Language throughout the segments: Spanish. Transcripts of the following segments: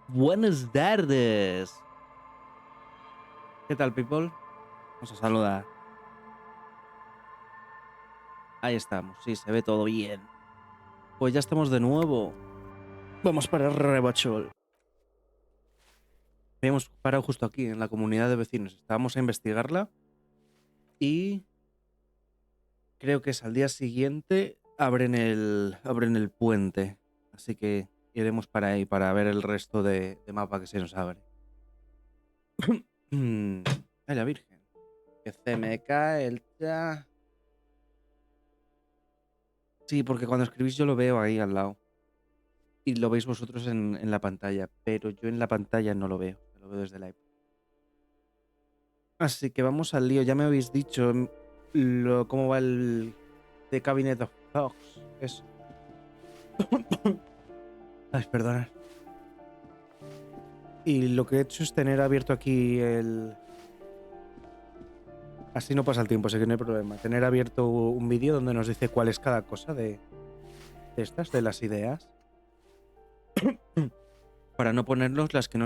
Buenas tardes. ¿Qué tal, people? Vamos a saludar. Ahí estamos. Sí, se ve todo bien. Pues ya estamos de nuevo. Vamos para el rebachol. Habíamos parado justo aquí, en la comunidad de vecinos. Estábamos a investigarla. Y creo que es al día siguiente abren el puente. Así que iremos para ahí para ver el resto de mapa que se nos abre. Ay, la Virgen. Que se me cae el chat. Sí, porque cuando escribís yo lo veo ahí al lado. Y lo veis vosotros en la pantalla. Pero yo en la pantalla no lo veo. Lo veo desde la iPad. Así que vamos al lío. Ya me habéis dicho cómo va el The Cabinet of Thoughts. Eso. Ay, perdonad. Y lo que he hecho es tener abierto aquí el... Así no pasa el tiempo, así que no hay problema. Tener abierto un vídeo donde nos dice cuál es cada cosa de estas, de las ideas. Para no ponernos las que,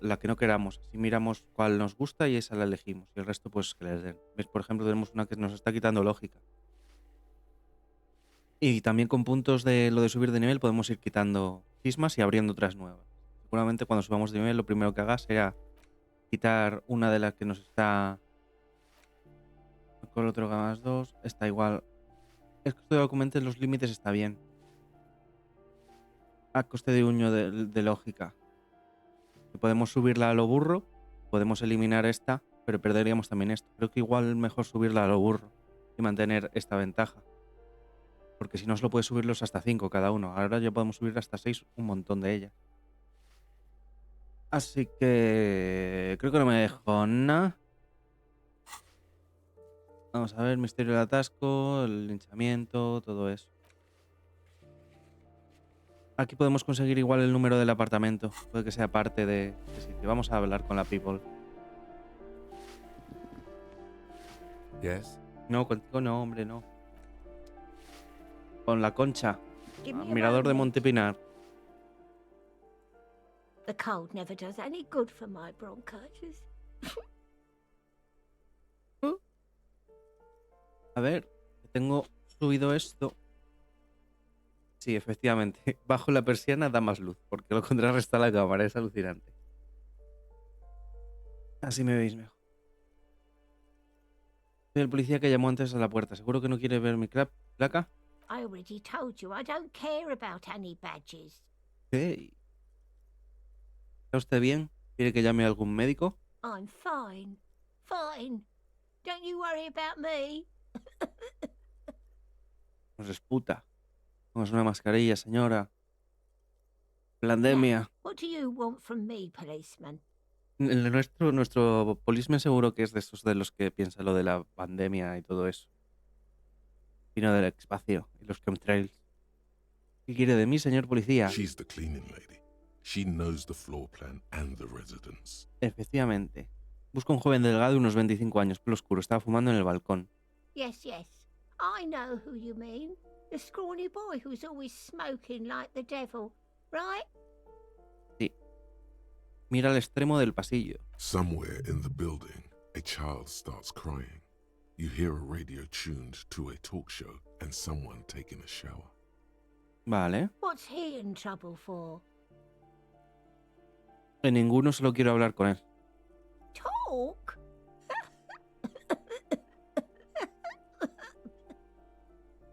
la que no queramos. Así miramos cuál nos gusta y esa la elegimos. Y el resto, pues, que les den. ¿Ves? Por ejemplo, tenemos una que nos está quitando lógica. Y también con puntos de lo de subir de nivel podemos ir quitando cismas y abriendo otras nuevas. Seguramente cuando subamos de nivel lo primero que haga será quitar una de las que nos está... Con otro más 2 está igual. Es que esto de documentos los límites está bien. A coste de uño de lógica. Podemos subirla a lo burro, podemos eliminar esta, pero perderíamos también esto. Creo que igual mejor subirla a lo burro y mantener esta ventaja. Porque si no, solo puede subirlos hasta 5 cada uno. Ahora ya podemos subir hasta 6, un montón de ellas. Así que... creo que no me dejo nada. Vamos a ver, misterio del atasco, el linchamiento, todo eso. Aquí podemos conseguir igual el número del apartamento. Puede que sea parte de sitio. Vamos a hablar con la people. Yes? No, contigo no, hombre, no. Con la Concha, Give me a mirador de moment. Montepinar. The cold never does any good for my bronchitis. A ver, tengo subido esto. Sí, efectivamente. Bajo la persiana da más luz, porque lo contrarresta la cámara, es alucinante. Así me veis mejor. Soy el policía que llamó antes a la puerta. ¿Seguro que no quiere ver mi placa? I already told you I don't care about any badges. ¿Qué? ¿Está usted bien? ¿Quiere que llame a algún médico? I'm fine. Fine. Don't you worry about me. Nos resputa. Póngase una mascarilla, señora. Pandemia. What do you want from me, policeman? Nuestro policeman seguro que es de esos de los que piensa lo de la pandemia y todo eso. Vino del espacio y los chemtrails. ¿Qué quiere de mí, señor policía? She's the cleaning lady. She knows the floor plan and the residence. Efectivamente. Busco un joven delgado de unos 25 años, pelo oscuro. Estaba fumando en el balcón. Yes. I know who you mean. The scrawny boy who's always smoking like the devil, right? Sí. Mira al extremo del pasillo. Somewhere in the building, a child starts crying. You hear a radio tuned to a talk show and someone taking a shower. Vale. What's he in trouble for? En ninguno solo quiero hablar con él. Talk?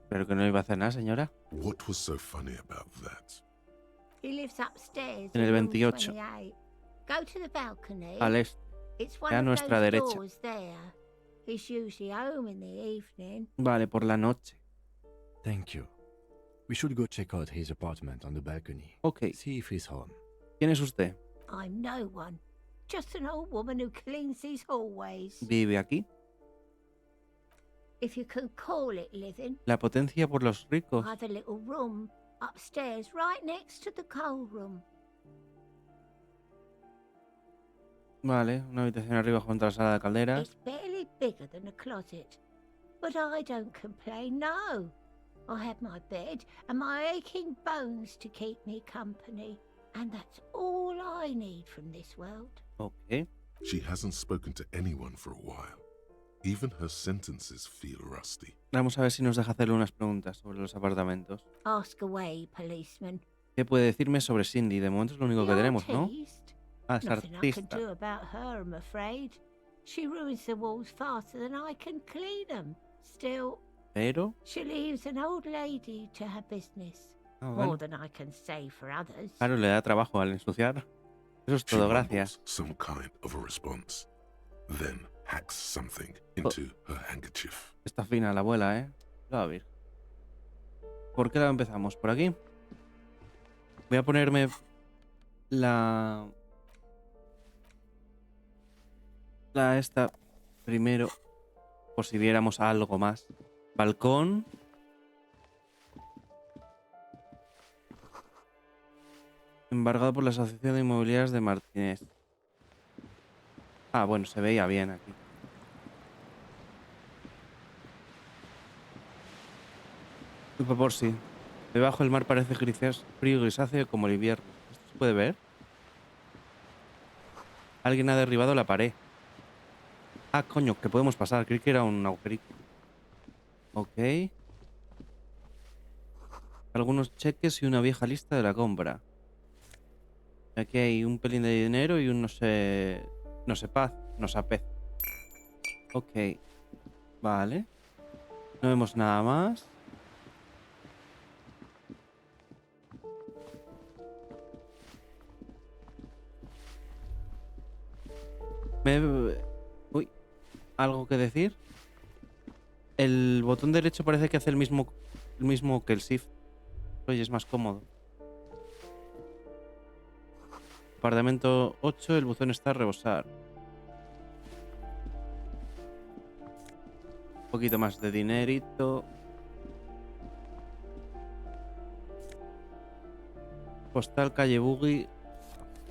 ¿Pero que no iba a hacer nada, señora? What was so funny about that? He lives upstairs. En el in room 28. 28. Go to the balcony. Al este. It's one a of nuestra those derecha. doors there. He's usually home in the evening. Vale, por la noche. Thank you. We should go check out his apartment on the balcony. Ok. See if he's home. ¿Quién es usted? I'm no one. Just an old woman who cleans these hallways. ¿Vive aquí? If you can call it living. La potencia por los ricos. I have a little room upstairs right next to the coal room. Vale, una habitación arriba junto a la sala de calderas. It's barely bigger than a closet. But I don't complain, no. I have my bed and my aching bones to keep me company. And that's all I need from this world. Ok. She hasn't spoken to anyone for a while. Even her sentences feel rusty. Vamos a ver si nos deja hacerle unas preguntas sobre los apartamentos. Ask away, policeman. ¿Qué puede decirme sobre Cindy? De momento es lo único que The tenemos, ¿no? artiste? Ah, es Nothing I can artista. do about her, I'm afraid. She ruins the walls faster than I can clean them. Still, Pero... she leaves an old lady to her business. Ah, More vale. than I can say for others. Claro, le da trabajo al ensuciar. Eso es She todo, mumbles gracias. some kind of a response, then hacks something into her handkerchief. Está fina la abuela, ¿eh? A ver. ¿Por qué la empezamos? ¿Por aquí? Voy a ponerme la esta primero, por si viéramos algo más. Balcón. Embargado por la Asociación de Inmobiliarias de Martinaise. Ah, bueno, se veía bien aquí. Disculpa por si. Debajo el mar parece frío y grisáceo como el invierno. ¿Esto se puede ver? Alguien ha derribado la pared. Ah, coño, que podemos pasar. Creí que era un agujerito. Ok. Algunos cheques y una vieja lista de la compra. Aquí hay un pelín de dinero y un no sé paz. No sé pez. Ok. Vale. No vemos nada más. Uy. ¿Algo que decir? El botón derecho parece que hace el mismo que el Shift. Oye, es más cómodo. Apartamento 8, el buzón está a rebosar. Un poquito más de dinerito. Postal calle Buggy.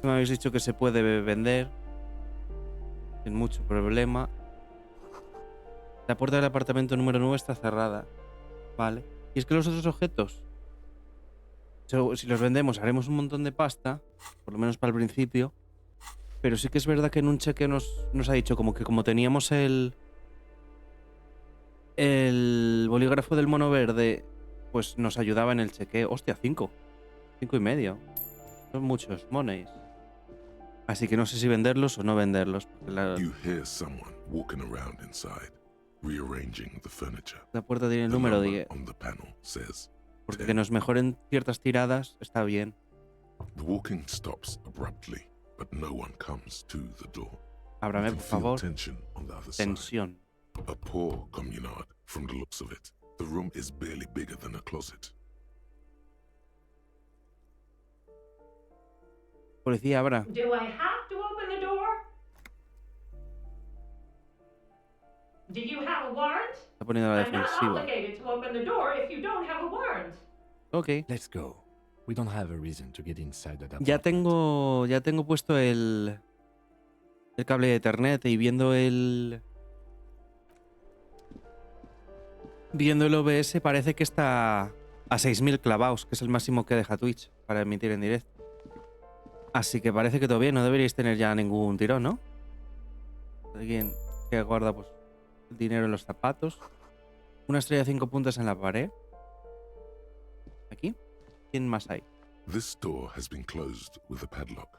Me habéis dicho que se puede vender. Sin mucho problema. La puerta del apartamento número 9 está cerrada. Vale. Y es que los otros objetos, si los vendemos, haremos un montón de pasta. Por lo menos para el principio. Pero sí que es verdad que en un cheque nos ha dicho como que como teníamos el bolígrafo del mono verde, pues nos ayudaba en el chequeo. Hostia, 5. 5,5. Son muchos monies. Así que no sé si venderlos o no venderlos. Porque You hear someone walking around inside, rearranging the furniture. la puerta tiene el The número number 10. on the panel says Porque 10. que nos mejoren ciertas tiradas está bien. The walking stops abruptly, but no one comes to the door. Ábrame, You por can feel favor. tension on the other side. Tensión. A poor communard from the looks of it. The room is barely bigger than a closet. Policía, abra. Do I have to open the door? Do you have a warrant? Está poniendo la I'm not defensiva. obligated to open the door if you don't have a warrant. Ok. Let's go. We don't have a reason to get inside that Ya apartment. tengo puesto el cable de Ethernet y viendo el OBS parece que está a 6.000 clavados, que es el máximo que deja Twitch para emitir en directo. Así que parece que todo bien, no deberíais tener ya ningún tirón, ¿no? Alguien que guarda pues el dinero en los zapatos. Una estrella de 5 puntas en la pared. Aquí. ¿Quién más hay? This door has been closed with a padlock.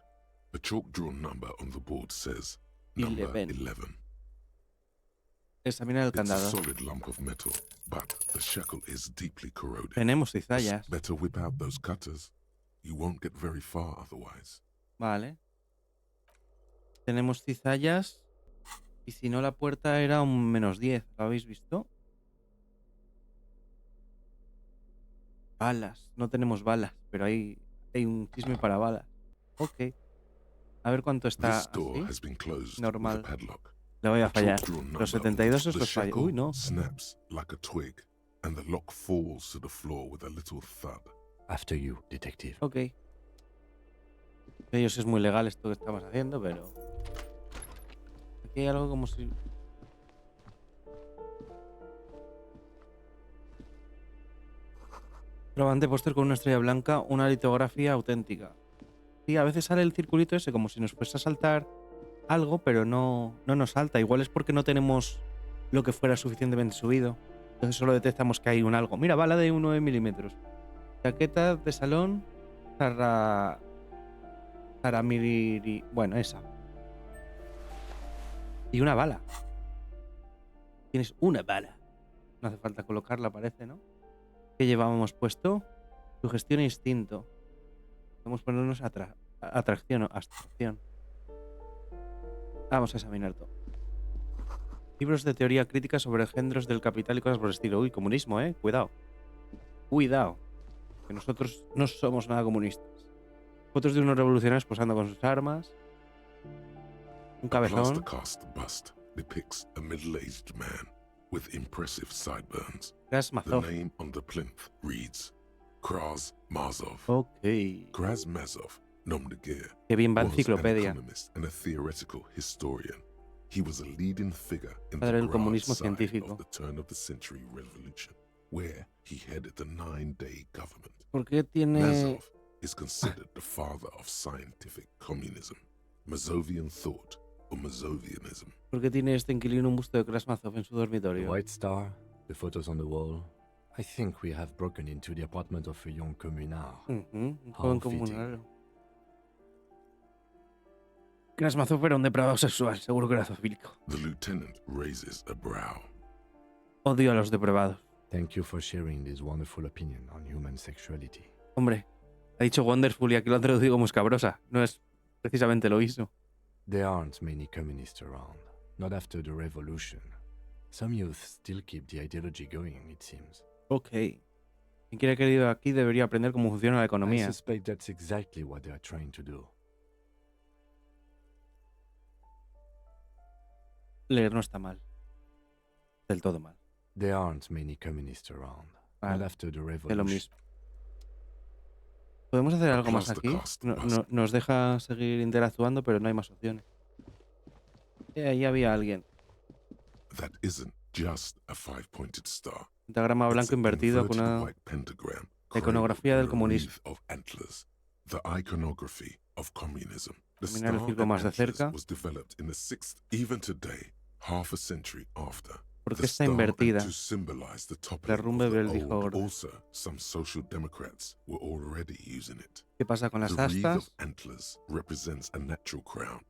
A chalk-drawn number on the board says number 11. 11. Examina el It's a candado. solid lump of metal, but the shackle is deeply corroded. Tenemos cizallas. Better whip out those cutters. You won't get very far otherwise. Vale. Tenemos cizallas. Y si no, la puerta era un -10. ¿Lo habéis visto? Balas. No tenemos balas, pero hay un chisme para balas. Ok. A ver cuánto está This door así. has been closed Normal. with a padlock. Le voy a A fallar. chalk-drawn number Los on 72 the es los fallo. shackle Uy, no. snaps like a twig, and the lock falls to the floor with a little thud. After you, detective. Ok. Ellos es muy legal esto que estamos haciendo, pero... Aquí hay algo como si... Probante póster con una estrella blanca, una litografía auténtica. Sí, a veces sale el circulito ese como si nos fuese a saltar algo, pero no nos salta. Igual es porque no tenemos lo que fuera suficientemente subido. Entonces solo detectamos que hay un algo. Mira, bala de 9 milímetros. Chaqueta de salón para miri... Bueno, esa. Y una bala. Tienes una bala. No hace falta colocarla, parece, ¿no? ¿Qué llevábamos puesto? Sugestión e instinto. Podemos ponernos atracción o abstracción. Vamos a examinar todo. Libros de teoría crítica sobre géneros del capital y cosas por el estilo. Uy, comunismo, cuidado. Cuidado. Que nosotros no somos nada comunistas. Fotos de unos revolucionarios posando con sus armas. Un A cabezón. plaster-cast bust depicts a middle-aged man with impressive sideburns. The Krasmazov. name on the plinth reads Krasmazov. Ok. Krasmazov, nom de guerre, Qué bien va was an enciclopedia. economist and a theoretical historian. He was a leading figure in Padre del the comunismo broad side científico. of the turn-of-the-century revolution, where he headed the 9-day government. ¿Por qué tiene...? Mazov is considered the father of scientific communism, Mazovian thought, or Mazovianism. ¿Por qué tiene este inquilino un busto de Krasmazov en su The dormitorio? White Star, the photos on the wall. I think we have broken into the apartment of a young communard. Un How joven fitting. comunal. Krasmazov era un depravado sexual, seguro que era zoofílico. The lieutenant raises a brow. Odio a los depravados. Thank you for sharing this wonderful opinion on human sexuality. Hombre, ha dicho Wonderful y aquí lo han traducido como escabrosa. No es precisamente lo hizo. There aren't many communists around, not after the revolution. Some youth still keep the ideology going, it seems. Ok. Quien quiera que viva aquí debería aprender cómo funciona la I economía. suspect that's exactly what they are trying to do. Leer no está mal. Del todo mal. There aren't many communists around, not Vale, after the es lo revolution. mismo. ¿Podemos hacer algo más Across the aquí? cast Nos deja seguir interactuando, pero no hay más opciones. Ahí había alguien. That isn't just a five-pointed star. Pentagrama It's blanco an invertido con inverted una... white pentagram La iconografía del cradled in a comunismo. wreath of antlers, the iconography of communism. The Examinar el star círculo and más de antlers cerca. was developed in the 6th, even today, half a century after. ¿Por qué The está star and invertida? to symbolize the toppling of Rumble the dijo old. orden. Also, some social democrats were already using it. ¿Qué pasa con las The wreath of astas? antlers represents a natural crown.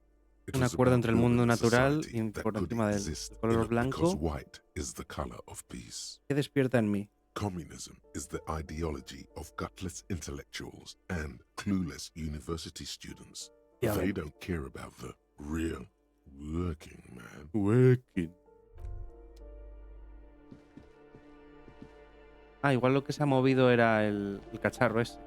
It Un was acuerdo about entre el mundo building a natural society y that por could encima del exist color in it blanco. because white is the color of peace. ¿Qué despierta en mí? Communism is the ideology of gutless intellectuals and clueless university students. Ya They ven. don't care about the real working man. Working. Ah, igual lo que se ha movido era el cacharro ese.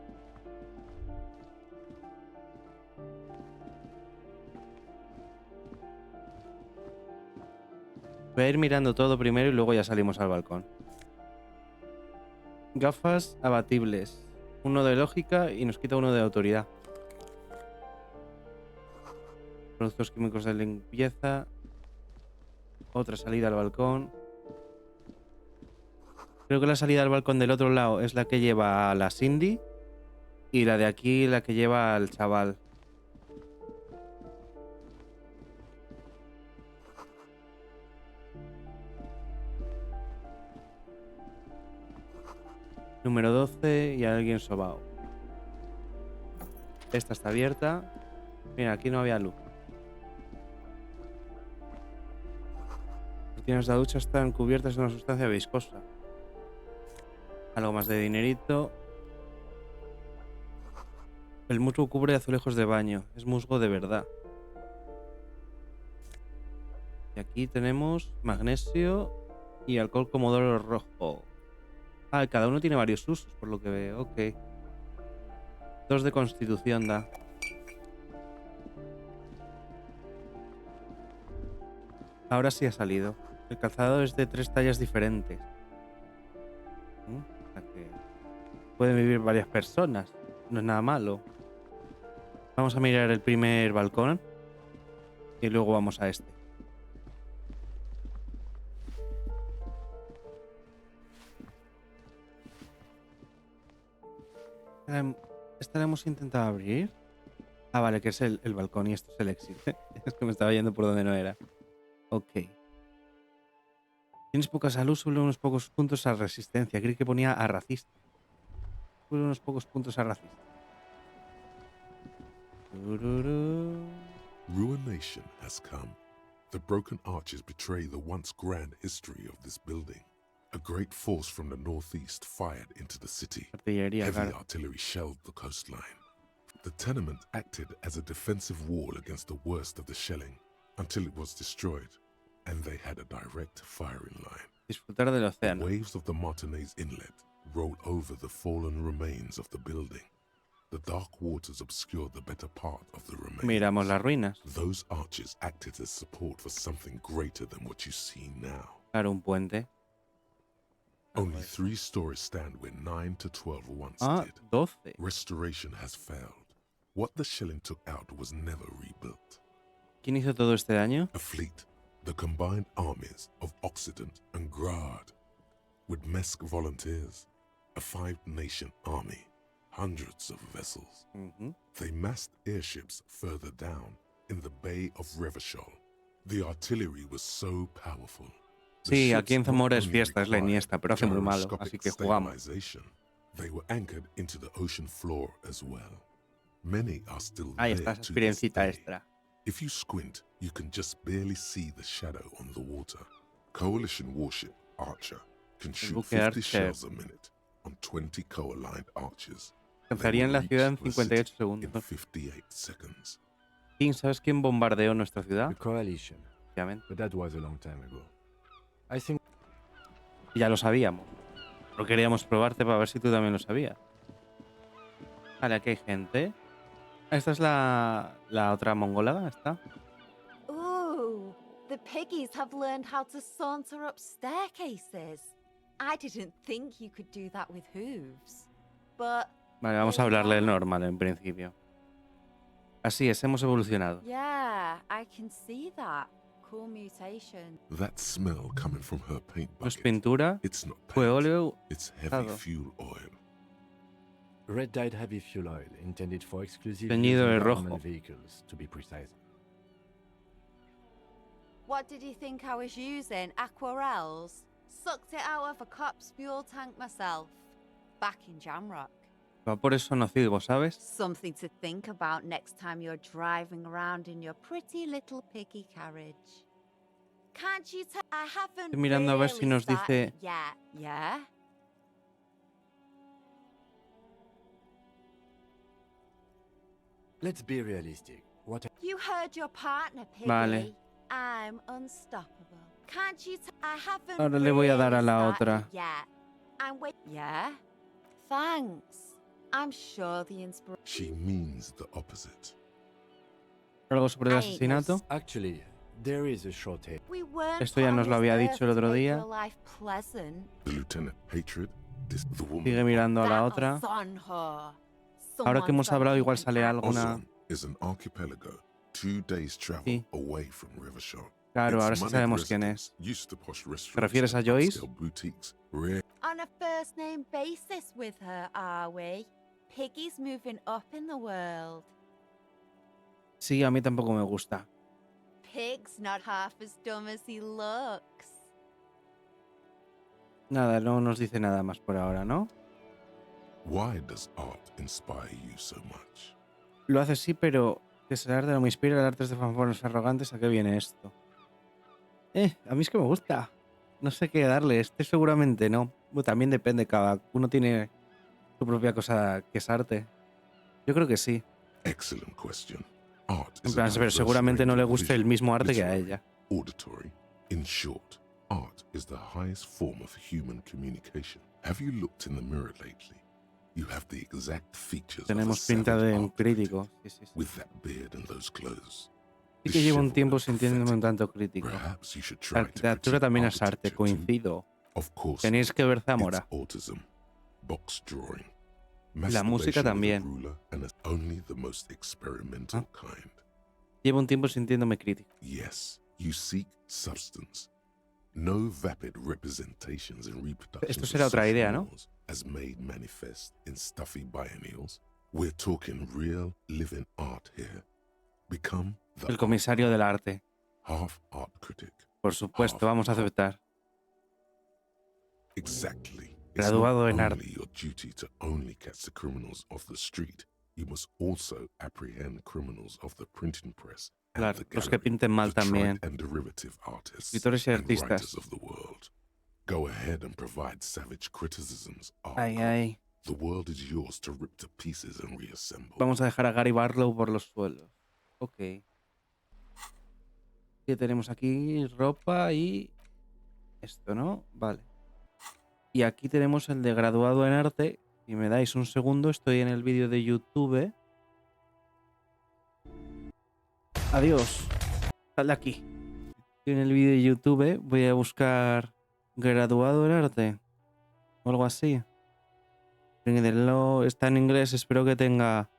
Voy a ir mirando todo primero y luego ya salimos al balcón. Gafas abatibles. Uno de lógica y nos quita uno de autoridad. Productos químicos de limpieza. Otra salida al balcón. Creo que la salida al balcón del otro lado es la que lleva a la Cindy. Y la de aquí la que lleva al chaval. Número 12 y alguien sobao. Esta está abierta. Mira, aquí no había luz. Las cortinas de la ducha están cubiertas de una sustancia viscosa. Algo más de dinerito. El musgo cubre azulejos de baño. Es musgo de verdad. Y aquí tenemos magnesio y alcohol comodoro rojo. Ah, cada uno tiene varios usos, por lo que veo. Ok. 2 de constitución da. Ahora sí ha salido. El calzado es de 3 tallas diferentes. O sea que pueden vivir varias personas. No es nada malo. Vamos a mirar el primer balcón. Y luego vamos a este. Esta la hemos intentado abrir. Ah, vale, que es el balcón y esto es el exit. Es que me estaba yendo por donde no era. Ok. Tienes poca salud, sube unos pocos puntos a resistencia. Creí que ponía a racista. Sube unos pocos puntos a racista. Tururú. Ruination has come. The broken arches betray the once grand history of this building. A great force from the northeast fired into the city. Artillería, Heavy claro. artillery shelled the coastline. The tenement acted as a defensive wall against the worst of the shelling until it was destroyed, and they had a direct firing line. Disfrutar del The océano. waves of the Martinaise inlet roll over the fallen remains of the building. The dark waters obscure the better part of the remains. Miramos las ruinas. Those arches acted as support for something greater than what you see now. Claro, un puente. Only 3 stories stand where 9 to 12 once Ah, did. 12. Restoration has failed. What the shelling took out was never rebuilt. ¿Quién hizo todo este daño? A fleet, the combined armies of Occident and Grad, with Mesk volunteers, a 5-nation army, hundreds of vessels. Ujú. They massed airships further down in the Bay of Revachol. The artillery was so powerful. The Sí, ships aquí en not Zamora es only fiesta, es la required Iniesta, pero hace muy malo, gyroscopic así que jugamos. stabilization, they were anchored into the ocean floor as well. Many are still Ahí there está, esa to this experiencita day. extra. If you squint, you can just barely see the shadow on the water. Coalition warship Archer can shoot buque 50 Archer. shells a minute on 20 co-aligned archers. They Alcanzarían will la reach ciudad en the city 58 in segundos. 58 seconds. King, ¿sabes quién bombardeó nuestra ciudad? The coalition, Obviamente. but that was a long time ago. I think Ya lo sabíamos. Pero queríamos probarte para ver si tú también lo sabías. Vale, aquí hay gente. Esta es la otra mongolada, ¿está? Ooh, the piggies have learned how to saunter up staircases. I didn't think you could do that with hooves. But Vale, vamos a hablarle el normal en principio. Así es, hemos evolucionado. yeah, I can see that. Cool mutation. That smell coming from her paint No es bucket. pintura, It's not fue paint. óleo. It's heavy Claro. fuel oil. red dyed heavy fuel oil intended for exclusive Teñido use in de rojo. government vehicles, to be precise. What did you think I was using? Aquarels? Sucked it out of a cop's fuel tank myself. Back in Jamrock. Vapores son nocivos, ¿sabes? Something to think about next time you're driving around in your pretty little piggy carriage. Can't you tell I haven't Estoy mirando a ver si really nos started dice- yet, yeah? Let's be realistic. What You heard your partner, Piggy. Vale. I'm unstoppable. Can't you tell I haven't Ahora le voy a dar a really la started otra. yet. I'm wait. Yeah? Thanks. I'm sure the inspiration. She means the opposite. Algo sobre el I ain't no asesinato. actually, there is a shortage. We weren't Esto ya on nos lo this había earth dicho el to otro make día. your life pleasant. The lieutenant hatred, the woman. Sigue mirando a la That otra. Ozon her. Ahora que hemos Someone's hablado, gonna igual keep sale an algo. Alguna- Ozon is an archipelago 2 days travel Sí. away from Rivershore. Claro, Its ahora sí moneyed sabemos quién es. residents used to posh restaurants ¿Te refieres a and Joyce? upscale boutiques, rare on a first name basis with her, are we? Piggy's moving up in the world. Sí, a mí tampoco me gusta. Pig's not half as dumb as he looks. Nada, no nos dice nada más por ahora, ¿no? Why does art inspire you so much? Lo hace sí, pero que es el arte no me inspira, el arte es de fanfarrones arrogantes. ¿A qué viene esto? A mí es que me gusta. No sé qué darle. Este seguramente no. Bueno, también depende, cada uno tiene su propia cosa que es arte. Yo creo que sí. Excellent question. Art En is a plan, pero diverse seguramente no range le of guste el visual, mismo arte que a literary, ella. Auditory. In short, art is the highest form of human communication. Have you looked in the mirror lately? You have the exact features Tenemos of a pinta savage de un art critic, crítico. Sí, sí, sí. with that beard and those clothes. Sí que llevo un tiempo Disheveled and sintiéndome un pathetic. tanto crítico. Perhaps you should La try to arquitectura critique también es arte, architecture too. coincido. Of course, Tenéis que ver it's Zamora. autism, box drawing, La música masturbation with a también. ruler, and it's only the most experimental kind. Llevo un tiempo sintiéndome crítico. Yes, you seek substance. No vapid representations and reproductions Esto of será otra social idea, ¿no? laws as made manifest in stuffy biennials. We're talking real living art here. Become the El comisario del arte. half art critic. Por supuesto, vamos a aceptar. Exactly. Graduado it's en not arte. only your duty to only catch the criminals off the street. You must also apprehend criminals of the printing press and Claro, the los que gallery, pinten mal the también. trite and derivative artists Escritores y and artistas. writers of the world. Go ahead and provide savage criticisms. Ay, ay. The world is yours to rip to pieces and reassemble. Vamos a dejar a Gary Barlow por los suelos. Ok. ¿Qué tenemos aquí? Ropa y... esto, ¿no? Vale. Y aquí tenemos el de graduado en arte. Si me dais un segundo, estoy en el vídeo de YouTube. Adiós. Sal de aquí. Estoy en el vídeo de YouTube. Voy a buscar graduado en arte. O algo así. Está en inglés. Espero que tenga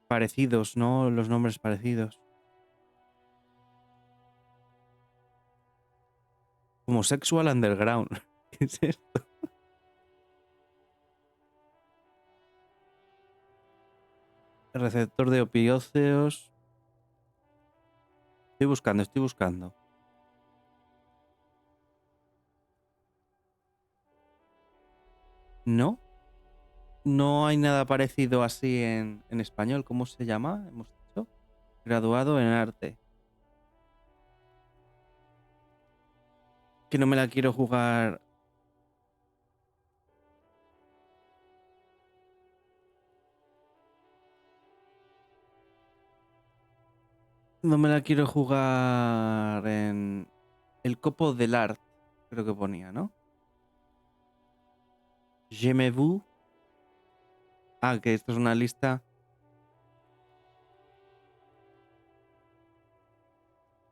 parecidos, ¿no? Los nombres parecidos. Como Sexual Underground. ¿Qué es esto? Receptor de opióceos. Estoy buscando. ¿No? No hay nada parecido así en español. ¿Cómo se llama? Hemos dicho. Graduado en arte. Que no me la quiero jugar. No me la quiero jugar en el copo del art. Creo que ponía, ¿no? Je me vu. Ah, que esto es una lista.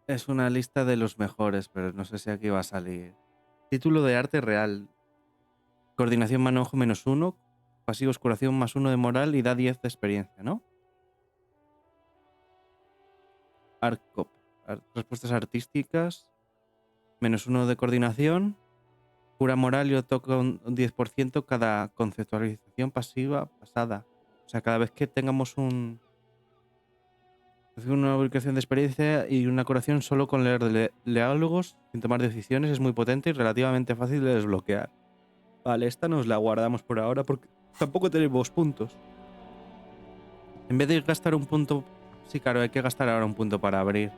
Es una lista de los mejores, pero no sé si aquí va a salir. Título de arte real. Coordinación mano-ojo -1. Pasivos curación +1 de moral y da 10 de experiencia, ¿no? Arcop. Respuestas artísticas. -1 de coordinación. Cura moral y toca un 10% cada conceptualización pasiva pasada. O sea, cada vez que tengamos una ubicación de experiencia y una curación solo con leer diálogos sin tomar decisiones es muy potente y relativamente fácil de desbloquear. Vale, esta nos la guardamos por ahora porque tampoco tenemos puntos. En vez de gastar un punto... Sí, claro, hay que gastar ahora un punto para abrir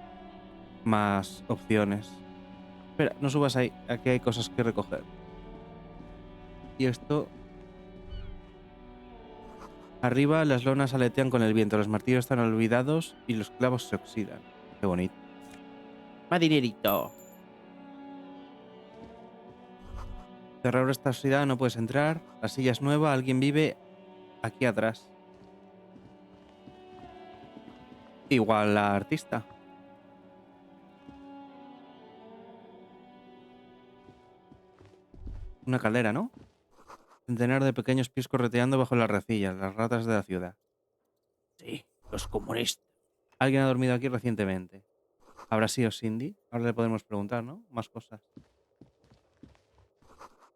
más opciones. Espera, no subas ahí. Aquí hay cosas que recoger. Y esto... Arriba las lonas aletean con el viento, los martillos están olvidados y los clavos se oxidan. Qué bonito. ¡Más dinerito! Cerrar esta oxidada, no puedes entrar. La silla es nueva, alguien vive aquí atrás. Igual la artista. Una caldera, ¿no? Centenar de pequeños pies correteando bajo las rejillas, las ratas de la ciudad. Sí, los comunistas. Alguien ha dormido aquí recientemente. ¿Habrá sido Cindy? Ahora le podemos preguntar, ¿no? Más cosas.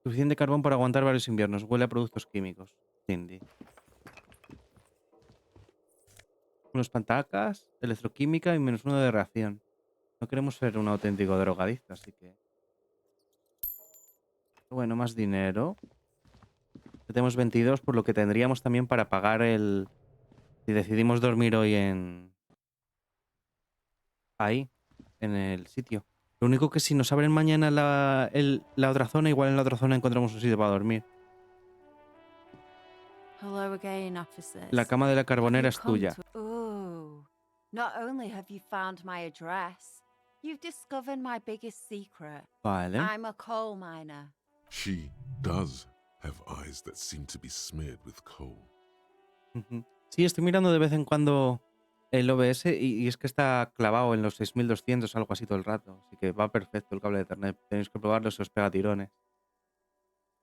Suficiente carbón para aguantar varios inviernos. Huele a productos químicos. Cindy. Unos pantacas, electroquímica y -1 de reacción. No queremos ser un auténtico drogadicto, así que... Bueno, más dinero. Tenemos 22, por lo que tendríamos también para pagar el... Si decidimos dormir hoy en... Ahí, en el sitio. Lo único que si nos abren mañana la otra zona, igual en la otra zona encontramos un sitio para dormir. Hello again, officers. La cama de la carbonera es tuya. Oh, not only have you found my address, you've discovered my biggest secret. Vale. I'm a coal miner. She does have eyes that seem to be smeared with coal. Sí, estoy mirando de vez en cuando el OBS y es que está clavado en los 6200 algo así todo el rato. Así que va perfecto el cable de Ethernet. Tenéis que probarlo si os pega tirones.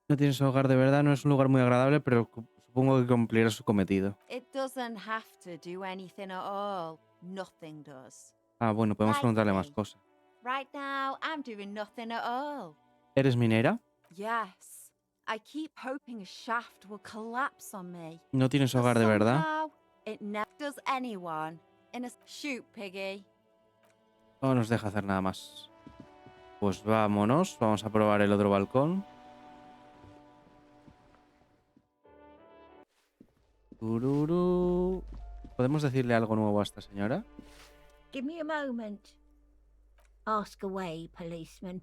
No tienes hogar de verdad, no es un lugar muy agradable, pero supongo que cumplirá su cometido. It doesn't have to do anything at all. Nothing does. Ah, bueno, podemos preguntarle más cosas. Right now, I'm doing nothing at all. ¿Eres minera? Yes. I keep hoping a shaft will collapse on me. No tienes But hogar de verdad. somehow, it never does anyone. In a shoot, Piggy. No nos deja hacer nada más. Pues vámonos. Vamos a probar el otro balcón. Tururú. ¿Podemos decirle algo nuevo a esta señora? Give me a moment. Ask away, policeman.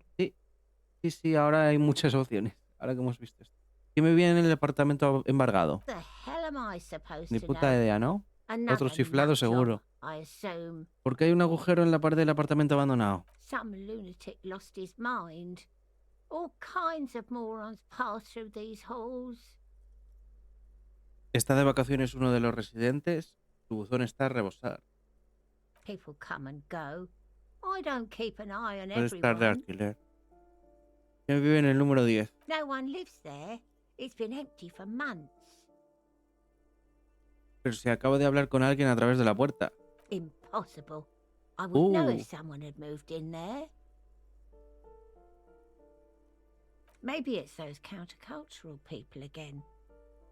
Sí, ahora hay muchas opciones. Ahora que hemos visto esto. ¿Quién me viene en el apartamento embargado? The hell am I supposed Ni to puta know? idea, ¿no? Another Otro chiflado nut job, seguro. I assume. ¿Por qué hay un agujero en la pared del apartamento abandonado? Some lunatic lost his mind. All kinds of morons pass through these halls. ¿Está de vacaciones uno de los residentes? Su buzón está a rebosar. People come and go. I don't keep an eye on Puede estar de everyone. alquiler. ¿Quién vive en el número 10? No one lives there. It's been empty for months. Pero si acabo de hablar con alguien a través de la puerta. Impossible. I would know Ooh. if someone had moved in there. Maybe it's those countercultural people again.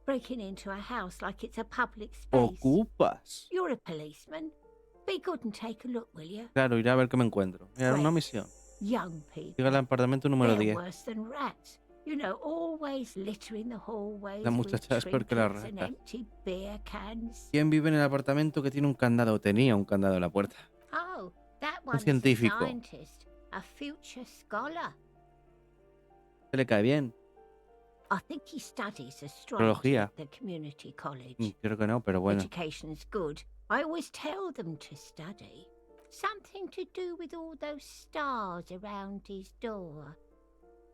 Breaking into a house like it's a public space. Ocupas. You're a policeman. Be good and take a look, will you? Claro, iré a ver qué me encuentro. Era una misión. Young people. Llega al apartamento número They're 10. worse than rats. You know, always littering the hallways La with muchachada es peor que las trinkets and ratas. empty beer cans. ¿Quién vive en el apartamento que tiene un candado o tenía un candado en la puerta? Oh, that one's a científico. scientist, a future scholar. ¿Se le cae bien? I think he studies astrology Astrología. at the community college. Creo que no, pero bueno. Education's good. I always tell them to study. Something to do with all those stars around his door.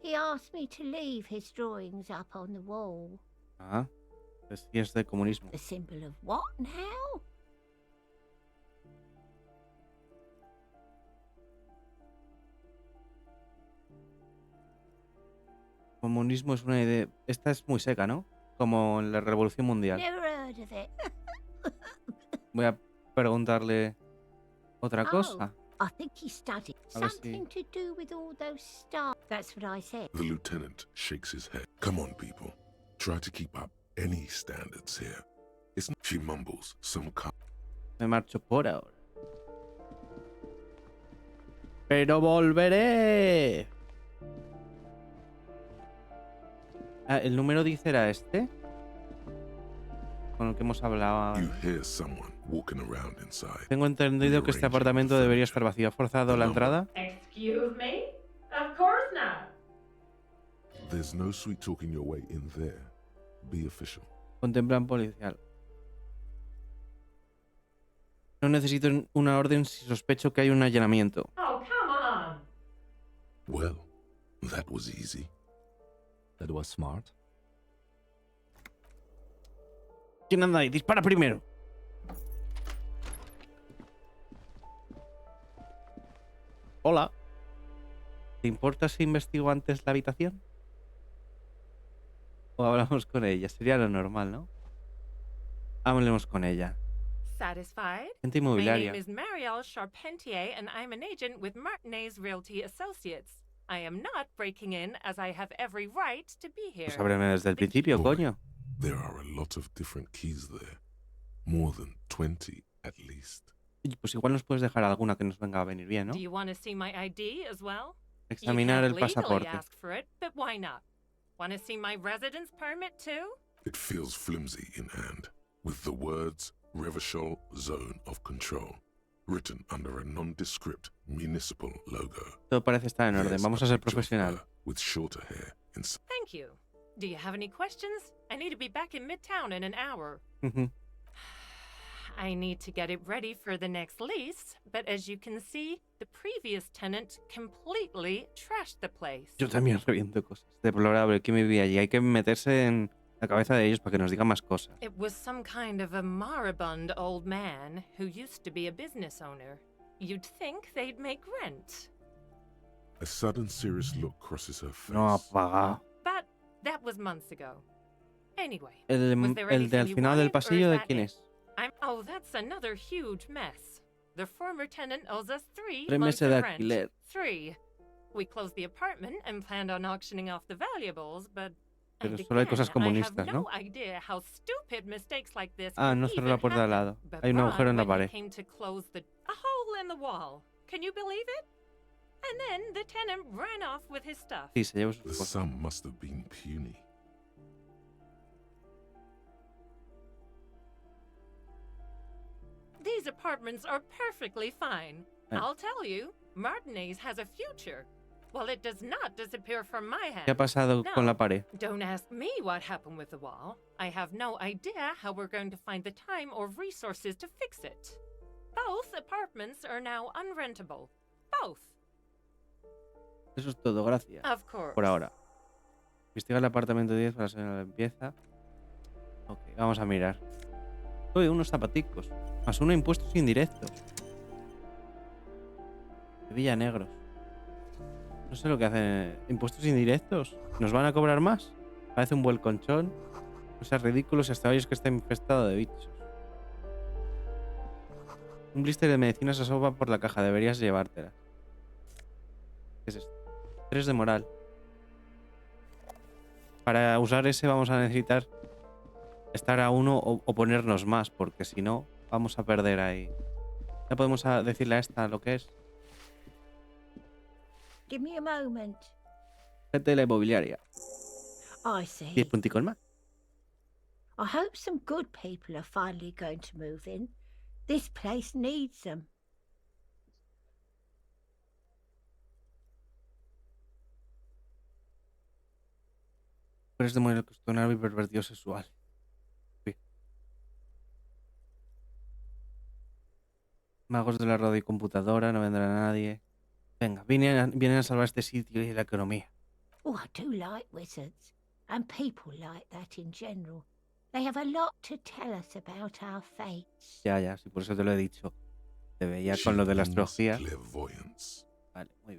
He asked me to leave his drawings up on the wall. Ah, pues sí es de comunismo. The symbol of what now? Comunismo es una idea. Esta es muy seca, ¿no? Como en la Revolución Mundial. Never heard of it. Voy a preguntarle otra cosa. I think he studied A ver si- something to do with all those stars. That's what I said. The lieutenant shakes his head. Come on, people. Try to keep up any standards here. It's not, she mumbles some kind. Me marcho por ahora. Pero volveré. Ah, ¿el número 10 era este? Con el que hemos hablado. You hear someone walking around inside. Tengo entendido que este apartamento debería estar vacío. ¿Ha forzado la entrada? Excuse me? Of course not. There's no sweet talking your way in there. Be official. Contemplan policial. No necesito una orden si sospecho que hay un allanamiento. Oh, come on. Well, that was easy. That was smart. ¿Quién anda ahí? Dispara primero. Hola. ¿Te importa si investigo antes la habitación? O hablamos con ella. Sería lo normal, ¿no? Hablemos con ella. Satisfied? Gente My inmobiliaria. name is Marielle Charpentier, and I'm an agent with Martinaise Realty Associates. I am not breaking in, as I have every right to be here. Pues ábreme desde el principio, Boy, coño. There are a lot of different keys there. More than 20 at least. Y pues igual nos puedes dejar alguna que nos venga a venir bien, ¿no? Do you want to see my ID as well? Examinar you el can't legally pasaporte. ask for it, but why not? Want to see my residence permit too? It feels flimsy in hand, with the words Revachol Zone of Control written under a nondescript municipal logo. Todo parece estar en orden. There's Vamos a a ser picture of profesional. her with shorter hair inside. Thank you. Do you have any questions? I need to be back in Midtown in an hour. Ujú. I need to get it ready for the next lease, but as you can see, the previous tenant completely trashed the place. Yo también reviento cosas. Deplorable. ¿Quién vivía allí? Hay que meterse en la cabeza de ellos para que nos digan más cosas. It was some kind of a moribund old man who used to be a business owner. You'd think they'd make rent. A sudden serious look crosses her face. No apaga. But that was months ago. Anyway, El was there de al anything you final del wanted, or pasillo, is ¿de that quién it? es? Oh, that's another huge mess. The former tenant owes us 3 3 months meses de of rent. alquiler. 3. We closed the apartment and planned on auctioning off the valuables, but Pero And solo hay cosas again, I have comunistas, no ¿no? idea how stupid mistakes like this Ah, can no cerró even la puerta de al happen. lado. But Hay un agujero en la when he pared. came to close a hole in the wall. Can you believe it? And then the tenant ran off with his stuff. Sí, se llevó The sus cosas. sum must have been puny. These apartments are perfectly fine. Eh. I'll tell you, Martinaise has a future. Well, it does not disappear from my ¿Qué ha hand. pasado con la pared? Don't ask me what happened with the wall. I have no idea how we're going to find the time or resources to fix it. Both apartments are now unrentable. Both. Eso es todo, gracias. Of course. Por ahora. Investigar el apartamento 10 para hacer la limpieza. Ok, vamos a mirar. Uy, unos zapaticos. Más uno impuestos indirectos. De Villanegros. No sé lo que hacen. ¿Impuestos indirectos? ¿Nos van a cobrar más? Parece un buen colchón. No seas ridículo si hasta hoy es que está infestado de bichos. Un blister de medicina se asoma por la caja. Deberías llevártela. ¿Qué es esto? 3 de moral. Para usar ese vamos a necesitar estar a 1 o ponernos más, porque si no vamos a perder ahí. Ya podemos decirle a esta lo que es. Give me a moment. Gente de la inmobiliaria. I see. 10 punticos más. I hope some good people are finally going to move in. This place needs them. Pero es de modelo cuestionable y pervertido sexual. Bien. Magos de la radio y computadora, no vendrá nadie. Venga, vienen a salvar este sitio y la economía. Oh, I do like wizards. And people like that in general. They have a lot to tell us about our fates. Ya, sí, por eso te lo he dicho. Te veía She con lo de la means astrología. clairvoyance. Vale, muy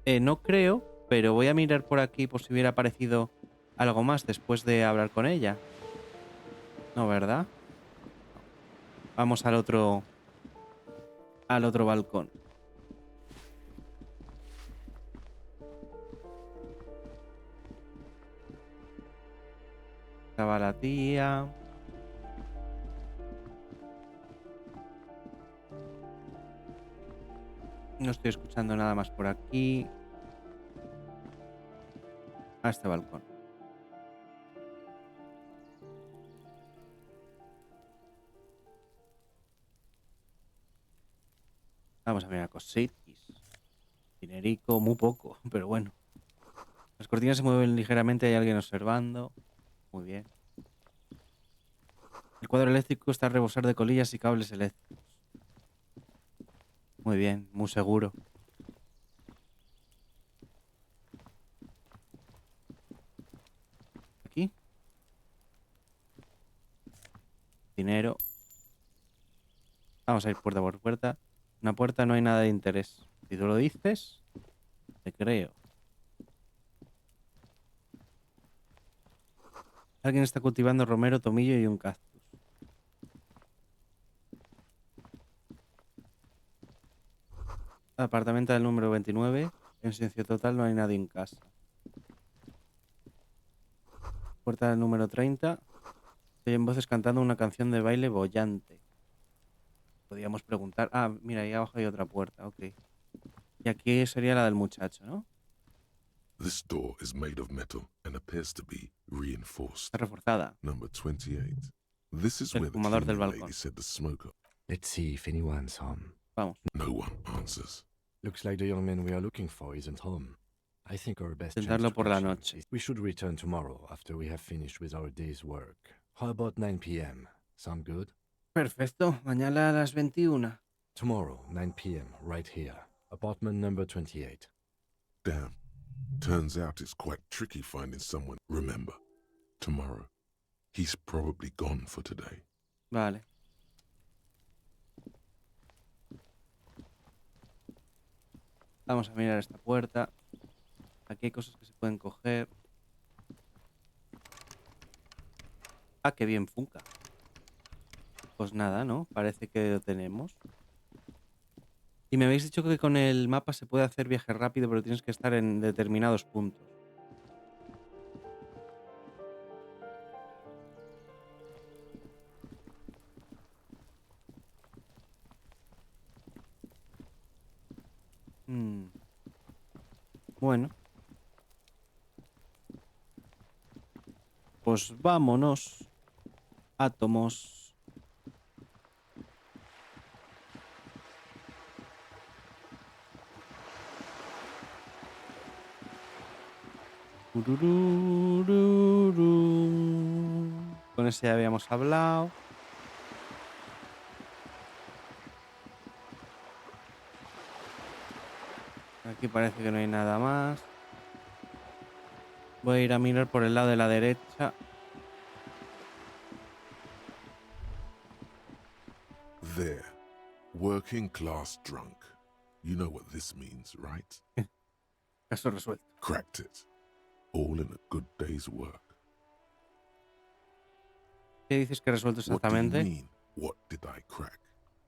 bien. No creo, pero voy a mirar por aquí por si hubiera aparecido algo más después de hablar con ella. No, ¿verdad? Vamos al otro balcón. Estaba la tía. No estoy escuchando nada más por aquí. A este balcón. Vamos a mirar cositas. Dinerico, muy poco, pero bueno. Las cortinas se mueven ligeramente, hay alguien observando. Muy bien. El cuadro eléctrico está a rebosar de colillas y cables eléctricos. Muy bien, muy seguro. Aquí. Dinero. Vamos a ir puerta por puerta. Una puerta no hay nada de interés. Si tú lo dices, te creo. Alguien está cultivando romero, tomillo y un cactus. Apartamento del número 29. En silencio total, no hay nadie en casa. Puerta del número 30. Se oyen voces cantando una canción de baile bollante. Podríamos preguntar. Ah, mira, ahí abajo hay otra puerta. Ok. Y aquí sería la del muchacho, ¿no? This door is made of metal and appears to be reinforced. Está reforzada. Number 28. This is El where the fumador del cleaning balcón. lady said the smoker. Let's see if anyone's home. Vamos. No one answers. Looks like the young man we are looking for isn't home. I think our best chance Intentarlo to por la catch him noche. is we should return tomorrow after we have finished with our day's work. How about 9 p.m.? Sound good? Perfecto. Mañana a las 21. Tomorrow, 9 p.m., right here. Apartment number 28. Damn. Turns out it's quite tricky finding someone. Remember, tomorrow. He's probably gone for today. Vale. Vamos a mirar esta puerta. Aquí hay cosas que se pueden coger. Ah, qué bien funca. Pues nada, ¿no? Parece que lo tenemos. Y me habéis dicho que con el mapa se puede hacer viaje rápido, pero tienes que estar en determinados puntos. Bueno. Pues vámonos. Átomos. Ururururu. Con ese ya habíamos hablado. Aquí parece que no hay nada más. Voy a ir a mirar por el lado de la derecha. There. Working class drunk. You know what this means, right? Caso resuelto. Cracked it. All in a good day's work. ¿Qué dices que he resuelto What do you exactamente? mean, what did I crack?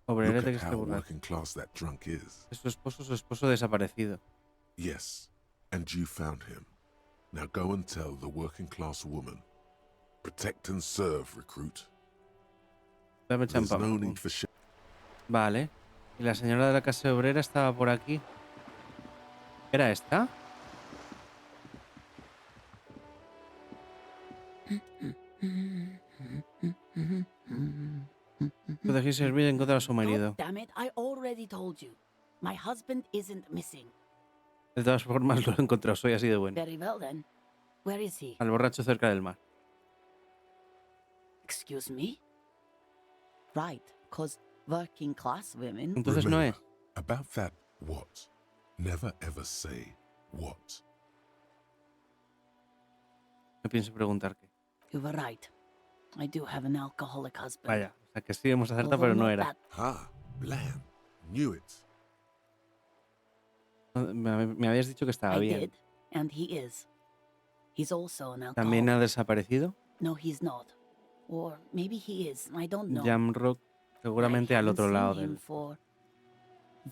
Obrerete Look que at esté how borracho. working class that drunk is. Es su esposo desaparecido. Yes, and you found him. Now go and tell the working class woman. Protect and serve, recruit. Dame There's champán. no need for Vale. Y la señora de la casa obrera estaba por aquí. ¿Era esta? Lo dejé servir en contra de su marido. God damn it, I already told you. My husband isn't missing. De todas formas, lo he encontrado. Soy así de bueno. Very well then. Where is he? Al borracho cerca del mar. Excuse me? Right, cause working class women... Entonces no es. About that what? Never ever say what. No pienso preguntar qué. You were right. I do have an alcoholic husband. Vaya. O sea que sí hemos acertado, Although pero no not era. that- Ha, blam. Knew it. Me habías dicho que estaba I bien. did, and he is. He's also an alcoholic. ¿También ha desaparecido? No, he's not. Or maybe he is. I don't know. Jamrock seguramente I al otro haven't lado seen him del... for...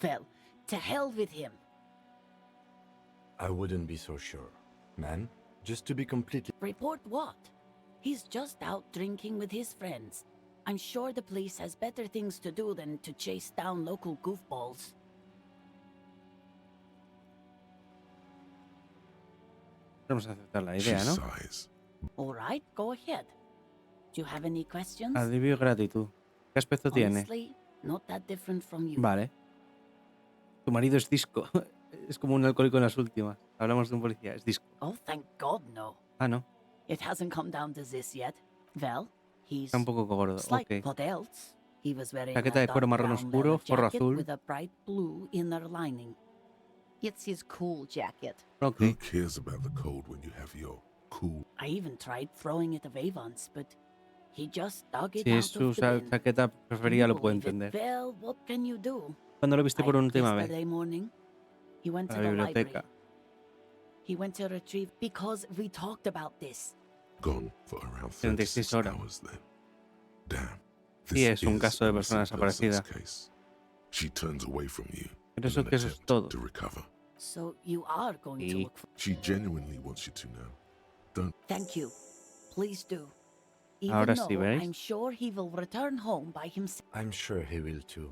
Well, to hell with him. I wouldn't be so sure. Man, just to be completely... Report what? He's just out drinking with his friends. I'm sure the police has better things to do than to chase down local goofballs. Vamos a aceptar la She idea, ¿no? sighs. All right, go ahead. Do you have any questions? Alivio y gratitud. ¿Qué aspecto tiene? Honestly, not that different from you. Vale. Tu marido es disco. Es como un alcohólico en las últimas. Hablamos de un policía. Es disco. Oh, thank God, no. Ah, no. It hasn't come down to this yet. Well, he's Está un poco gordo. slight. Ok. What else? He was wearing Chaqueta de a cuero dark marrón brown oscuro, leather forro jacket azul. with a bright blue inner lining. It's his cool jacket. Ok. Who cares about the cold when you have your cool? I even tried throwing it away once, but he just dug it Si es out su of the bin. chaqueta preferida, lo puedo Believe it. entender. Well, what can you do? ¿Cuándo lo viste por Like última vez? yesterday morning, he went A to la the biblioteca. library. He went to retrieve because we talked about this. Gone for around 36 36 horas. hours then. Damn. Sí, This es un is caso de a persona missing persons desaparecida. case. She turns away from you Pero in eso an que eso es attempt todo. to recover. So you are going to Sí. look for... She genuinely wants you to know. Don't Thank you. Please do. Even Ahora though sí, ¿veis? I'm sure he will return home by himself. I'm sure he will too.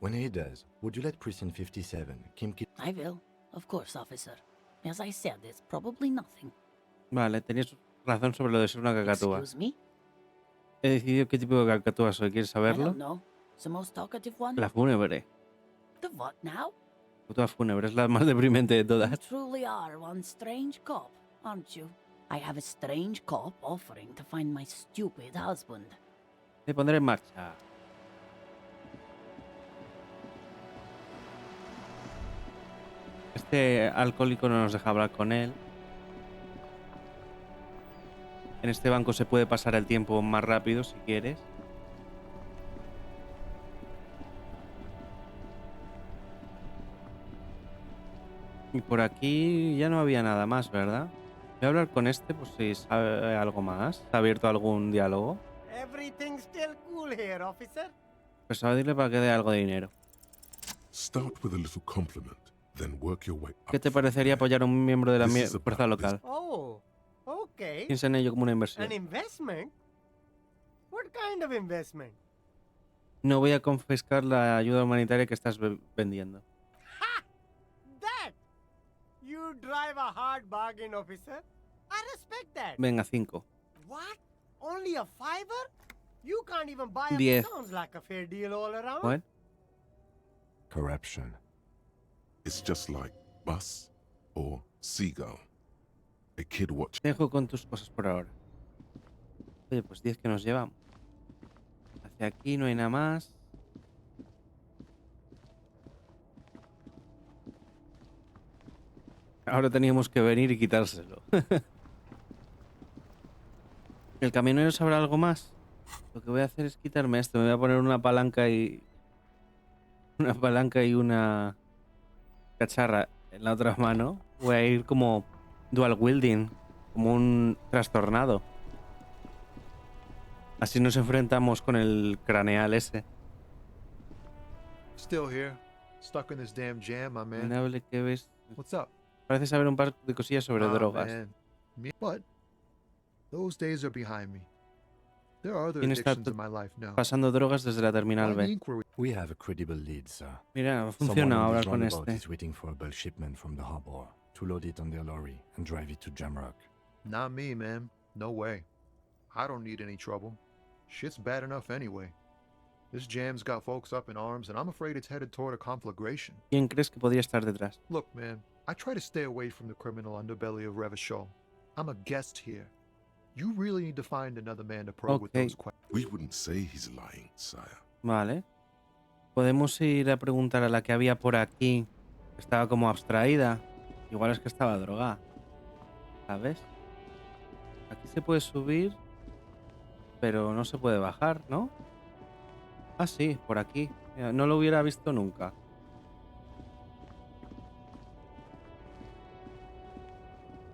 When he does, would you let Precinct 57, Kim Ki... I will, of course, officer. As I said, it's probably nothing. Vale, tenías razón sobre lo de ser una cacatúa. Excuse me? He decidido qué tipo de cacatúa soy. ¿Quieres I saberlo? don't know. The most talkative one? La fúnebre. The what now? Cacatúa fúnebre es la más deprimente de You todas. truly are one strange cop, aren't you? I have a strange cop offering to find my stupid husband. Me pondré en marcha. Este alcohólico no nos deja hablar con él. En este banco se puede pasar el tiempo más rápido si quieres. Y por aquí ya no había nada más, ¿verdad? Voy a hablar con este por si sabe algo más. ¿Ha abierto algún diálogo? Everything's still cool here, officer. Pues a decirle para que dé algo de dinero. start with a little compliment, then work your way up. ¿Qué te from parecería there. apoyar a un miembro de la This is about fuerza local? Oh, okay. Piensa en ello como una inversión. An investment? What kind of investment? No voy a confiscar la ayuda humanitaria que estás vendiendo. Ha! That! You drive a hard bargain, officer. I respect that. Venga, 5. What? Only a $5? You can't even buy a 10. Sounds like a fair deal all around. What? Corruption. It's just like bus or seagull. A kid watching. Te dejo con tus cosas por ahora. Oye, pues 10 que nos llevamos. Hacia aquí no hay nada más. Ahora teníamos que venir y quitárselo. ¿El camionero sabrá algo más? Lo que voy a hacer es quitarme esto. Me voy a poner una palanca y... una cacharra en la otra mano. Voy a ir como dual wielding. Como un trastornado. Así nos enfrentamos con el craneal ese. Still here. Stuck in this damn jam, my man. Inable que ves. What's up? Parece saber un par de cosillas sobre drogas. Man. But those days are behind me. There are other ¿Quién está addictions in my life now. pasando drogas desde la terminal Why the B? inquiry? We have a credible lead, sir. Mira, Someone funciona on ahora this con roundabout este. is waiting for a bulk shipment from the harbor to load it on their lorry and drive it to Jamrock. Not me, man. No way. I don't need any trouble. Shit's bad enough anyway. This jam's got folks up in arms, and I'm afraid it's headed toward a conflagration. ¿Quién crees que podría estar detrás? Look, man, I try to stay away from the criminal underbelly of Revachol. I'm a guest here. You really need to find another man to probe with Okay. those questions. We wouldn't say he's lying, sire. Vale. Podemos ir a preguntar a la que había por aquí. Que estaba como abstraída. Igual es que estaba drogada. ¿Sabes? Aquí se puede subir. Pero no se puede bajar, ¿no? Ah, sí, por aquí. Mira, no lo hubiera visto nunca.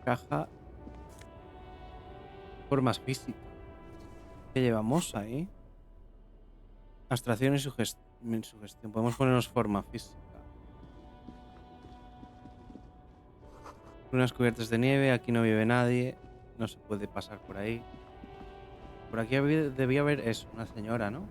Caja. Formas físicas. ¿Qué llevamos ahí? Abstracción y sugestión. Podemos ponernos forma física. Unas cubiertas de nieve. Aquí no vive nadie. No se puede pasar por ahí. Por aquí debía haber eso. Una señora, ¿no?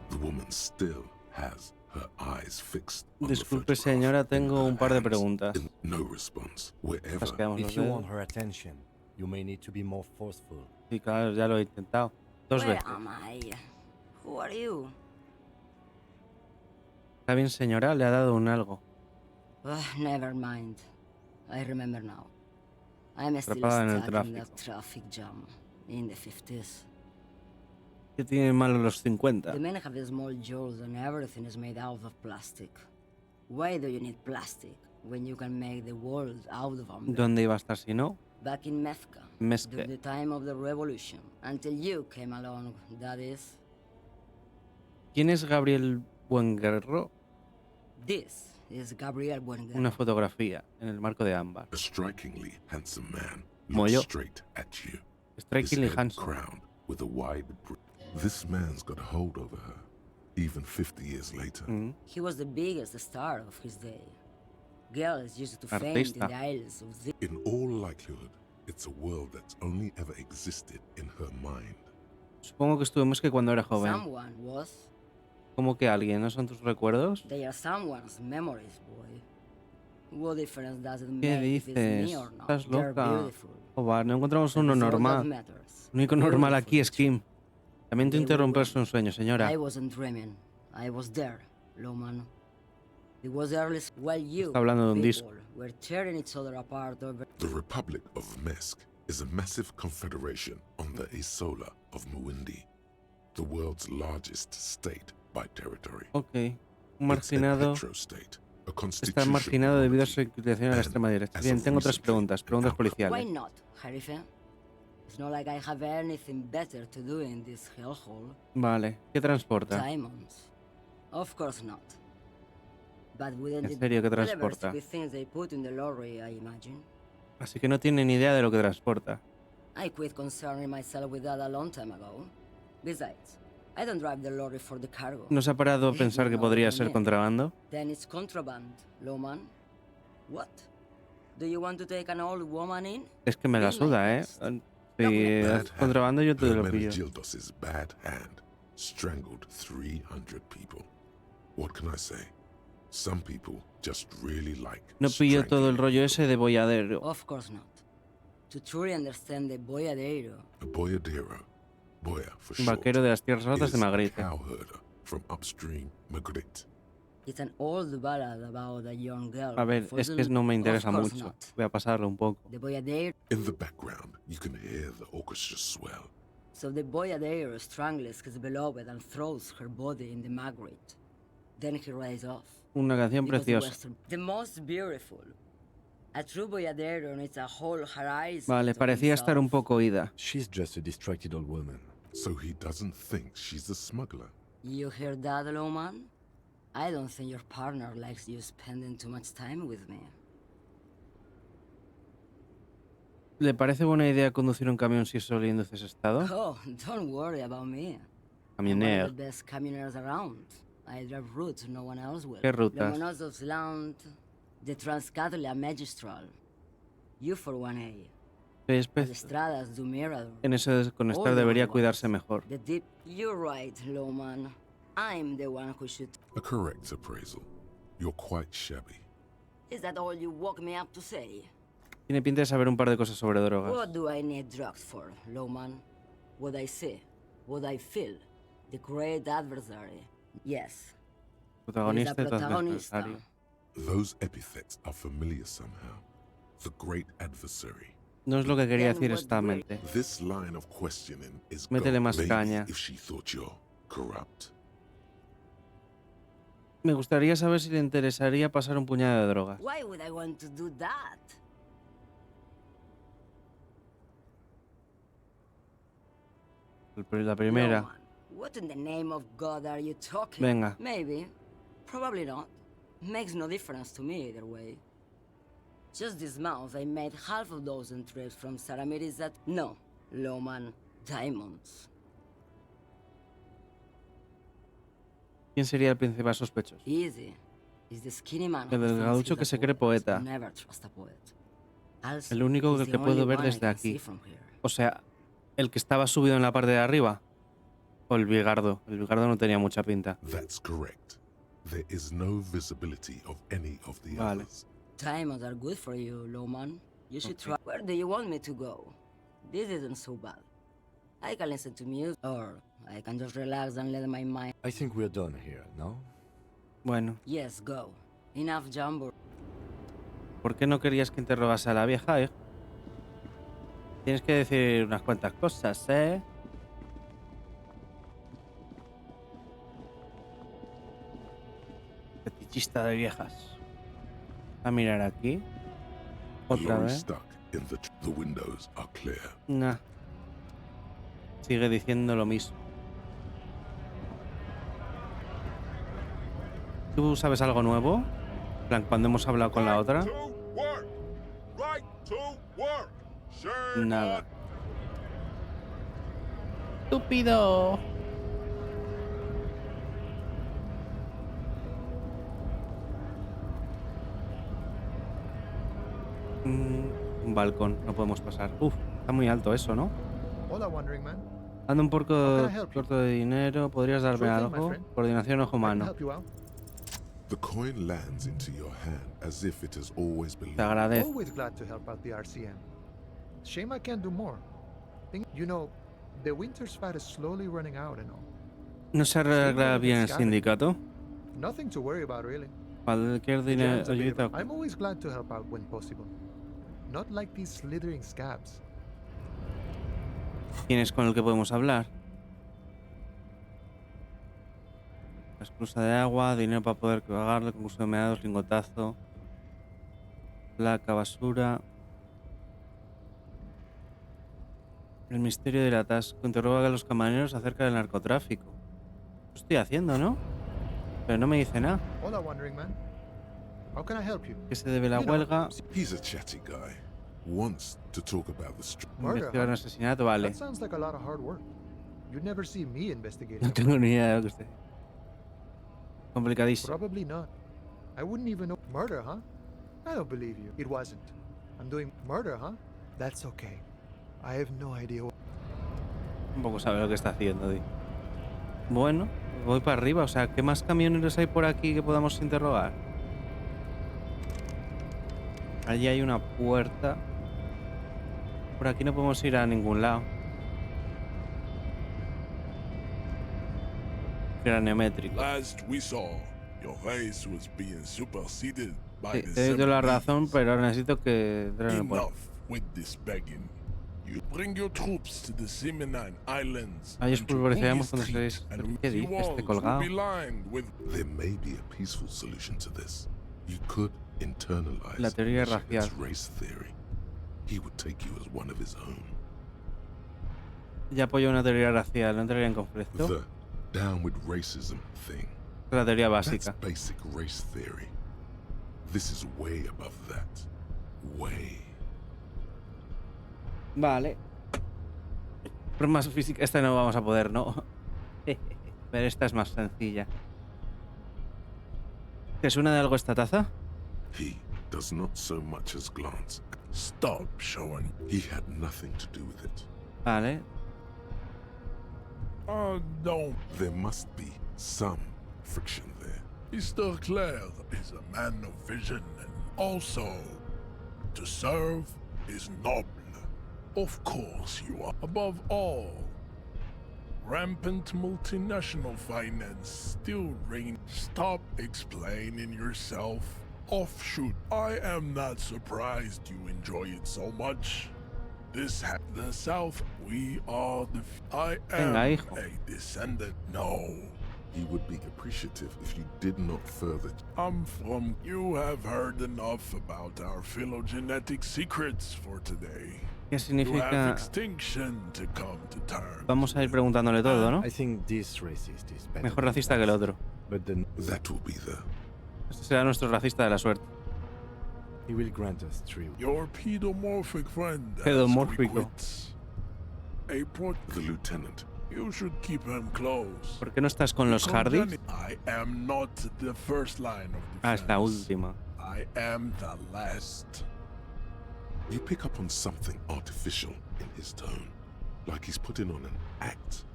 The woman still has her eyes fixed on the Disculpe, photograph señora, in tengo her un par de hands. preguntas. No response. Wherever. Casqueamos los If you want dedos. her attention, you may need to be more forceful. Sí, claro, ya lo he intentado. 2 Where veces. am I? Who are you? Está bien, señora, le ha dado un algo. Never mind. I remember now. I'm still Atrapada en el stuck in that tráfico. traffic jam in the 50s. ¿Qué tienen malo los 50? The men have small jaws and everything is made out of plastic. Why do you need plastic when you can make the world out of them? ¿Dónde iba a estar si no? Back in Mezca, Mezca. during the time of the revolution, until you came along, that is. ¿Quién es Gabriel Buenguerro? This is Gabriel Buenguerra. Una fotografía en el marco de ámbar. A strikingly handsome man Moyo. looks straight at you. His Strikingly head handsome. crowned with a wide brim. This man's got a hold over her, even 50 years later. Mm. He was the biggest star of his day. Girls used to faint in Artista. the Isles of the... In all likelihood, it's a world that's only ever existed in her mind. Supongo que estuvimos que cuando era joven. Someone was. ¿Cómo que alguien? ¿No son tus recuerdos? They are someone's memories, boy. What difference does it ¿Qué make if it's me dices? or not? Estás They're loca. beautiful. Joder, no encontramos uno That is all that normal. matters. El único normal aquí es Beautiful. Kim. Lamento They were interrumpir wrong. su sueño, señora. I wasn't dreaming. I was there, Loman. It was early while you Está hablando de un disco. people were tearing each other apart over... The Republic of Mesk is a massive confederation on the Isola of Muindi, the world's largest state by territory. Ok. Un It's a marginado. petrostate, a Está constitutional marginado debido a su monarchy, inclinación a la and extrema derecha. as Bien, of tengo otras recently, preguntas. an Preguntas outcome. Why policiales. not, Harife? It's not like I have anything better to do in this hellhole. Vale. ¿Qué transporta? Diamonds. Of course not. But wouldn't ¿En it serio qué whatever transporta? stupid things they put in the lorry, I imagine. Así que no tiene ni idea de lo que transporta. I quit concerning myself with that a long time ago. Besides, I don't drive the lorry for the cargo. ¿No se ha parado a pensar que podría ser contrabando? Then it's contraband, Loman. What? Do you want to take an old woman in? Es que me la Be my suda, ¿eh? guest. Si Bad es contrabando yo te lo pillo. Hermenegildos's bad hand strangled 300 people. What can I say? Some people just really like No pillo todo el strangling. rollo ese de bolladero. Of course not. To truly understand the boyadero, A boyadero, boya for short, Vaquero de las tierras altas de is a Magritte. cowherder from upstream Magritte. it's an old ballad about a young girl. A ver, who es que falls in- no me Of interesa course mucho. not. Voy a pasarlo un poco. The boyadero. In the background, you can hear the orchestra swell. So the boyadero strangles his beloved and throws her body in the magritte. Then he rides off. Una canción Because the preciosa. western- The most beautiful. A true boyadero needs a whole horizon. Vale, to parecía estar un himself. poco ida. She's just a distracted old woman. So he doesn't think she's a smuggler. You hear that, Lowman? I don't think your partner likes you spending too much time with me. ¿Le parece buena idea conducir un camión si solo induce ese estado? Oh, don't worry about me. I'm one of Camionero. the best camioners around. I drive routes no one else will. ¿Qué rutas? Lomonosov's Land, the Transcatlia Magistral. You for 1A. Es The pez- Estradas do Mirador. En ese desconectar All the debería ones. cuidarse mejor. The deep. You're right, Lowman. I'm the one who should. A correct appraisal. You're quite shabby. Is that all you woke me up to say? Tiene pinta de saber un par de cosas sobre drogas. What do I need drugs for, Lowman? What I see, what I feel, the great adversary. Yes. Protagonista He's y a protagonista. adversario. Those epithets are familiar somehow. The great adversary. No es lo que quería Then decir what exactamente. This line of questioning is Métele gold. más Maybe caña. if she thought you're corrupt. Me gustaría saber si le interesaría pasar un puñado de drogas. Why would I want to do that? La primera. Lowman, what in the name of God are you talking? Venga. Maybe. Probably not. Makes no difference to me either way. Just this month I made half a dozen trips from Saramiris that... No, Lowman, diamonds. ¿Quién sería el principal sospechoso? Easy. Is the skinny man El who del thinks gaucho he's que a se cree poet. poeta. Never trust a poet. Also, El único he's que the puedo only ver one I desde can aquí. see from here. O sea, el que estaba subido en la parte de arriba. O el bigardo. El bigardo no tenía mucha pinta. That's correct. There is no visibility of any of the Vale. others. Diamonds are good for you, Lowman. You should try. Where do you want me to go? This isn't so bad. I can listen to music, or I can just relax and let my mind... I think we're done here, no? Bueno, Yes, go. Enough jumbo. ¿por qué no querías que interrogase a la vieja, eh? Tienes que decir unas cuantas cosas, ¿eh? Fetichista de viejas. A mirar aquí. Otra Lorry vez. stuck in the windows are clear. Nah. Sigue diciendo lo mismo. ¿Tú sabes algo nuevo? En plan, cuando hemos hablado con la otra. Nada. ¡Estúpido! Un balcón, no podemos pasar. Uf, está muy alto eso, ¿no? Hola, Wandering Man. Ando un How poco can I help you? corto de dinero. ¿Podrías darme Sure thing, my algo? friend. Coordinación ojo I can mano. help you out. The coin lands into your hand as if it has always been. Te agradezco. Always glad to help out the RCM. Shame I can't do more. You know, the winter's fat is slowly running out and all. ¿No se arregla bien el sindicato? Nothing to worry about, really. Cualquier The dinero. jam's a bit ayuda. of- I'm always glad to help out when possible. Not like these slithering scabs. ¿Quién es con el que podemos hablar? La esclusa de agua, dinero para poder pagarle, concurso de meados, lingotazo, placa, basura. El misterio del atasco. Interroga a los camareros acerca del narcotráfico. Lo estoy haciendo, ¿no? Pero no me dice nada. Hola, Wandering Man. How can I help you? ¿Qué se debe la You know, huelga? He's a chatty guy. Wants to talk about the Murder, Investigar un huh? asesinato, vale. That sounds like a lot of hard work. You'd never see me investigating. No tengo ni idea de lo que esté. Complicadísimo. Probably not. I wouldn't even know. Murder, huh? I don't believe you. It wasn't. I'm doing murder, huh? That's okay. I have no idea. Tampoco sabe lo que está haciendo, tío. Bueno, voy para arriba. O sea, ¿qué más camioneros hay por aquí que podamos interrogar? Allí hay una puerta. Por aquí no podemos ir a ningún lado. Craneométrico. Last we saw, your race was being superseded by Sí, the te doy la seven razón, leagues. pero ahora necesito que entren en el puerto. Enough with this begging. You bring your troops to the Seminine Islands. Ahí os and to pulverizaremos Uli cuando Street, seáis. and ¿Qué the dices? walls Este will colgado. be lined with... There may be a peaceful solution to this. You could internalize La teoría Michigan's racial. race theory. He would take you as one of his own. Ya apoyo una teoría racial, no entraría en conflicto. The down with racism thing. Es la teoría That's básica. basic race theory. This is way above that. Way. Vale. Formas físicas, esta no vamos a poder, ¿no? Pero esta es más sencilla. ¿Te suena de algo esta taza? He does not so much as glance. Stop showing. He had nothing to do with it. Vale. No. There must be some friction there. Mr. Clare is a man of vision, and also, to serve is noble. Of course you are. Above all, rampant multinational finance still reign. Stop explaining yourself. Offshoot. I am not surprised you enjoy it so much. The South, we are the... I am Venga, hijo. a descendant. No. He would be appreciative if you did not further... I'm from... You have heard enough about our phylogenetic secrets for today. ¿Qué You have significa? extinction to come to terms. Vamos a ir preguntándole todo, ¿no? I think this racist is better Mejor than racista que el that. otro. But then That will be the... Este será nuestro racista de la suerte. he will grant us 3. Your pedomorphic friend. has Pedomórfico. quits. The lieutenant. You should keep him close. ¿Por qué no estás con los Hardies? I am not the first line of Ah, es la defense. última. I am the last. You pick up on something artificial in his tone, like he's putting on an act.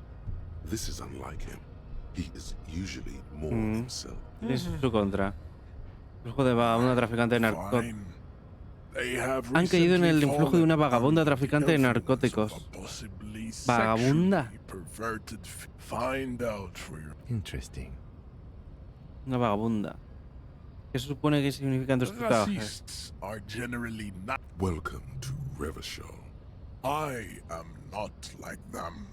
This is unlike him. He is usually more himself. Es su contra. Flujo de una traficante de narcóticos. Fine. They have Han caído en el recently influjo de una fallen vagabunda under the traficante de influence narcóticos. of a possibly ¿Vagabunda? sexually perverted find out for your... Interesting. Una vagabunda. ¿Qué se supone que significan tus tatuajes? Racists are generally not... Welcome to Revachol. I am not like them.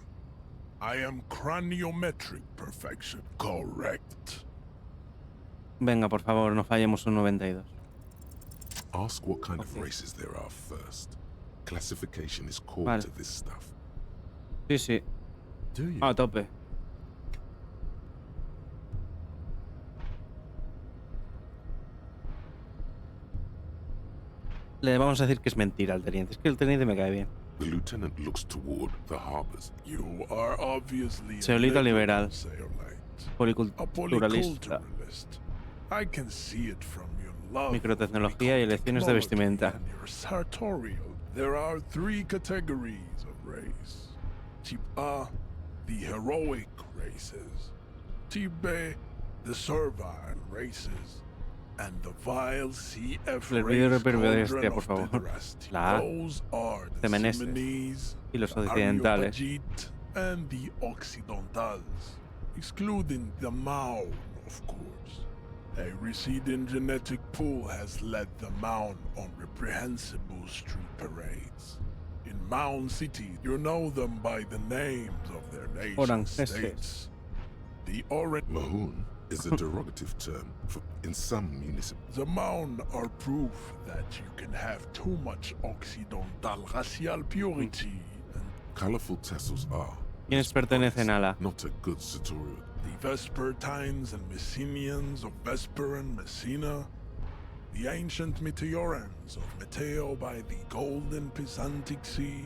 I am craniometric perfection. Correct. Venga, por favor, no fallemos un 92. Ask what kind of Okay. races there are first. Classification is core Vale. to this stuff. Sí, sí. Do you? A tope. Le vamos a decir que es mentira al teniente. Es que el teniente me cae bien. The lieutenant looks toward the harbors. You are obviously Seolita liberal. A Policulturalista. polyculturalist. I can see it from your love Microtecnología y elecciones de vestimenta. and your sartorial. There are 3 categories of race. Type A, the heroic races. Type B, the servile races. And the vile CF El vídeo de race hiperbestia, cauldron por of favor. pederasty. La A. Those are the Temeneses. Simonese, Y los the occidentales. Areopagite, and the Occidentals, excluding the Maun, of course. A receding genetic pool has led the Maun on reprehensible street parades. In Maun City, you know them by the names of their nation Orangeses. states. The Orange Mahoon is a derogative term for in some municipalities. The Maun are proof that you can have too much Occidental racial purity and colorful tassels are. ¿Quiénes pertenecen a la? Not a good sartorial. The Vespertines and Messenians of Vesper and Messina. The ancient Meteorans of Meteo by the golden Pisantic Sea.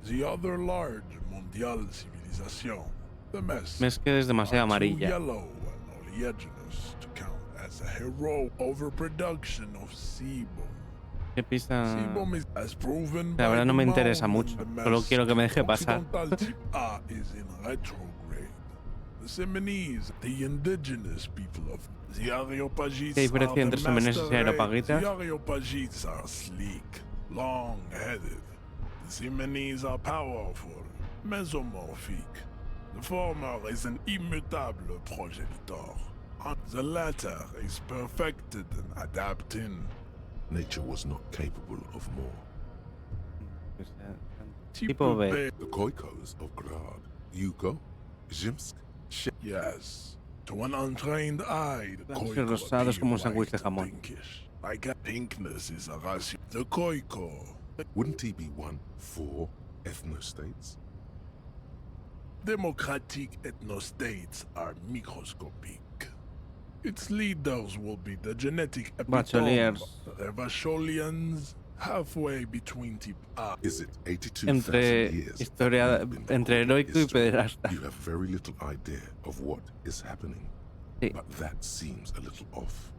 The other large Mondial civilization. The mess. Es que es demasiado are too amarilla. yellow and oleaginous to count as a hero overproduction of sebum. ¿Qué pista? Sebum is as proven La by verdad no the me interesa Maun mucho. and the Solo mess. quiero que me deje pasar. Occidental type A is in retrograde. The The Seminoles, the indigenous people of the Areopagites. ¿Qué diferencia entre Seminoles y The Areopagitas? Areopagites are sleek, long-headed. The Seminoles are powerful, mesomorphic. The former is an immutable progenitor. The latter is perfected in adapting. Nature was not capable of more. Tipo B. The Koikos of Grad, Yuko, Zhimsk, Yes. To an untrained eye, the Blancos y Koiko rosados como un appear sándwich de white jamón. and pinkish. Like a pinkness is a ratio. The Koiko. Wouldn't he be one for ethnostates? Democratic ethnostates are microscopic. Its leaders will be the genetic epitome. Bacheliers. The Vacholians, halfway between type A. Is it 82,000 Entre years? historia, you've been entre called heroico y history? pederasta. You have very little idea of what is happening. Sí. But that seems a little off.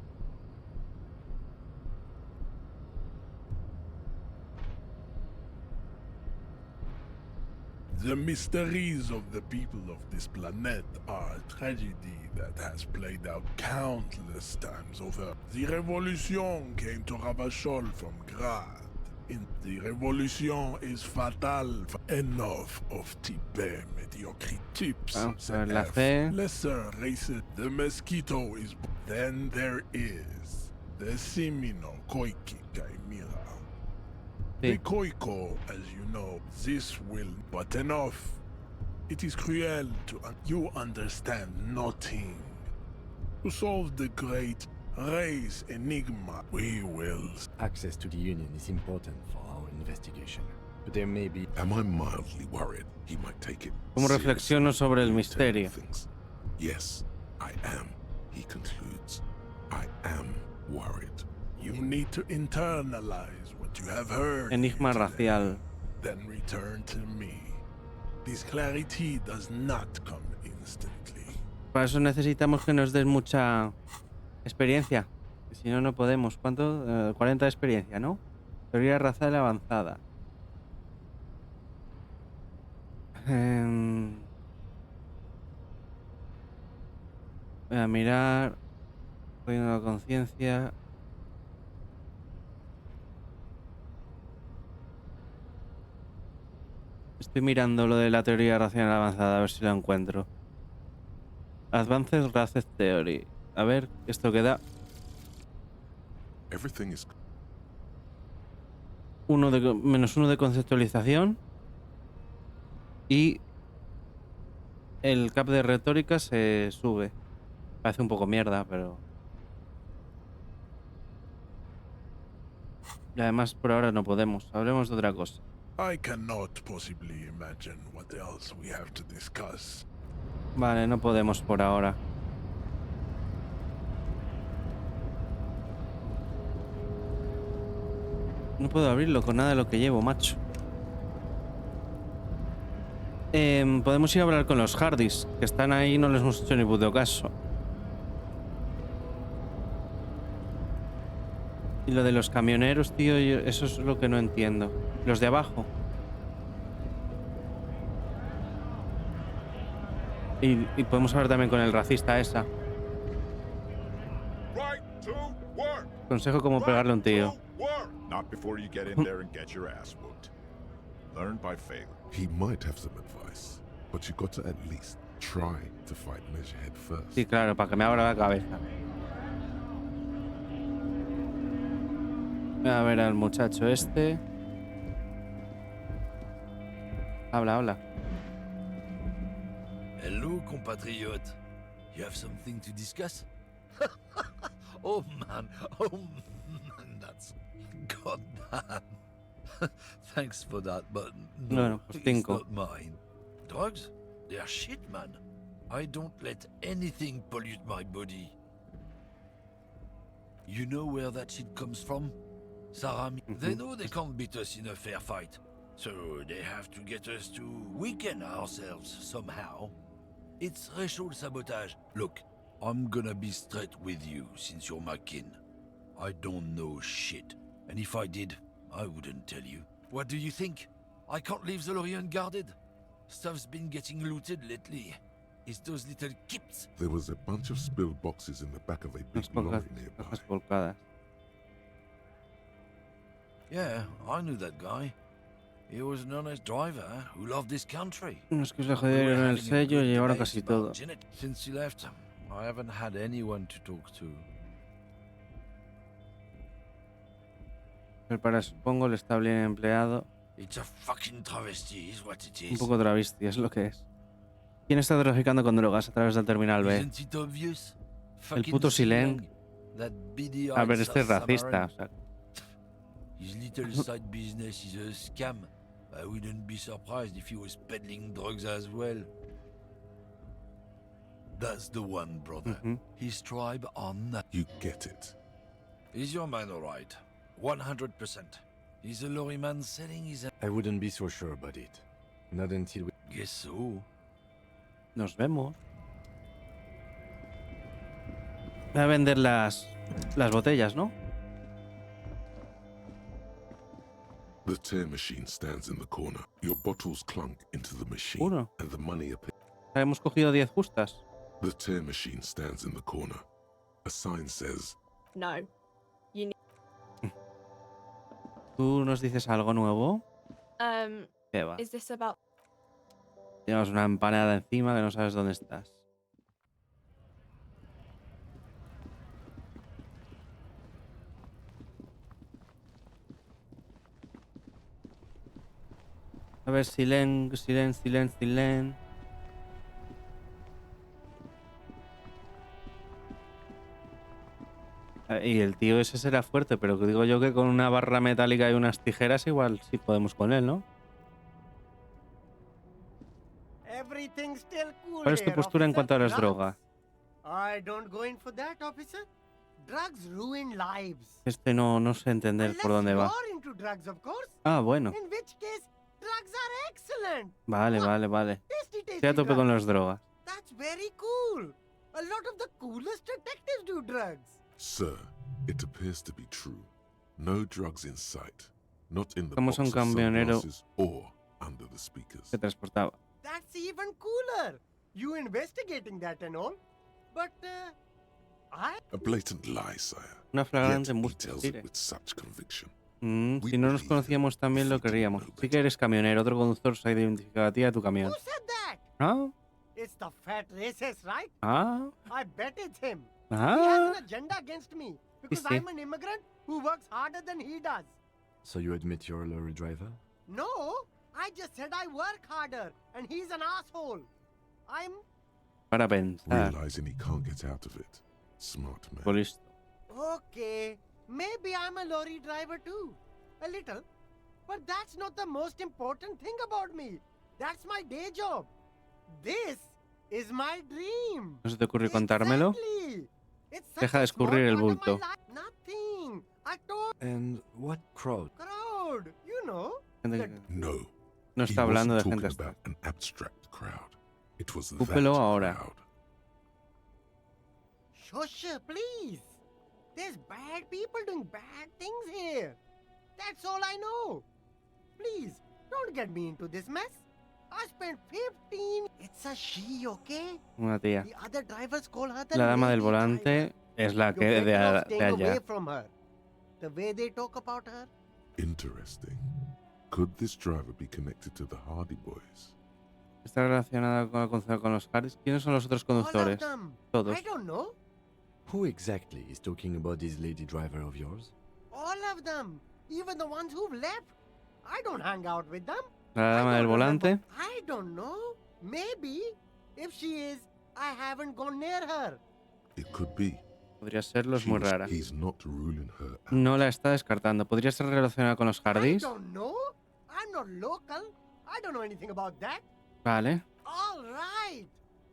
The mysteries of the people of this planet are a tragedy that has played out countless times over. The revolution came to Ravachol from Grad. The revolution is fatal. Enough of type mediocre types. Vamos a ver la C. Lesser races. The mosquito is. Then there is the Semino Koiki Chimera. The Sí. Koiko, as you know, this will. But enough. It is cruel to. You understand nothing. To solve the great race enigma, we will. Access to the Union is important for our investigation, but there may be... Am I mildly worried he might take it? Como reflexiono sobre el misterio. Things. Yes, I am. He concludes. I am worried. You need to internalize what you have heard. Enigma here today. racial. Then return to me. This clarity does not come instantly. Para eso necesitamos que nos des mucha experiencia. Que si no, no podemos. ¿Cuánto? 40 de experiencia, ¿no? Teoría racial avanzada. Voy a mirar. Poniendo la conciencia. Estoy mirando lo de la teoría racional avanzada, a ver si lo encuentro. Advanced Race Theory. A ver, esto queda. Everything is -1 de conceptualización. Y el cap de retórica se sube. Parece un poco mierda, pero. Y además por ahora no podemos. Hablemos de otra cosa. I cannot possibly imagine what else we have to discuss. Vale, no podemos por ahora. No puedo abrirlo con nada de lo que llevo, macho. Podemos ir a hablar con los Hardies, que están ahí y no les hemos hecho ni puto caso. Y lo de los camioneros, tío, eso es lo que no entiendo. Los de abajo. Y podemos hablar también con el racista esa. Consejo cómo pegarle a un tío. Not before you get in there and get your ass whooped. Learn by failure. He might have some advice, but you got to at least try to fight Measurehead first. Sí, claro, para que me abra la cabeza. Voy a ver al muchacho este. Habla. Hello, compatriot. You have something to discuss? Oh man, that's goddamn. Thanks for that, but no, pues it's not mine. Drugs? They are shit, man. I don't let anything pollute my body. You know where that shit comes from? Sarami. They know they can't beat us in a fair fight, so they have to get us to weaken ourselves somehow. It's racial sabotage. Look, I'm gonna be straight with you since you're my kin. I don't know shit, and if I did, I wouldn't tell you. What do you think? I can't leave the Lorient guarded. Stuff's been getting looted lately. It's those little kips. There was a bunch of spilled boxes in the back of a big Unas lorry cajas nearby. volcadas. Yeah, I knew that guy. He was an honest driver who loved this country. Unos que se le We were jodieron el having a sello y good llevaron debate casi about todo. Janet. Since he left, I haven't had anyone to talk to. El para supongo el estable bien empleado. It's a fucking travesty, is what it Un is. poco travesti, es lo que es. ¿Quién está traficando con drogas a través del terminal B? Isn't it obvious? El puto Silen. That beady-eyed A ver, este es South racista. Samarin. O sea, His little side business is a scam. I wouldn't be surprised if he was peddling drugs as well. That's the one, brother. His tribe are not. You get it. Is your man alright? 100%. He's a lorry man selling his. I wouldn't be so sure about it. Not until we... Guess so. nos vemos. Voy a vender las botellas, ¿no? The tear machine stands in the corner. Your bottles clunk into the machine, Uno. and the money appears. Hemos cogido 10 justas. The tear machine stands in the corner. A sign says, No. You need... ¿Tú nos dices algo nuevo? ¿Qué va? Is this about... Llevas una empanada encima que no sabes dónde estás. A ver, silen. Y el tío ese será fuerte, pero digo yo que con una barra metálica y unas tijeras igual sí podemos con él, ¿no? Everything's still cool ¿Cuál es tu here, postura en officer. cuanto a las Drugs? drogas? I don't go in for that, officer. Drugs ruin lives. No sé entender por dónde va. You're into drugs, of course. Ah, bueno. In which case, drugs are excellent. Vale. Tasty Estoy a tope drugs. con las drogas. That's very cool. A lot of the coolest detectives do drugs. Sir, it appears to be true. No drugs in sight. Not in the Somos box un of camionero sunglasses or under the speakers. que transportaba. That's even cooler. You investigating that and all. But, A blatant lie, sire. Una flagrante Yet he embuste, tells tire. it with such conviction. Si no nos conocíamos también lo queríamos. Sí que eres camionero, otro conductor se ha identificado a ti y a tu camión. who said that? ¿Ah? It's the fat racist, right? ¿Ah? I bet it's him. He ¿Ah? has an agenda against me because sí. I'm an immigrant who works harder than he does. So you admit you're a lorry driver? No, I just said I work harder and he's an asshole. I'm Para pensar. Realizing he can't get out of it. Smart man. Pues listo. okay. Maybe I'm a lorry driver too. A little. But that's not the most important thing about me. That's my day job. This is my dream. ¿No se te ocurre contármelo? Exactly. It's such Deja de a small escurrir el part of my bulto. life. Nothing. I told And what crowd? crowd. You know. Gente The que No. no está hablando de He gente wasn't talking extra. about an abstract crowd. It was that Cúpelo ahora. crowd. Shush, please. There's bad people doing bad things here. That's all I know. Please, don't get me into this mess. I spent 15... It's a she, okay? Una tía. The other drivers call her the La dama del lady volante driver. es la You're que de better off staying allá. away from her. The way they talk about her. Interesting. Could this driver be connected to the Hardie Boyz? Está relacionada con los Hardis. ¿Quiénes son los otros All of conductores? them. Todos. I don't know. Who exactly is talking about this lady driver of yours? All of them. Even the ones who've left. I don't hang out with them. La dama del volante. I don't know. Maybe. If she is, I haven't gone near her. It could be. Podría serlo, es muy rara. He's not ruling her out. No la está descartando. ¿Podría ser relacionada con los I Hardis? don't know. I'm not local. I don't know anything about that. Vale. All right.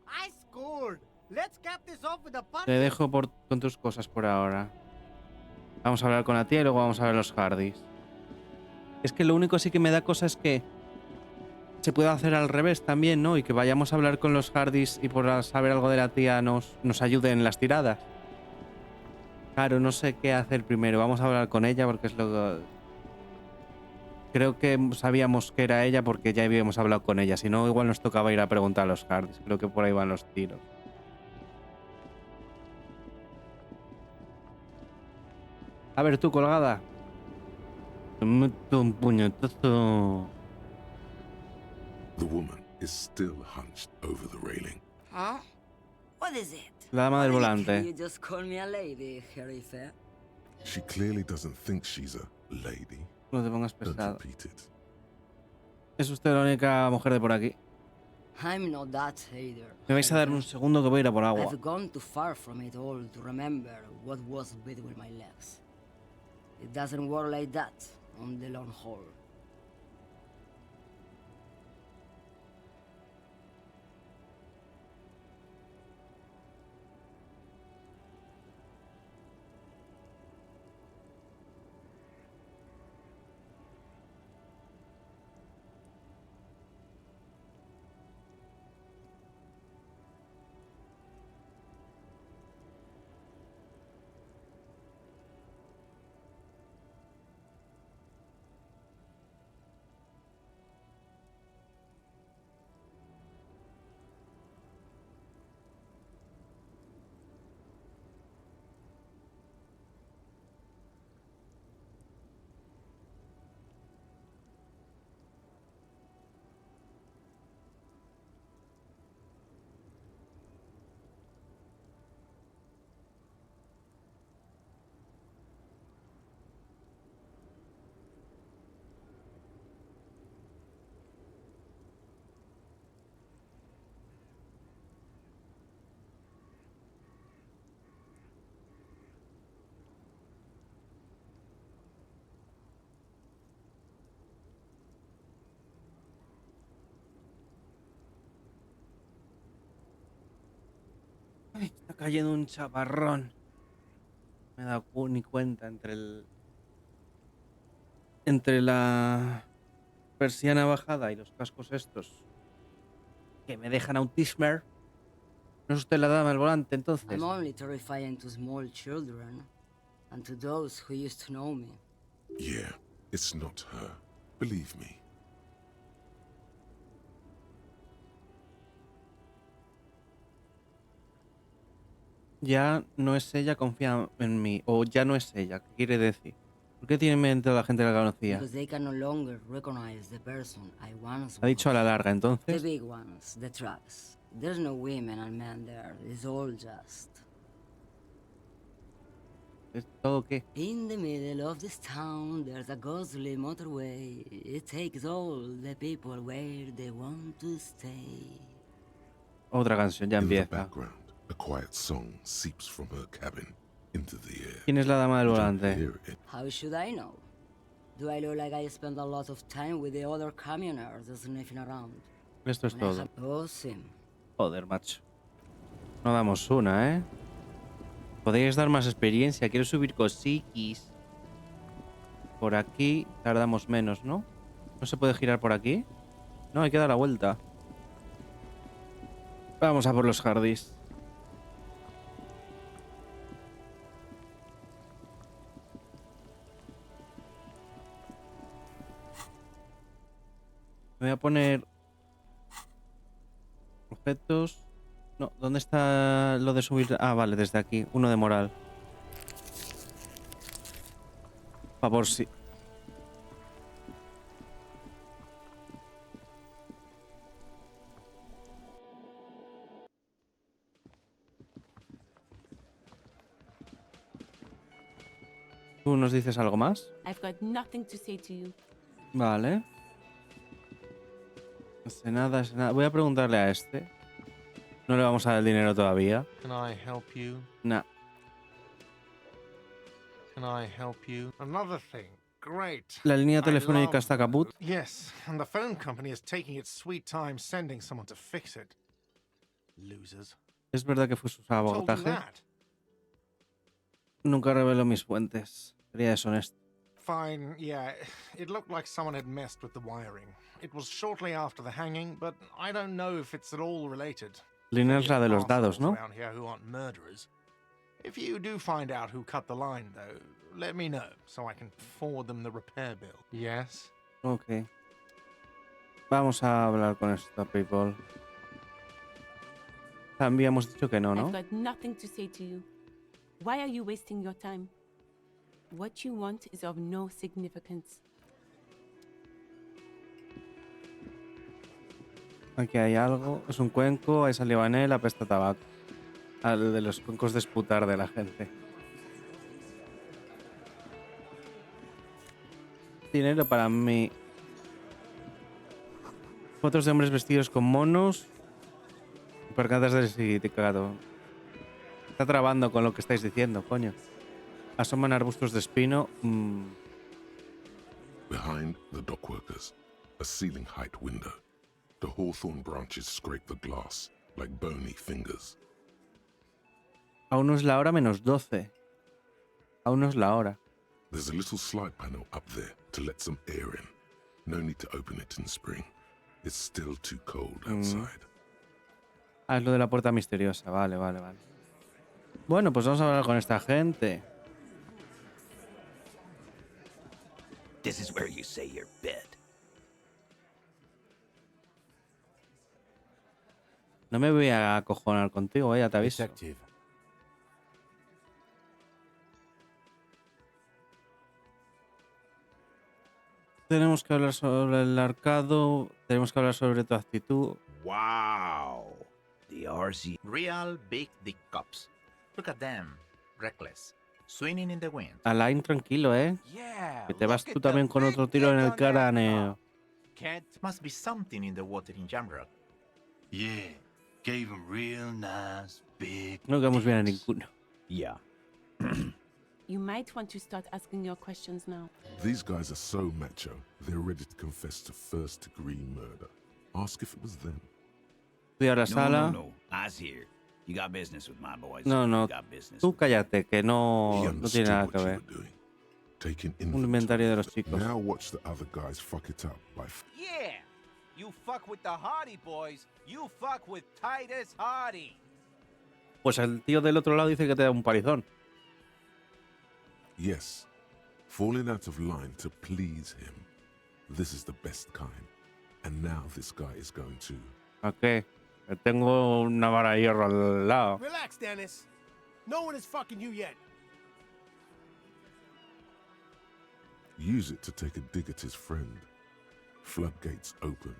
I scored. Let's cap this off with a punch. Te dejo con tus cosas por ahora. Vamos a hablar con la tía y luego vamos a ver los Hardis. Es que lo único sí que me da cosa es que se puede hacer al revés también, ¿no? Y que vayamos a hablar con los Hardis y por saber algo de la tía nos ayude en las tiradas. Claro, no sé qué hacer primero. Vamos a hablar con ella porque es lo Creo que sabíamos que era ella porque ya habíamos hablado con ella. Si no, igual nos tocaba ir a preguntar a los Hardies. Creo que por ahí van los tiros. A ver, tú, colgada. Te meto un puñetazo. The woman is still hunched over the railing. Huh? What is it? La dama del You volante. just call me a lady, Herife. She clearly doesn't think she's a lady. No te pongas Don't pesado. repeat it. ¿Es usted la única mujer de por aquí? I'm not that either. Me vais a dar un segundo que voy a ir a por agua. I've gone too far from it all to remember what was between my legs. It doesn't work like that on the long haul. Ay, está cayendo un chaparrón. Me he dado ni cuenta entre la persiana bajada y los cascos estos que me dejan autismer. ¿No es usted la dama del volante entonces? I'm only terrifying to small children and to those who used to know me. Yeah, it's not her. Believe me. Ya no es ella, confía en mí. O ya no es ella. ¿Qué quiere decir? ¿Por qué tiene en mente a la gente que la conocía? Because they can no longer recognize the person I once Ha dicho a la was. larga, The entonces. big ones, the trucks. There's no women and men there. It's all just. ¿Es todo qué? In the middle of this town, there's a ghostly motorway. It takes all the people where they want to stay. Otra canción, ya In the empieza. background, a quiet song seeps from her cabin into the air. ¿Quién es la dama del You don't volante? hear it. How should I know? Do I look like I spend a lot of time with the other camioners sniffing around? Esto es When I todo. have- Oh, Sim. Joder, macho. No damos una, ¿eh? Podéis dar más experiencia. Quiero subir cosiquis. Por aquí tardamos menos, ¿no? ¿No se puede girar por aquí? No, hay que dar la vuelta. Vamos a por los Hardies. Me voy a poner objetos. No, ¿dónde está lo de subir? Ah, vale, desde aquí. Uno de moral. Por si. ¿Tú nos dices algo más? I've got nothing to say to you. Vale. No sé nada, sé nada. Voy a preguntarle a este. No le vamos a dar el dinero todavía. Can I help you? Nah. Can I help you? Another thing. Great. La línea I telefónica love está caput. those. Yes, and the phone company is taking its sweet time sending someone to fix it. Losers. Es verdad que fue su Told you sabotaje. that. Nunca revelo mis fuentes. Sería deshonesto. Fine, yeah. It looked like someone had messed with the wiring. It was shortly after the hanging, but I don't know if it's at all related. Línea es la de los dados, Assholes ¿no? around here who aren't murderers. If you do find out who cut the line, though, let me know so I can forward them the repair bill. Yes? Ok. Vamos a hablar con esta people. También hemos dicho que no, I've ¿no? got nothing to say to you. Why are you wasting your time? What you want is of no significance. Aquí hay algo. Es un cuenco, hay saliva en él, apesta a tabaco. Al de los cuencos de esputar de la gente. Dinero para mí. Fotos de hombres vestidos con monos. Percantas del significado. Está trabando con lo que estáis diciendo, coño. Asoman arbustos de espino. Behind the dockworkers, a ceiling height window. The hawthorn branches scrape the glass like bony fingers. Aún no es la hora -12. Aún no es la hora. There's a little slide panel up there to let some air in. No need to open it in spring. It's still too cold outside. Ah, es lo de la puerta misteriosa. Vale. Bueno, pues vamos a hablar con esta gente. This is where you say your bid. No me voy a acojonar contigo, ya te aviso. Detective. Tenemos que hablar sobre el arcado. Tenemos que hablar sobre tu actitud. Wow. The RC. Real big dick cops. Look at them. Reckless. Swinging in the wind. Alain, tranquilo, ¿eh? Yeah. Que te vas tú también con otro tiro en el cráneo. Can't. Must be something in the water in Jamrock. Yeah. Gave him real nice, big. No quedamos bien a ninguno. Yeah. You might want to start asking your questions now. These guys are so macho, they're ready to confess to first-degree murder. Ask if it was them. Voy a la sala. No. Eyes here. You got business with my boys. No. You got business. Tú cállate, que no tiene understood nada what que you ver. were doing. Taking Un inventario de los chicos. Now watch the other guys fuck it up by Yeah! You fuck with the Hardie Boyz, you fuck with Titus Hardie. Pues el tío del otro lado dice que te da un palizón. Yes, falling out of line to please him. This is the best kind. And now this guy is going to... ¿A qué? Que tengo una vara de hierro al lado. Relax, Dennis. No one is fucking you yet. use it to take a dig at his friend. Floodgates open.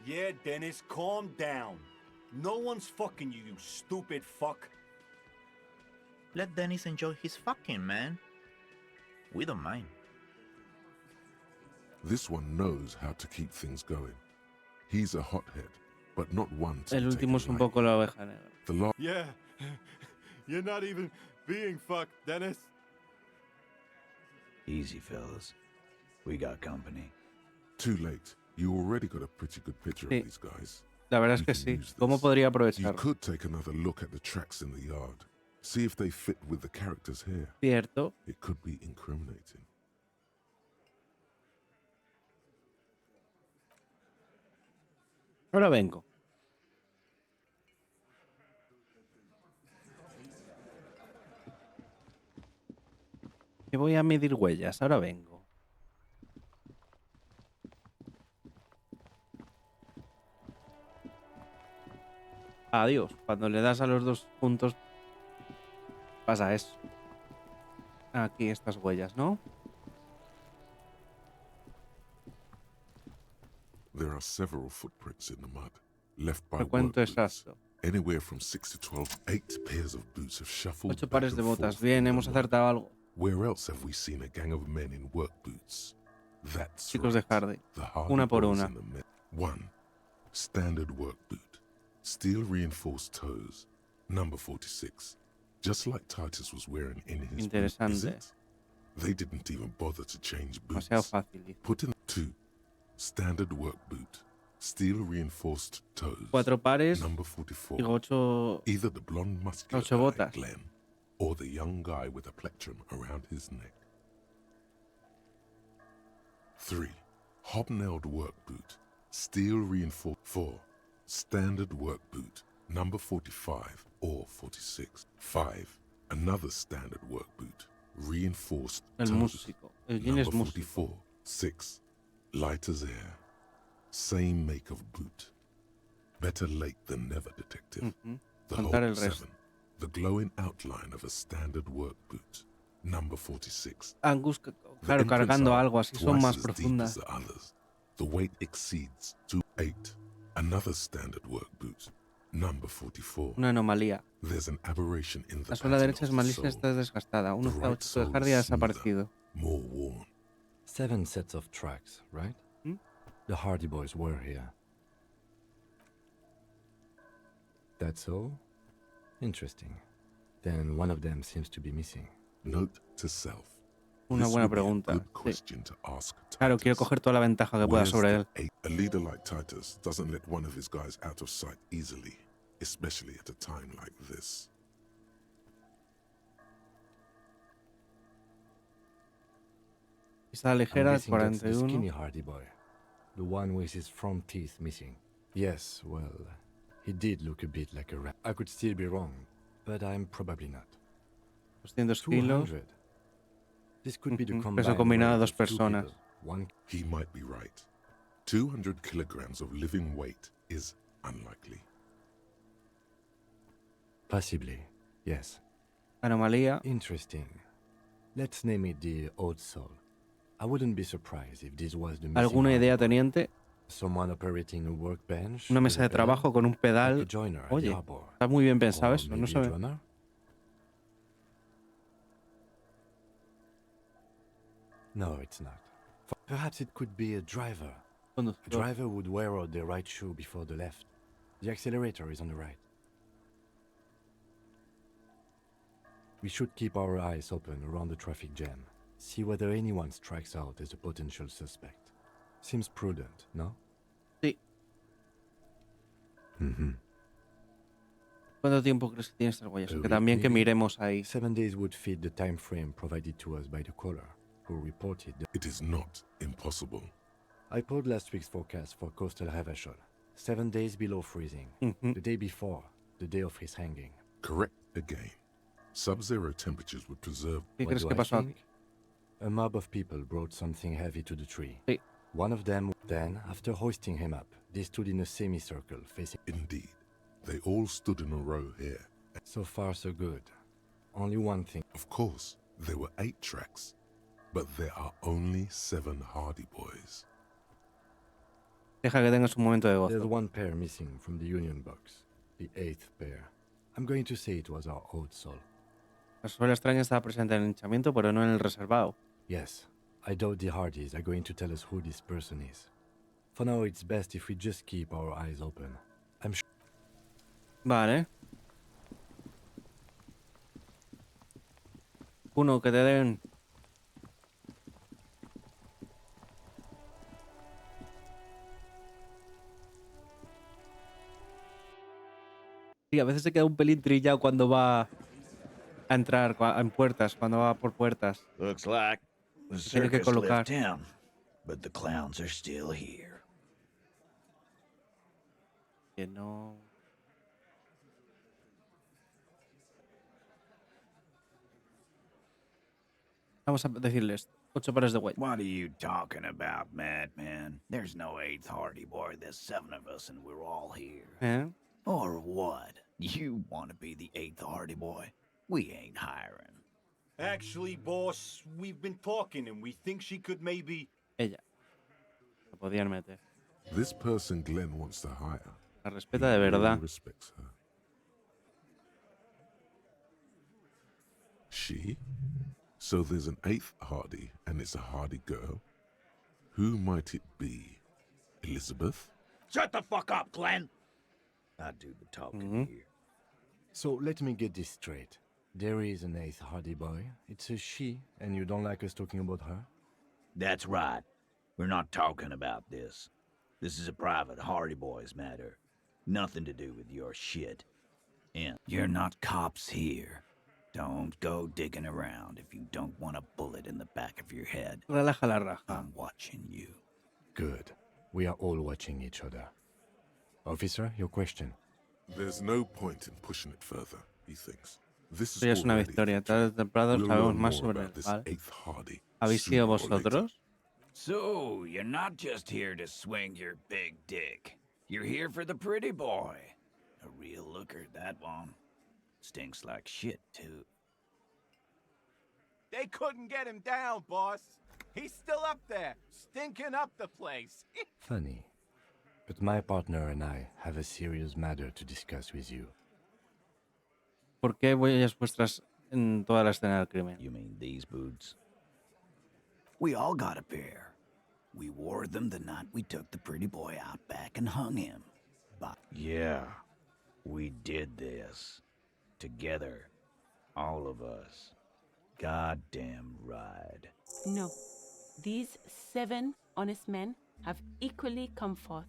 Yeah, Dennis, calm down. No one's fucking you, you stupid fuck. Let Dennis enjoy his fucking, man. We don't mind. This one knows how to keep things going. He's a hothead, but not one to El último es un poco la oveja negra. The Yeah, you're not even being fucked, Dennis. Easy, fellas. We got company. Too late. You already got a pretty good picture Sí. of these guys. La verdad es que sí. ¿Cómo podría You aprovechar? could take another look at the tracks in the yard. See if they fit with the characters here. Cierto. It could be incriminating. Ahora vengo. Que voy a medir huellas. Ahora vengo. Adiós. Cuando le das a los dos puntos pasa eso. Aquí estas huellas, ¿no? There are several footprints in the mud, left by Recuento work boots. exacto. Anywhere from 6 to 12, 8 pairs of boots have shuffled 8 back pares de and botas. forth Bien, in the hemos mud. acertado algo. Where else have we seen a gang of men in work boots? That's Chicos de right. Hardie. The Hardie Una por Boyz una. and the men. 1. Standard work boot. Steel reinforced toes. Number 46. Just like Titus was wearing in his boot, is Interesante. it? They didn't even bother to change boots. Demasiado fácil. dice. Put in 2. Standard work boot. Steel reinforced toes. 4 pares. Number 44. Digo 8. Either the blonde muscular 8 guy, botas. Glenn, or the young guy with a plectrum around his neck. 3. Hobnailed work boot. Steel reinforced. 4. Standard work boot. Number 45 or 46. 5. Another standard work boot. Reinforced El toes. músico. El Gin es Number músico. 44. 6. Light as air. Same make of boot. Better late than never, detective. The Contar el Hulk resto. 7. The glowing outline of a standard work boot. Number 46. Angus, The claro, imprints cargando are algo así son twice más as deep as profundas. the others. The weight exceeds 2.8. Another standard work boot. Number 44. Una anomalía. There's an aberration in the La suela pattern derecha es of más the lisa y sole. está desgastada. Un The octavo right chico de sole Hardie ha is smoother, desaparecido. more worn. 7 sets of tracks, right? The Hardie Boyz were here. That's all? Interesting. Then one of them seems to be missing. Note to self. Una This buena would be a pregunta. good Sí. question to ask Claro, quiero coger toda la ventaja que pueda Where's sobre the él. eight? A leader like Titus doesn't let one of his guys out of sight easily, especially at a time like this. Pista I'm ligera, guessing that's the 41. skinny Hardie Boy. The one with his front teeth missing. Yes, well, he did look a bit like a rat. I could still be wrong, but I'm probably not. 200 kilos. 200. This could be the Peso combined combinado de weight dos of two personas. people. One He might be right. 200 kilograms of living weight is unlikely. Possibly, yes. Anomalía. Interesting. Let's name it the Old Soul. I wouldn't be surprised if this was the missing ¿Alguna Hardie idea, Boy. teniente? Someone operating a workbench. Una with mesa a de pedal, trabajo con un like a pedal. joiner at the Oye, harbor. está muy bien pensado Or eso, no maybe se a ve. drummer? No, it's not. Perhaps it could be a driver. A Conductor. driver would wear out the right shoe before the left. The accelerator is on the right. We should keep our eyes open around the traffic jam. See whether anyone strikes out as a potential suspect. Seems prudent, no? Sí. Mm-hmm. ¿Cuánto tiempo crees que tiene estas huellas? A Que week, también que maybe? miremos ahí. 7 days would fit the time frame provided to us by the caller, who reported that It is not impossible. I pulled last week's forecast for coastal Havashol. 7 days below freezing. The day before, the day of his hanging. Correct again. Sub-zero temperatures would preserve. ¿Qué What crees do que I pasó think? aquí? A mob of people brought something heavy to the tree. Sí. One of them, then, after hoisting him up, they stood in a semicircle facing. Indeed. They all stood in a row here. So far, so good. Only one thing. Of course, there were 8 tracks, but there are only 7 Hardie Boyz. Deja que tengas un momento de There's gozo. one pair missing from the union box. The 8th pair. I'm going to say it was our old soul. La suela extraña estaba presente en el hinchamiento, pero no en el reservado. Yes, I doubt the Hardies are going to tell us who this person is. For now, it's best if we just keep our eyes open. I'm sure. Vale. Uno, que te den. Sí, a veces se queda un pelín trillado cuando va a entrar en puertas, cuando va por puertas. Looks like the Tiene que circus colocar. left town, but the clowns are still here. Que no. Vamos a decirles 8 pares de huellas. What are you talking about, madman? There's no 8th Hardie Boy. There's 7 of us, and we're all here. ¿Eh? Or what? You want to be the 8th Hardie Boy? We ain't hiring. Actually, boss, we've been talking and we think she could maybe... Ella. La podían meter. This person Glenn wants to hire. La respeta de verdad. He respects her. She? So there's an 8th Hardie, and it's a Hardie girl? Who might it be? Elizabeth? Shut the fuck up, Glenn! I do the talking here. So let me get this straight. There is an 8th Hardie Boy. It's a she, and you don't like us talking about her? That's right. We're not talking about this. This is a private Hardie Boys matter. Nothing to do with your shit. And you're not cops here. Don't go digging around if you don't want a bullet in the back of your head. Relaja la raja. I'm watching you. Good. We are all watching each other. Officer, your question. There's no point in pushing it further, he thinks. This Esto ya es una already victoria. Tarde o temprano We'll sabemos learn más more sobre about él. this ¿Vale? 8th Hardie ¿Habéis sido sooner or later. vosotros? So, you're not just here to swing your big dick. You're here for the pretty boy. A real looker, that one. Stinks like shit, too. They couldn't get him down, boss. He's still up there, stinking up the place. Funny. But my partner and I have a serious matter to discuss with you. ¿Por qué huellas vuestras en toda la escena del crimen? You mean these boots? We all got a pair. We wore them the night we took the pretty boy out back and hung him. But yeah, we did this. Together. All of us. Goddamn right. No. These 7 honest men have equally come forth.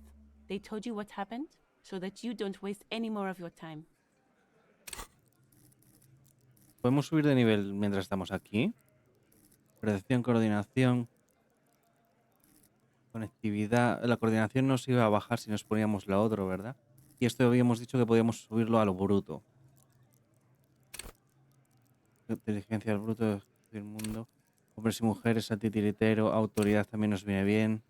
They told you what happened so that you don't waste any more of your time. ¿Podemos subir de nivel mientras estamos aquí? Percepción, coordinación, conectividad. La coordinación nos iba a bajar si nos poníamos la otra, ¿verdad? Y esto habíamos dicho que podíamos subirlo a lo bruto. Inteligencia al bruto del mundo. Hombres y mujeres, antitiritero, autoridad también nos viene bien.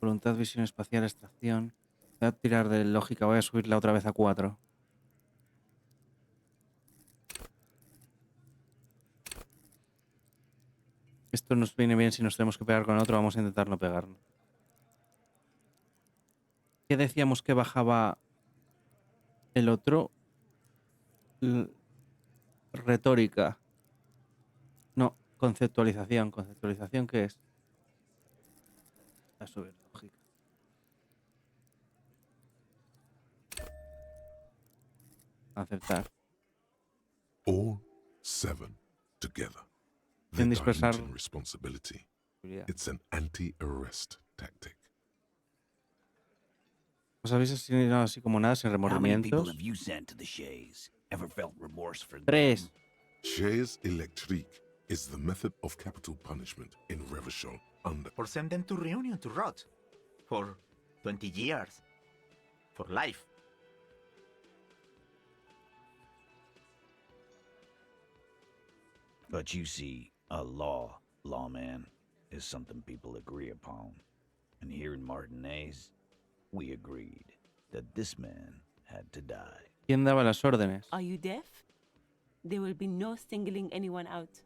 Voluntad, visión espacial, extracción. Voy a tirar de lógica, voy a subirla otra vez a 4. Esto nos viene bien si nos tenemos que pegar con otro, vamos a intentar no pegarnos. ¿Qué decíamos que bajaba el otro? Retórica. No, conceptualización. ¿Conceptualización qué es? A subir lógica. Aceptar. All 7 together. Sin They're dispersar. diluting responsibility. It's an anti-arrest tactic. ¿Os habéis asesinado así como nada, sin How many people remordimientos? have you sent to the Shays? Ever felt remorse for them? 3. Chaise électrique is the method of capital punishment in Revachol under. Or send them to Reunion to rot. For 20 years. For life. But you see, a lawman, is something people agree upon. And here in Martinaise, we agreed that this man had to die. ¿Quién daba las órdenes? Are you deaf? There will be no singling anyone out.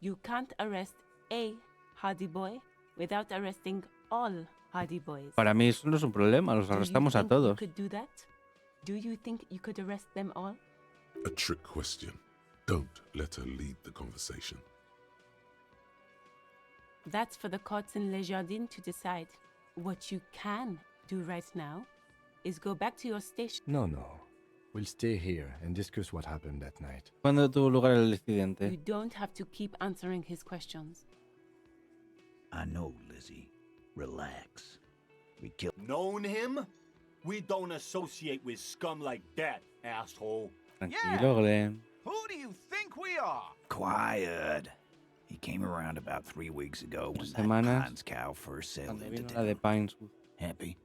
You can't arrest a Hardie Boy without arresting all Hardie Boys. Para mí eso no es un problema, los arrestamos a You todos. could do that? Do you think you could arrest them all? A trick question. Don't let her lead the conversation. That's for the courts in Les Jardins to decide. What you can do right now is go back to your station. No. We'll stay here and discuss what happened that night. ¿Cuándo tuvo lugar el You incidente? don't have to keep answering his questions. I know, Lizzie. Relax. We killed. Known him? We don't associate with scum like that, asshole. Tranquilo, Glenn. Who do you think we are? Quiet. He came around about 3 weeks ago when that Semanas. Pines cow first sailed Cuando into vino la de town. Pines. Happy?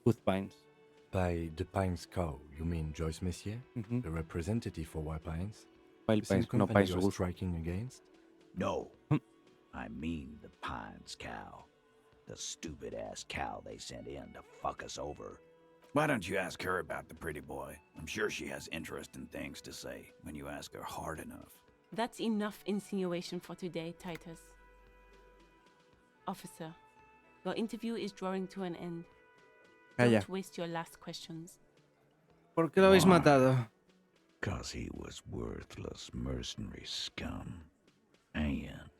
With Pines. By the Pines cow, you mean Joyce Messier, Mhm. the representative for White Pines? Wild The same Pines, no company Pines you're Wood. striking against? No. I mean the Pines cow. The stupid-ass cow they sent in to fuck us over. Why don't you ask her about the pretty boy? I'm sure she has interesting things to say when you ask her hard enough. That's enough insinuation for today, Titus. Officer, your interview is drawing to an end. Calla. Don't waste your last questions. ¿Por qué lo habéis Why? matado? 'Cause he was worthless mercenary scum. And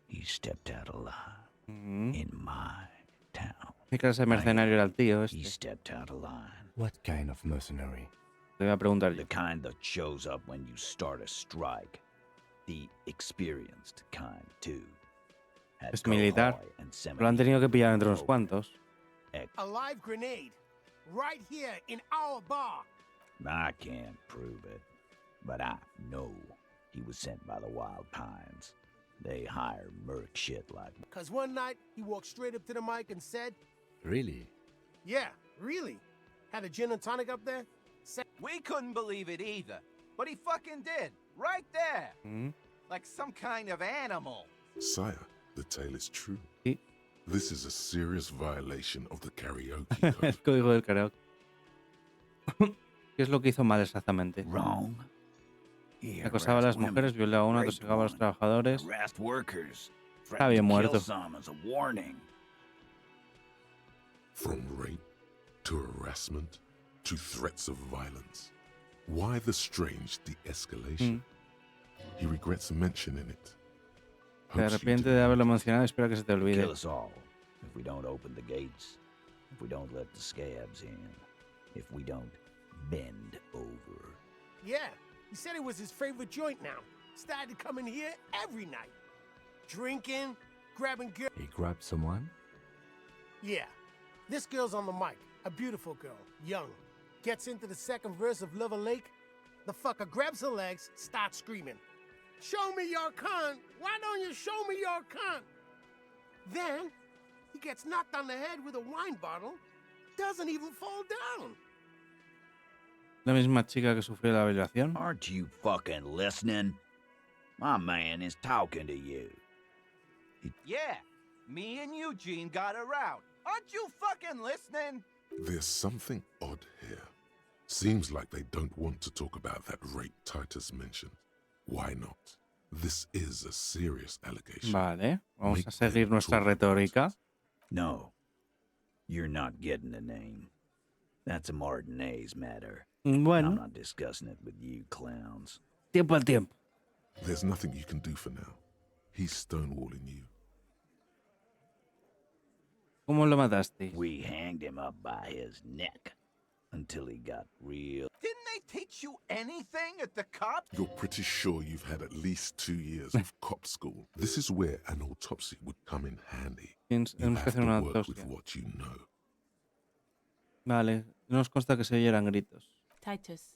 he stepped out alive in my town. ¿Qué clase de mercenario era el tío He este? stepped out of line. What kind of mercenary? Te voy a preguntar yo. The kind that shows up when you start a strike. The experienced kind, too. Had Es militar. Cohoy and Lo han tenido que pillar entre unos Semeny cuantos. A live grenade. Right here in our bar. I can't prove it, but I know he was sent by the Wild Pines. They hire merc shit like me. Cause one night he walked straight up to the mic and said, Really? yeah, really. Had a gin and tonic up there. We couldn't believe it either. But he fucking did. Right there. Mm. Like some kind of animal. Sire, the tale is true. Sí. This is a serious violation of the karaoke El code. código del karaoke. ¿Qué es lo que hizo mal exactamente? Wrong. He Acosaba a las harassed women, mujeres, violaba a uno, raped tosigaba a los one, trabajadores. harassed workers, Está bien threatened to kill muerto. some as a warning. From rape to harassment to threats of violence. Why the strange de-escalation? He regrets mentioning it. Se arrepiente de haberlo mencionado y espera que se te olvide. Kill us all if we don't open the gates, if we don't let the scabs in, if we don't bend over. Yeah, he said it was his favorite joint now. Started to come in here every night. Drinking, grabbing girls. He grabbed someone? Yeah, this girl's on the mic. A beautiful girl, young. Gets into the second verse of Lover Lake. The fucker grabs her legs, starts screaming. Show me your cunt! Why don't you show me your cunt? Then, he gets knocked on the head with a wine bottle. Doesn't even fall down. La misma chica que sufrió la violación. Aren't you fucking listening? My man is talking to you. Yeah, me and Eugene got around. Aren't you fucking listening? There's something odd here. Seems like they don't want to talk about that rape Titus mentioned. Why not? This is a serious allegation. Vale, vamos a seguir nuestra retórica. No, you're not getting the name. That's a Martinaise matter. Bueno. I'm not discussing it with you clowns. Tiempo al tiempo. There's nothing you can do for now. He's stonewalling you. ¿Cómo lo mataste? We hanged him up by his neck until he got real. Didn't they teach you anything at the cops? You're pretty sure you've had at least 2 years of cop school. This is where an autopsy would come in handy. You Tenemos que have hacer to una work with autopsia. what you know. Vale, no nos consta que se oyeran gritos. Titus,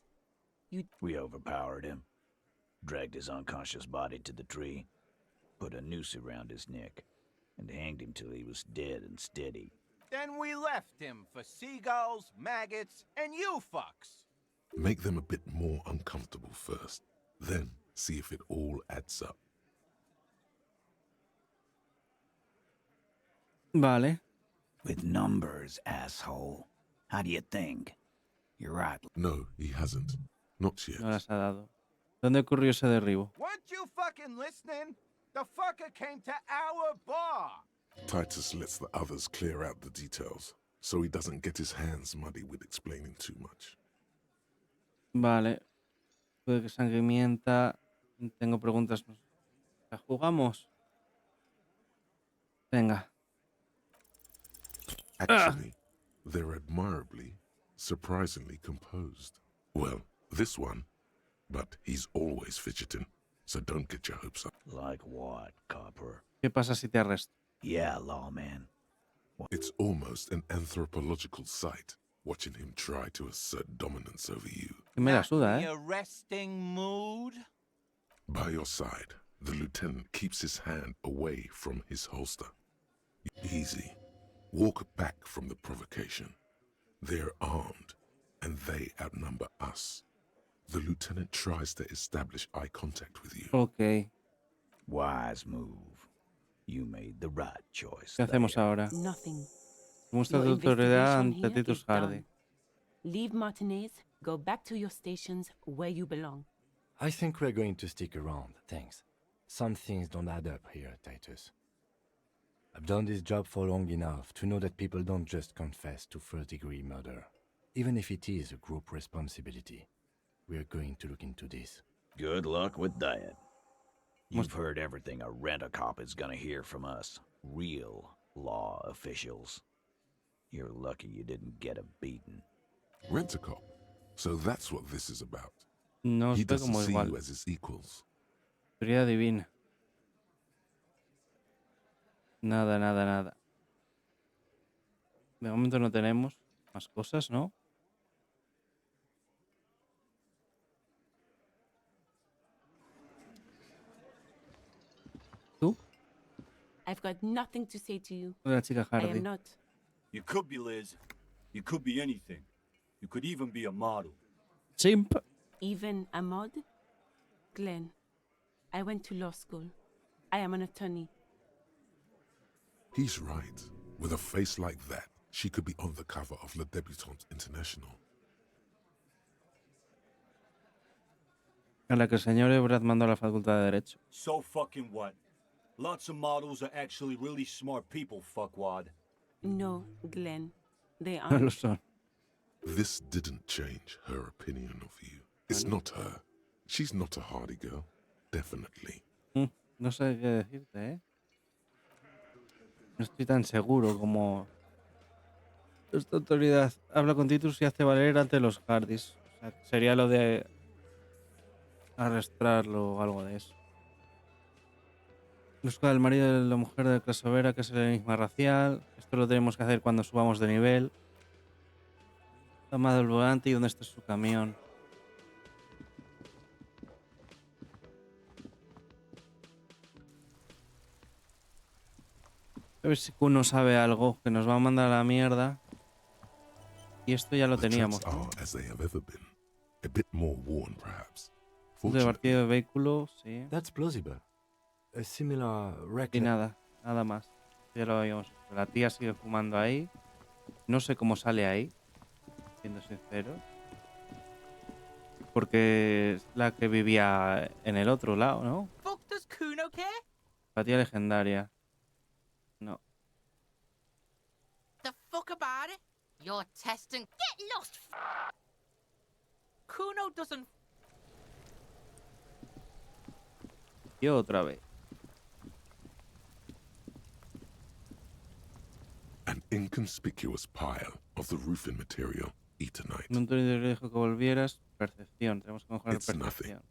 We overpowered him, dragged his unconscious body to the tree, put a noose around his neck, and hanged him till he was dead and steady. Then we left him for seagulls, maggots, and you fucks. Make them a bit more uncomfortable first. Then see if it all adds up. Vale. With numbers, asshole. How do you think? You're right. No, he hasn't. Not yet. No las ha dado. ¿Dónde ocurrió ese derribo? Weren't you fucking listening? The fucker came to our bar. Titus lets the others clear out the details, so he doesn't get his hands muddy with explaining too much. Vale. Puede que sangrimienta. Tengo preguntas. ¿La jugamos? Venga. Actually, they're admirably, surprisingly composed. Well, this one, but he's always fidgeting, so don't get your hopes up. Like what, copper? ¿Qué pasa si te arresto? Yeah, lawman. It's almost an anthropological sight, watching him try to assert dominance over you. Que me la suda, The arresting mood? By your side, the lieutenant keeps his hand away from his holster. Easy. Walk back from the provocation. They're armed, and they outnumber us. The lieutenant tries to establish eye contact with you. Ok. Wise move. You made the right choice. ¿Qué hacemos ahora? nothing. Muestra Your tu autoridad investigation ante here Titus is done. Hardie. Leave Martinaise, go back to your stations where you belong. I think we're going to stick around, thanks. Some things don't add up here, Titus. I've done this job for long enough to know that people don't just confess to first-degree murder, even if it is a group responsibility. We're going to look into this. Good luck with that. You've heard everything a rent-a-cop is gonna hear from us. Real law officials. You're lucky you didn't get a beating. Rent-a-cop. So that's what this is about. No He estoy doesn't como see igual. you as his equals. Autoridad divina. Nada, nada, nada. De momento no tenemos más cosas, ¿no? ¿Tú? I've got nothing to say to you. La chica I Hardie. am not. You could be Liz. You could be anything. You could even be a model. Simp. even a mod? Glenn, I went to law school. I am an attorney. He's right. With a face like that, she could be on the cover of Le Debutante International. A la que el señor Ebrard mandó a la Facultad de Derecho. So fucking what? Lots of models are actually really smart people, fuckwad. No, Glenn, they No aren't. lo son. This didn't change her opinion of you. It's not her. She's not a Hardie girl. Definitely. No sé qué decirte, ¿eh? No estoy tan seguro como... Esta autoridad habla con Titus y hace valer ante los Hardies. O sea, sería lo de... arrastrarlo o algo de eso. Busca al marido de la mujer de clase obrera, que es el enigma racial. Esto lo tenemos que hacer cuando subamos de nivel. Toma del volante y dónde está su camión. A ver si Kuno sabe algo, que nos va a mandar a la mierda. Y esto ya lo teníamos, ¿no? A bit more worn, perhaps. De partido de vehículo, sí. That's plausible. A similar wreck. Y nada más. Ya lo habíamos visto. La tía sigue fumando ahí. No sé cómo sale ahí, siendo sincero. Porque es la que vivía en el otro lado, ¿no? Fuck does Kuno care? La tía legendaria. No. The fuck about it? You're testing. Get lost. Kuno doesn't. Y otra vez. An inconspicuous pile of the roofing material, Eternite. No te dijo que volvieras. Percepción. Tenemos que mejorar percepción.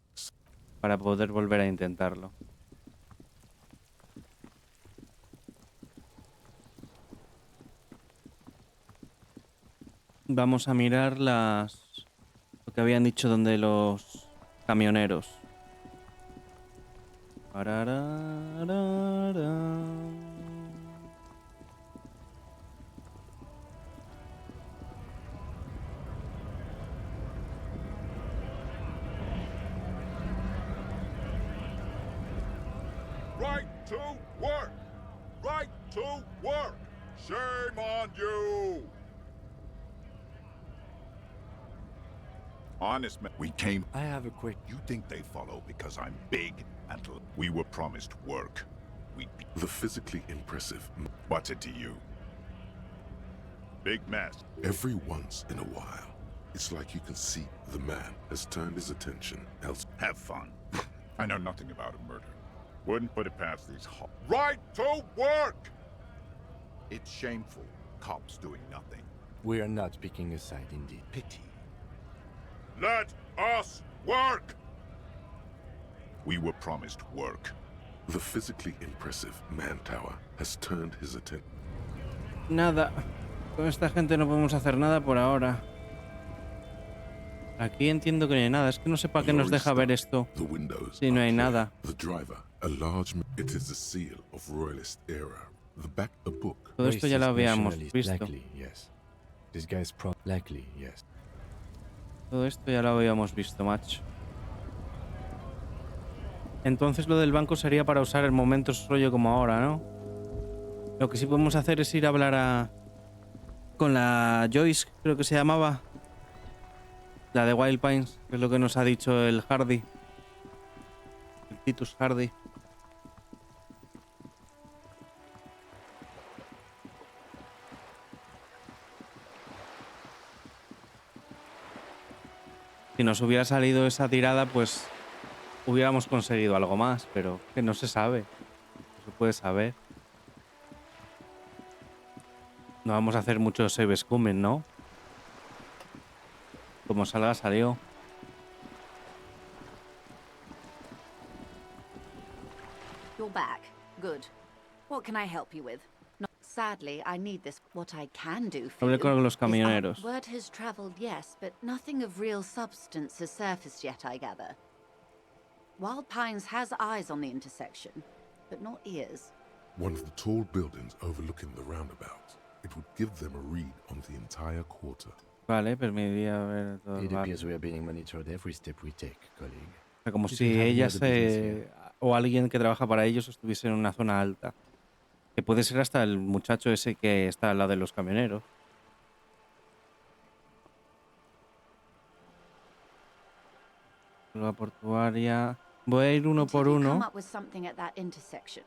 Para poder volver a intentarlo. Vamos a mirar lo que habían dicho donde los camioneros. Right to work! Right to work! Shame on you! Honest man, we came. I have a quick. You think they follow because I'm big and we were promised work. We'd be the physically impressive. What's it to you? Big mess. Every once in a while, it's like you can see the man has turned his attention else. Have fun. I know nothing about a murder. Wouldn't put it past these Right to work! It's shameful. Cops doing nothing. We are not picking a side, indeed. Pity. Let us work! We were promised work. The physically impressive man tower has turned his attention. Nada. Con esta gente no podemos hacer nada por ahora. Aquí entiendo que no hay nada. Es que no sé para qué nos deja ver esto. Si no hay nada. The driver, a large. It is a seal of royalist era. The back, a book. Todo esto ya lo habíamos visto. Likely, yes. This guy's likely, yes. Todo esto ya lo habíamos visto, macho. Entonces lo del banco sería para usar el momento rollo como ahora, ¿no? Lo que sí podemos hacer es ir a hablar con la Joyce, creo que se llamaba. La de Wild Pines, que es lo que nos ha dicho el Hardie. El Titus Hardie. Si nos hubiera salido esa tirada, pues hubiéramos conseguido algo más, pero que no se sabe. No se puede saber. No vamos a hacer muchos save scumming, ¿no? Como salga, salió. You're back. Good. What can I help you with? Sadly, I need this. What I can do for Hablé you con los is, camioneros. word has traveled, yes, but nothing of real substance has surfaced yet, I gather. Wild Pines has eyes on the intersection, but not ears. One of the tall buildings overlooking the roundabout. It would give them a read on the entire quarter. Vale, permitiría ver todo el It barrio. appears we are being monitored every step we take, colleague. O sea, como Did si we have any ella other business here? o alguien que trabaja para ellos estuviese en una zona alta. Que puede ser hasta el muchacho ese que está al lado de los camioneros. La portuaria. Voy a ir uno Until por you come uno. up with something at that intersection,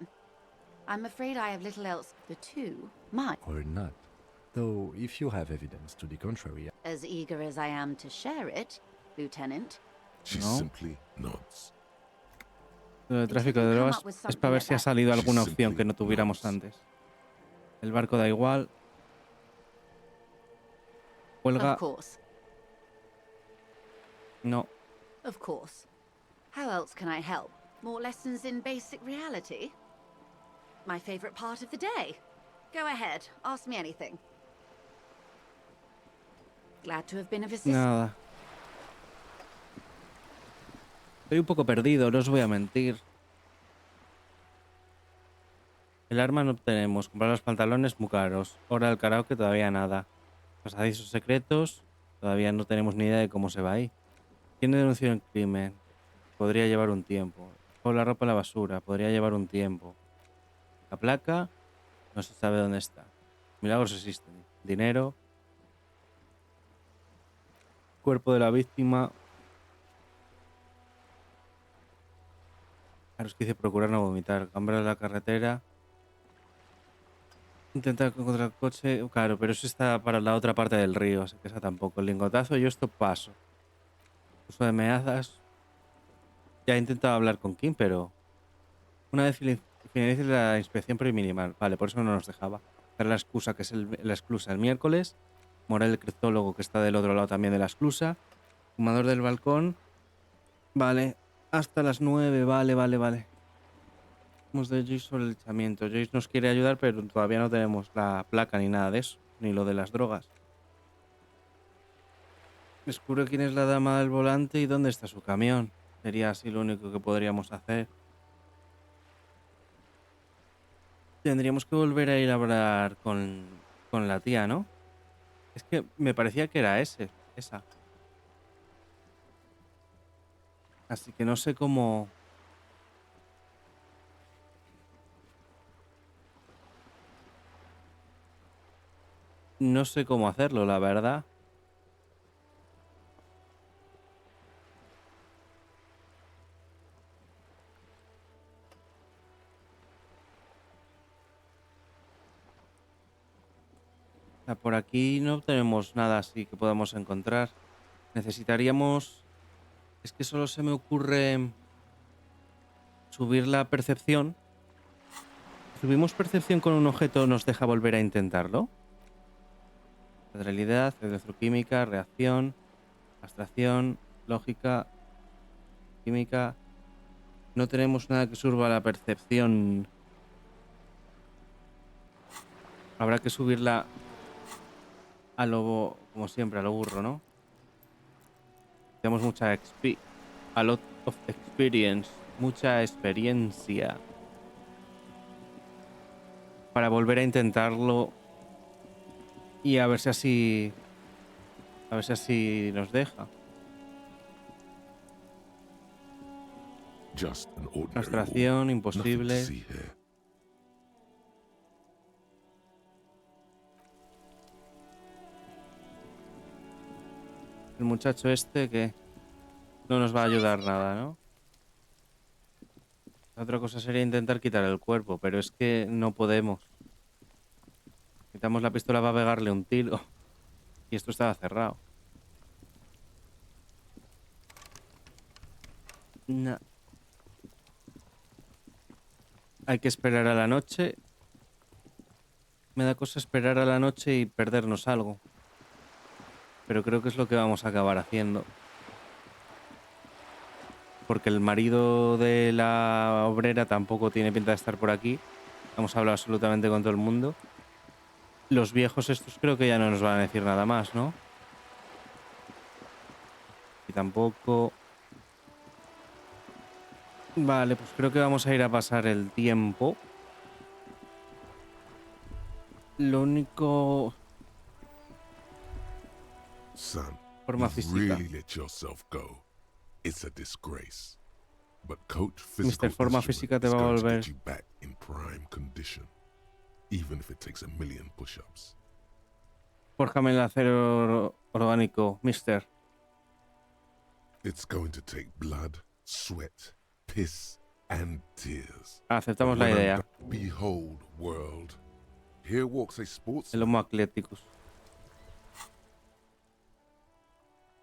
I'm afraid I have little else. The two might. Or not. Though, if you have evidence to the contrary, As eager as I am to share it, Lieutenant. She No. simply nods. Lo de tráfico de drogas es para ver si ha salido alguna opción que no tuviéramos antes. El barco da igual. Huelga. Of course. No. Of course. How else can I help? More lessons in basic reality? My favorite part of the day. Go ahead, ask me anything. Glad to have been of assistance. Nada. Estoy un poco perdido, no os voy a mentir. El arma no obtenemos. Comprar los pantalones muy caros. Hora del karaoke todavía nada. Pasadizos secretos. Todavía no tenemos ni idea de cómo se va ahí. ¿Quién denunció el crimen? Podría llevar un tiempo. O la ropa en la basura. Podría llevar un tiempo. La placa. No se sabe dónde está. Milagros existen. Dinero. Cuerpo de la víctima. Claro, es que dice procurar no vomitar. Cambiar la carretera. Intentar encontrar el coche. Claro, pero eso está para la otra parte del río. Así que esa tampoco. El lingotazo, yo esto paso. Uso de meazas. Ya he intentado hablar con Kim, pero una vez finalice la inspección preliminar. Vale, por eso no nos dejaba. Dar la excusa, que es la exclusa el miércoles. Morel, el criptólogo, que está del otro lado también de la exclusa. Fumador del balcón. Vale, hasta las 9. Vale. Vamos de Joyce sobre el echamiento. Joyce nos quiere ayudar, pero todavía no tenemos la placa ni nada de eso. Ni lo de las drogas. Descubre quién es la dama del volante y dónde está su camión. Sería así lo único que podríamos hacer. Tendríamos que volver a ir a hablar con la tía, ¿no? Es que me parecía que era esa. Así que no sé cómo... No sé cómo hacerlo, la verdad. O sea, por aquí no tenemos nada así que podamos encontrar. Necesitaríamos... Es que solo se me ocurre subir la percepción. ¿Subimos percepción con un objeto nos deja volver a intentarlo? Realidad, electroquímica, reacción, abstracción, lógica, química. No tenemos nada que suba la percepción. Habrá que subirla a lo, como siempre, a lo burro, ¿no? Tenemos mucha a lot of experience, mucha experiencia para volver a intentarlo y a ver si así nos deja. Just an ordinary Abstracción, walk. imposible. Nothing to see here. El muchacho este que no nos va a ayudar nada, ¿no? Otra cosa sería intentar quitar el cuerpo, pero es que no podemos. Quitamos la pistola para pegarle un tiro. Y esto estaba cerrado. No. Hay que esperar a la noche. Me da cosa esperar a la noche y perdernos algo. Pero creo que es lo que vamos a acabar haciendo. Porque el marido de la obrera tampoco tiene pinta de estar por aquí. Hemos hablado absolutamente con todo el mundo. Los viejos estos creo que ya no nos van a decir nada más, ¿no? Y tampoco... Vale, pues creo que vamos a ir a pasar el tiempo. Lo único... Son, Forma you've física. really let yourself go. It's a disgrace. But Coach Physical Mr. Forma Instrument física te is va a going to volver. get you back in prime condition, even if it takes 1,000,000 push-ups. Fórjame el acero orgánico, mister. It's going to take blood, sweat, piss, and tears. Aceptamos But la when I'm idea. done, behold, world. Here walks a sportsman. El Homo Atleticus.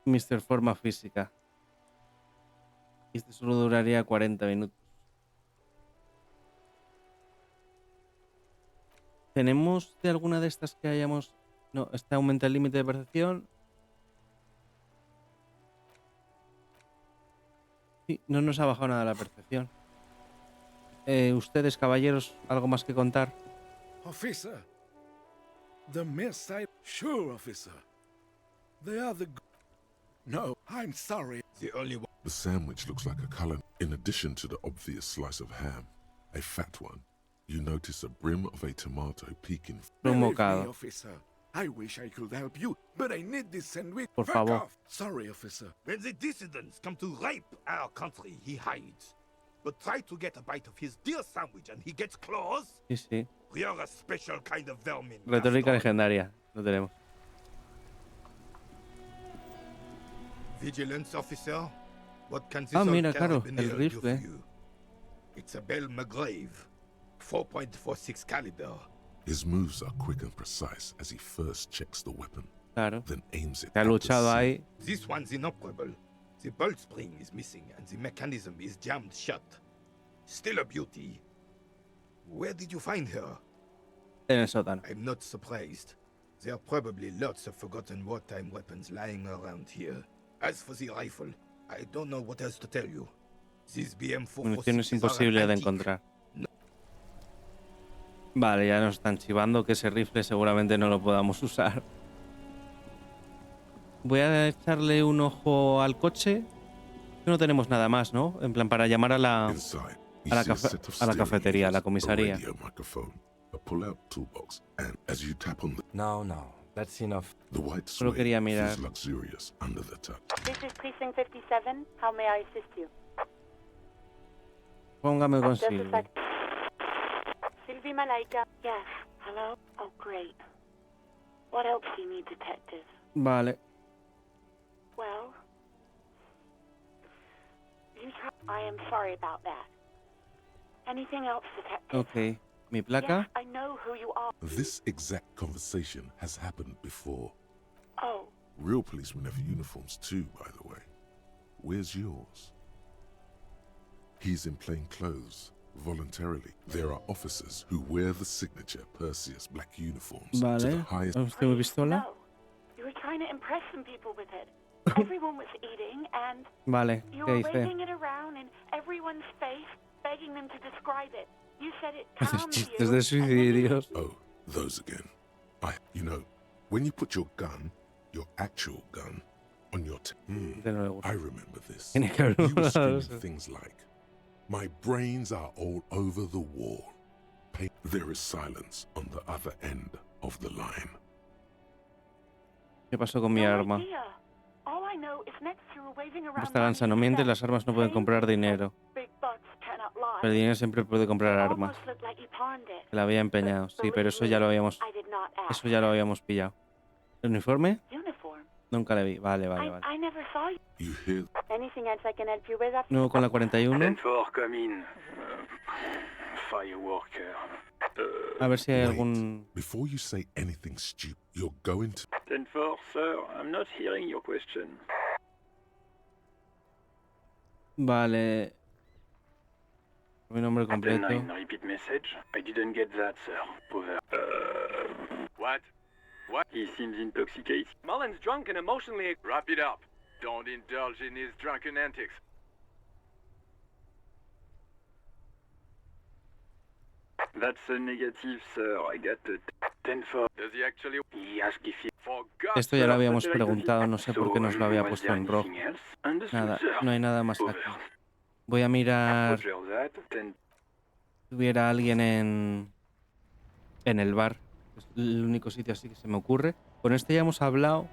Mr. Forma física. Y este solo duraría 40 minutos. ¿Tenemos de alguna de estas que hayamos...? No, esta aumenta el límite de percepción. Sí, no nos ha bajado nada la percepción. Ustedes, caballeros, ¿algo más que contar? Officer, the mist I... Sure, officer. They are the... No, I'm sorry. The only one... The sandwich looks like a color. In addition to the obvious slice of ham, a fat one, you notice a brim of a tomato peeking. Believe me, Mocado. officer. I wish I could help you, but I need this sandwich. Por Fuck favor. off. Sorry, officer. When the dissidents come to rape our country, he hides. But try to get a bite of his dear sandwich and he gets claws? Sí, sí. You're a special kind of vermin. Retórica legendaria. Lo tenemos. Vigilance officer? What can this Ah, old mira, claro, el carabiner do rifle. for you? It's a Bell McGrave. 4.46 caliber. His moves are quick and precise as he first checks the weapon, Claro. then aims it Que ha at the luchado sea. ahí. This one's inoperable. The bolt spring is missing and the mechanism is jammed shut. Still a beauty. Where did you find her? En el sótano. I'm not surprised. There are probably lots of forgotten wartime weapons lying around here. As for the rifle, I don't know what else to tell you. These Municiones BM446 are imposible de antique. encontrar. Vale, ya nos están chivando que ese rifle seguramente no lo podamos usar. Voy a echarle un ojo al coche. No tenemos nada más, ¿no? En plan, para llamar a la Inside, you a la, see a cafe- set of a la steering cafetería, a la levers, a comisaría. radio microphone, a pull-out toolbox, and as you tap on No, that's enough. the white Solo suede quería mirar. feels luxurious under the touch. This is Precinct 57. How may I assist you? Póngame con Just a Silvia. sec. Sylvie Malaika. Yes. Hello? Oh, great. What else do you need, detective? Vale. Well, I am sorry about that. Anything else, detective? Ok. Mi placa. Yes, I know who you are. This exact conversation has happened before. Oh, Real policemen have uniforms too, by the way. Where's yours? He's in plain clothes, voluntarily. There are officers who wear the signature Perseus black uniforms to the Vale. highest... ¿Usted mi pistola? you were trying to impress some people with it. Everyone was eating, and Vale. you ¿Qué were dice? waving it around in everyone's face, begging them to describe it. You said it calmed Chistes you. de suicidios. Oh, those again. You know, when you put your gun, your actual gun, on your... De nuevo. I remember this. Tiene que haber You were una screaming de esas. things like, "My brains are all over the wall." There is silence on the other end of the line. ¿Qué pasó con mi arma? Idea. All I know is next you were waving around Esta lanza no miente, las armas no pueden comprar dinero. big bucks cannot lie. Pero el dinero siempre puede comprar armas. Almost looked like you pawned it. Que la había empeñado. Sí, pero eso ya lo habíamos... I did not ask. Eso ya lo habíamos pillado. ¿El uniforme? Uniform. Nunca le vi. Vale, vale, vale. I never saw you. You hear? Anything else I can help you with? Nuevo con la 41. come in. Fireworker. A ver si hay Wait. algún... Before you say anything stupid, you're going to... 10-4, sir. I'm not hearing your question. Vale. Mi nombre completo. 10-9, repeat message. I didn't get that, sir. Over. What? What? He seems intoxicated. Mullen's drunk and emotionally... Wrap it up. Don't indulge in his drunken antics. That's a negative, sir. I got a 10-4. Does he actually... He asked if he... For God's Esto ya lo Sir, habíamos but I don't preguntado, think- no sé por qué nos lo había Was puesto there en rojo. anything else? Understood, Nada, sir. no hay nada más Over. aquí. Voy a mirar Roger that. 10. si hubiera alguien en el bar. Es el único sitio así que se me ocurre. Con este ya hemos hablado.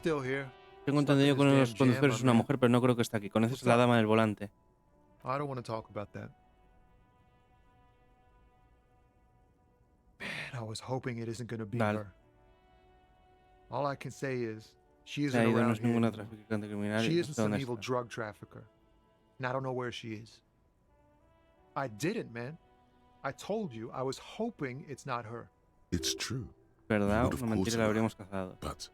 still here. Tengo entendido que uno de los conductores es una mujer, pero no creo que está aquí. ¿Conoces a la dama del volante? I don't want to talk about that. Man, I was hoping it isn't going to be her. All I can say is, she isn't around here anymore. She isn't some evil drug trafficker. And I don't know where she is. I didn't, man. I told you, I was hoping it's not her. It's true. ¿Verdad? Una mentira la habríamos cazado. But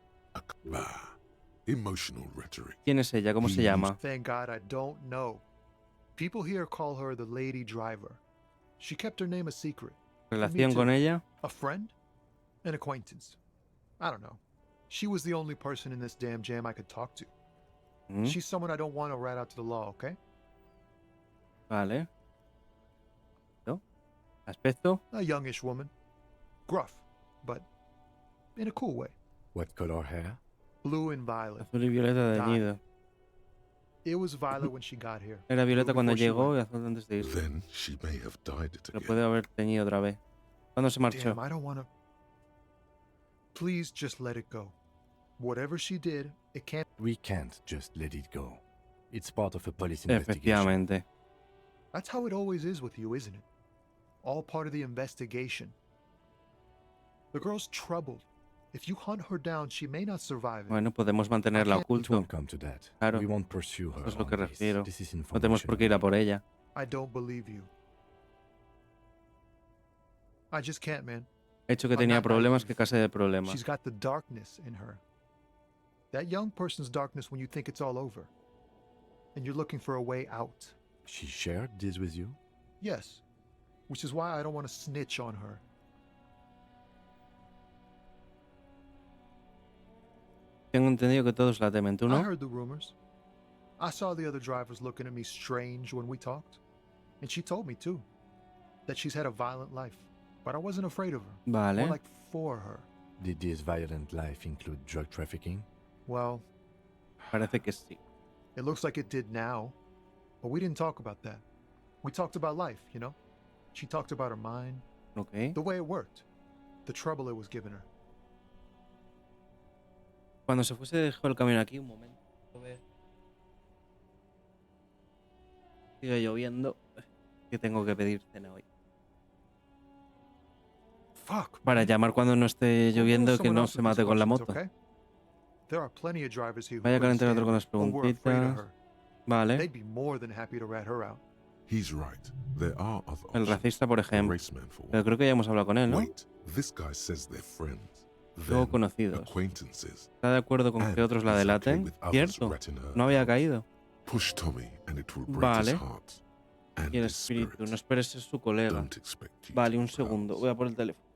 emotional rhetoric. ¿Quién es ella? ¿Cómo se llama? Thank God I don't know. People here call her the lady driver. She kept her name a secret. ¿Relación con ella? A friend? An acquaintance. I don't know. She was the only person in this damn jam I could talk to. She's someone I don't want to rat out to the law, okay? Vale. ¿No? ¿Aspecto? A youngish woman. Gruff, but in a cool way. What color hair? Blue and violet. Azul y violeta teñido. It was violet when she got here. Era violeta cuando llegó y azul antes de irse. Then she may have dyed it Lo again. puede haber teñido otra vez. ¿Cuándo se marchó? Damn, I don't want to. Please just let it go. Whatever she did, it can't. We can't just let it go. It's part of a police investigation. Efectivamente. That's how it always is with you, isn't it? All part of the investigation. The girl's troubled. If you hunt her down, she may not survive it. Bueno, podemos mantenerla oculto. Claro. We won't pursue her. Eso es lo que on this. refiero. This is No tenemos por qué ir a por ella. I don't believe you. I just can't, man. He hecho que tenía problemas, que case de problemas. She's got the darkness in her. That young person's darkness when you think it's all over. And you're looking for a way out. She shared this with you? Yes. Which is why I don't want to snitch on her. Tengo entendido que todos la temen, ¿tú no? I heard the rumors. I saw the other drivers looking at me strange when we talked. And she told me, too, that she's had a violent life. But I wasn't afraid of her. Vale. More like for her. Did this violent life include drug trafficking? Well, parece que sí. It looks like it did now. But we didn't talk about that. We talked about life, you know? She talked about her mind. Okay. The way it worked. The trouble it was giving her. Cuando se fuese dejó el camión aquí, un momento. A ver. Sigue lloviendo. Que tengo que pedir cena hoy. Fuck. Para llamar cuando no esté lloviendo, que no se mate con la moto. There are plenty of drivers here who Vaya a calentar otro con las were afraid of preguntitas. her. Vale. They'd be more than happy to rat her out. He's right. There are other El options. racista, por ejemplo. Raceman for Pero creo que ya hemos hablado con él, ¿no? Wait, this guy says they're friends. Luego Then conocidos. acquaintances. ¿Está de acuerdo con And que otros la he's okay delaten? with others Cierto. ratting her No había out. caído. Push Tommy and it will break Vale. his heart. And Y el his spirit. espíritu, no esperes ser su colega. Don't expect you Vale, to un segundo. Voy a por el teléfono.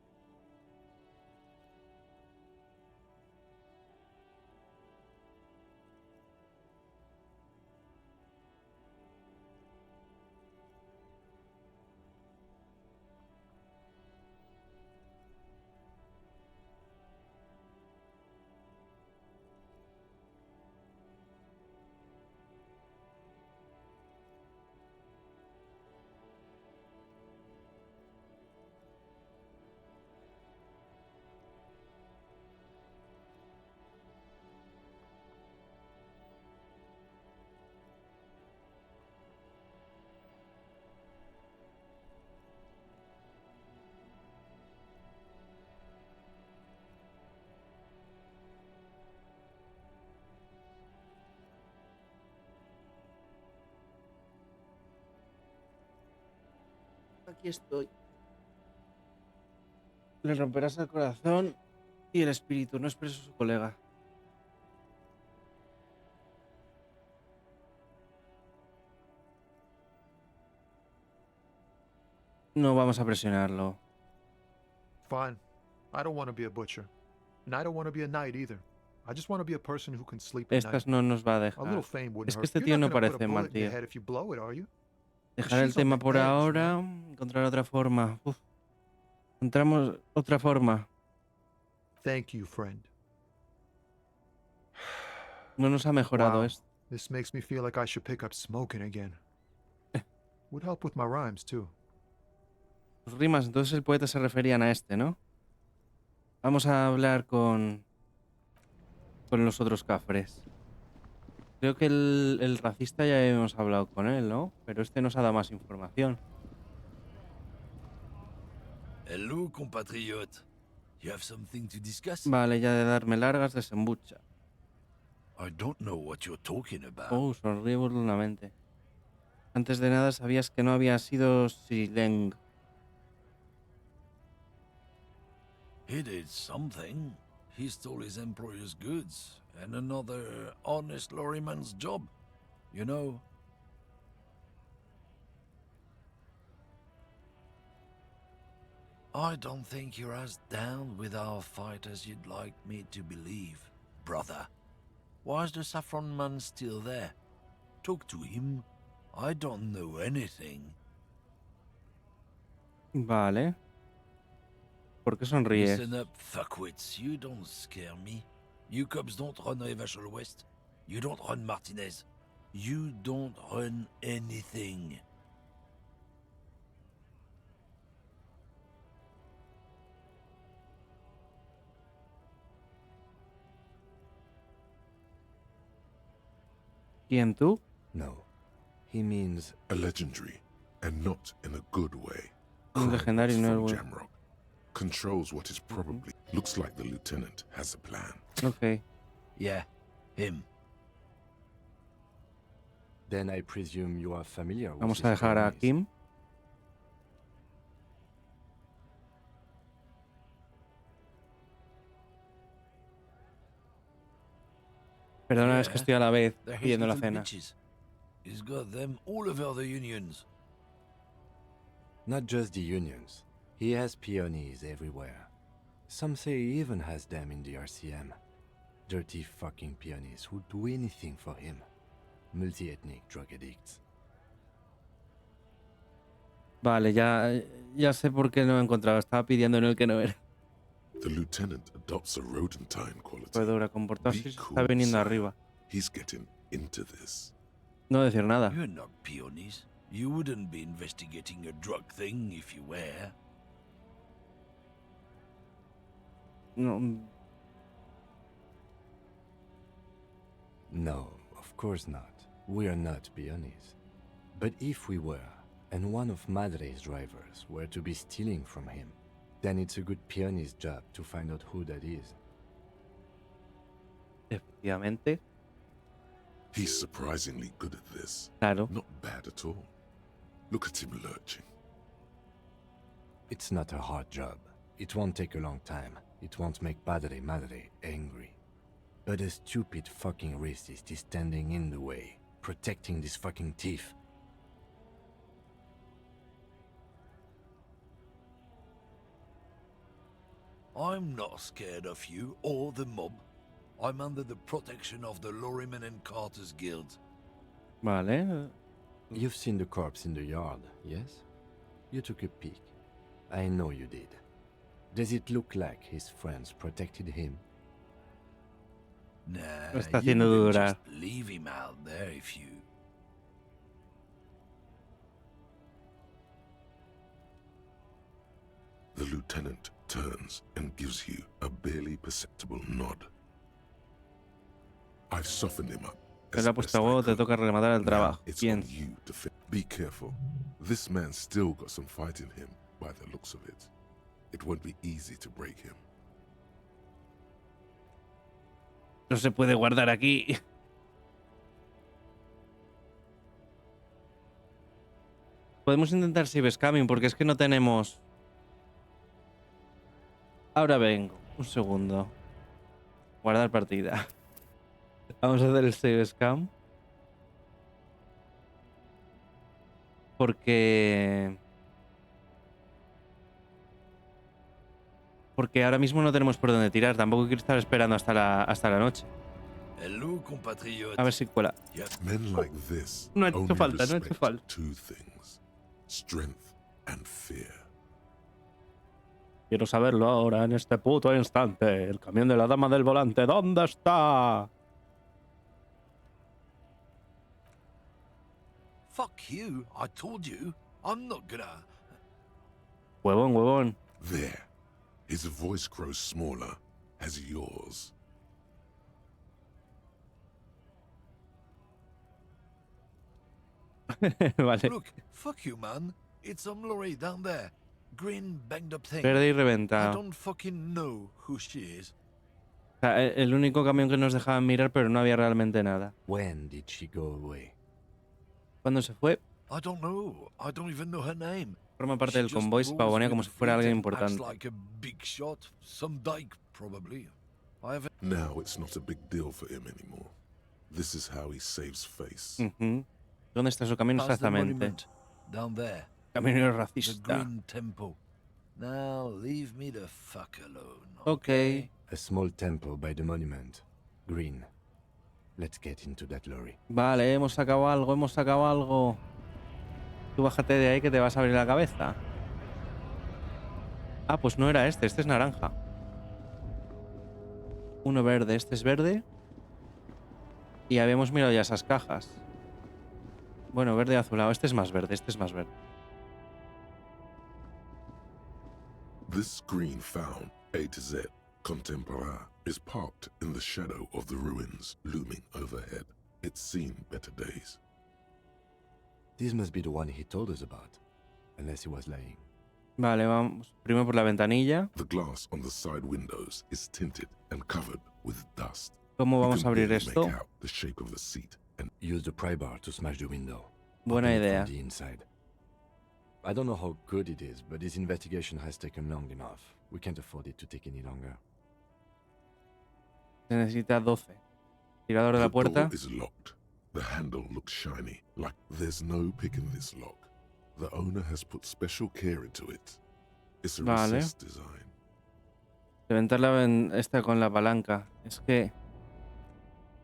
Aquí estoy. Le romperás el corazón y el espíritu, no expreso su colega. No vamos a presionarlo. Fine. I don't want to be a butcher. And I don't want to be a knight either. I just want to be a person who can sleep at night. Estas no nos va a A little dejar. fame wouldn't Es que hurt. este You're tío not no gonna put a parece mal bullet in your tío. head if you blow it, are you? Dejar el She's on tema the por edge, ahora, encontrar otra forma. Uf. Encontramos otra forma. Thank you, friend. No nos ha mejorado Wow. esto. This makes me feel like I should pick up smoking again. Would help with my rhymes too. Sus rimas, entonces el poeta se referían a este, ¿no? Vamos a hablar con con los otros cafres. Creo que el racista ya hemos hablado con él, ¿no? Pero este nos ha dado más información. Hello, compatriot. You have something to discuss? Vale, ya de darme largas desembucha. I don't know what you're talking about. Oh, sonríe burlonamente. Antes de nada, ¿sabías que no había sido Sileng? He did something. He stole his employer's goods and another honest lorryman's job. You know. I don't think you're as down with our fight as you'd like me to believe, brother. Why is the saffron man still there? Talk to him. I don't know anything. Vale. ¿Por qué sonríes? Listen up, fuckwits. You don't scare me. You cubs don't run Evashel West. You don't run Martinaise. You don't run anything. ¿Quién tú? No. He means a legendary, and not in a good way. Un legendario, no From es Jamrock controls what is probably looks like the lieutenant has a plan. Okay. Yeah, him. Then I presume you are familiar with Vamos a dejar a Kim. Perdona, es que estoy a la vez pidiendo la cena. He's got them all over the unions. Not just the unions. He has peonies everywhere. Some say he even has them in the RCM. Dirty fucking peonies who'd do anything for him. Multi-ethnic drug addicts. Vale, ya sé por qué no he encontrado. Estaba pidiendo en el que no era. The lieutenant adopts a rodentine quality. Puedo comportarse, está viniendo arriba. He's getting into this. No decir nada. You're not peonies. You wouldn't be investigating a drug thing if you were. No. No, of course not. We are not peonies. But if we were, and one of Madre's drivers were to be stealing from him, then it's a good peony's job to find out who that is. Efectivamente. He's surprisingly good at this. Claro. Not bad at all. Look at him lurching. It's not a hard job. It won't take a long time. It won't make Padre Madre angry. But a stupid fucking racist is standing in the way, protecting this fucking thief. I'm not scared of you or the mob. I'm under the protection of the Lorrymen and Carters Guild. Vale. You've seen the corpse in the yard, yes? You took a peek. I know you did. Does it look like his friends protected him? Nah, Está you haciendo wouldn't dudar. just leave him out there if you... The lieutenant turns and gives you a barely perceptible nod. I've softened him up. Él ha puesto a huevo, te toca rematar el trabajo. Bien. Be careful. This man's still got some fight in him, by the looks of it. It won't be easy to break him. No se puede guardar aquí. Podemos intentar save scamming porque es que no tenemos... Ahora vengo. Un segundo. Guardar partida. Vamos a hacer el save scam. Porque ahora mismo no tenemos por dónde tirar. Tampoco quiero estar esperando hasta la noche. Hello, compatriot. A ver si cuela. Men like this No ha hecho only falta, no ha hecho respect falta. two things: strength and fear. Quiero saberlo ahora, en este puto instante. El camión de la dama del volante, ¿dónde está? Fuck you, I told you. I'm not gonna... Huevón, huevón. There. His voice grows smaller as yours. Vale. Look, fuck you, man. It's some lorry down there. Green, banged up thing. Verde y I reventado. don't fucking know who she is. O sea, el único camión que nos dejaban mirar, pero no había realmente nada. When did she go away? ¿Cuándo se fue? I don't know. I don't even know her name. Forma parte del convoy, se pavonea como si fuera alguien importante. Like a big shot, some dyke probably. Now it's not a big deal for him anymore. This is how he saves face. ¿Dónde está su camino exactamente? Down there. Camino The racista. Green Temple. Now leave me the fuck alone. Okay. A small temple by the monument. Green. Let's get into that lorry. Vale, hemos sacado algo, hemos sacado algo. Tú bájate de ahí que te vas a abrir la cabeza. Ah, pues no era este es naranja. Uno verde, este es verde. Y habíamos mirado ya esas cajas. Bueno, verde y azulado, este es más verde, este es más verde. This green found, A to Z, contemporary, is parked in the shadow of the ruins looming overhead. It's seen better days. This must be the one he told us about, unless he was lying. Vale, vamos primero por la ventanilla. The glass on the side windows is tinted and covered with dust. ¿Cómo vamos a abrir esto? Make out the shape of the seat and use the pry bar to smash the window. Buena idea. From the inside. I don't know how good it is, but this investigation has taken long enough. We can't afford it to take any longer. Se necesita 12. Tirador de la puerta. The door is locked. The handle looks shiny, like there's no picking this lock. The owner has put special care into it. It's a recessed design. Levantar esta con la palanca. Es que...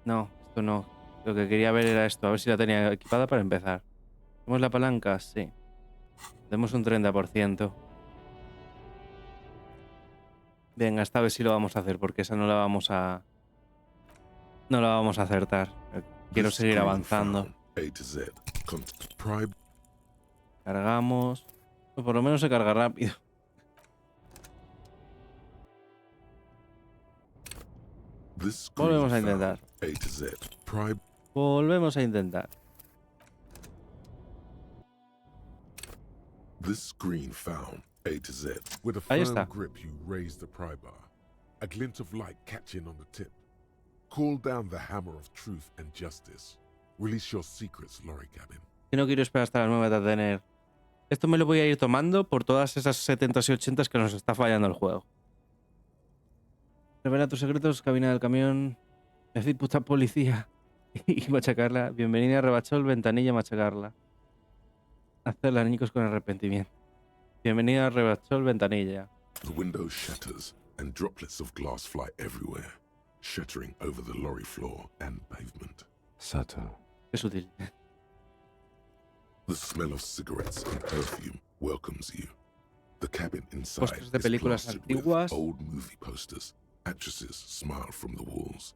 No, esto no. Lo que quería ver era esto. A ver si la tenía equipada para empezar. ¿Tenemos la palanca? Sí. Tenemos un 30%. Venga, esta vez sí lo vamos a hacer, porque esa no la vamos a... No la vamos a acertar. Quiero seguir avanzando. Cargamos. Pues por lo menos se carga rápido. Volvemos a intentar. Volvemos a intentar. This screen found A to Z. With a Ahí firm está. grip, you raise the pry bar. A glint of light catching on the tip. Call down the hammer of truth and justice. Release your secrets, lorry cabin. Yo no quiero esperar hasta las 9 para tener... Esto me lo voy a ir tomando por todas esas 70s y 80s que nos está fallando el juego. Revela tus secretos, cabina del camión. Decir puta policía. Y machacarla. Bienvenida a Rebachol, ventanilla, machacarla. Hacer las niños con arrepentimiento. Bienvenida a Rebachol, ventanilla. The window shatters and droplets of glass fly everywhere, shattering over the lorry floor and pavement. Subtle. Qué sutil. The smell of cigarettes and perfume welcomes you. The cabin inside Pósters de is películas plastered antiguas. with old movie posters. Actresses smile from the walls.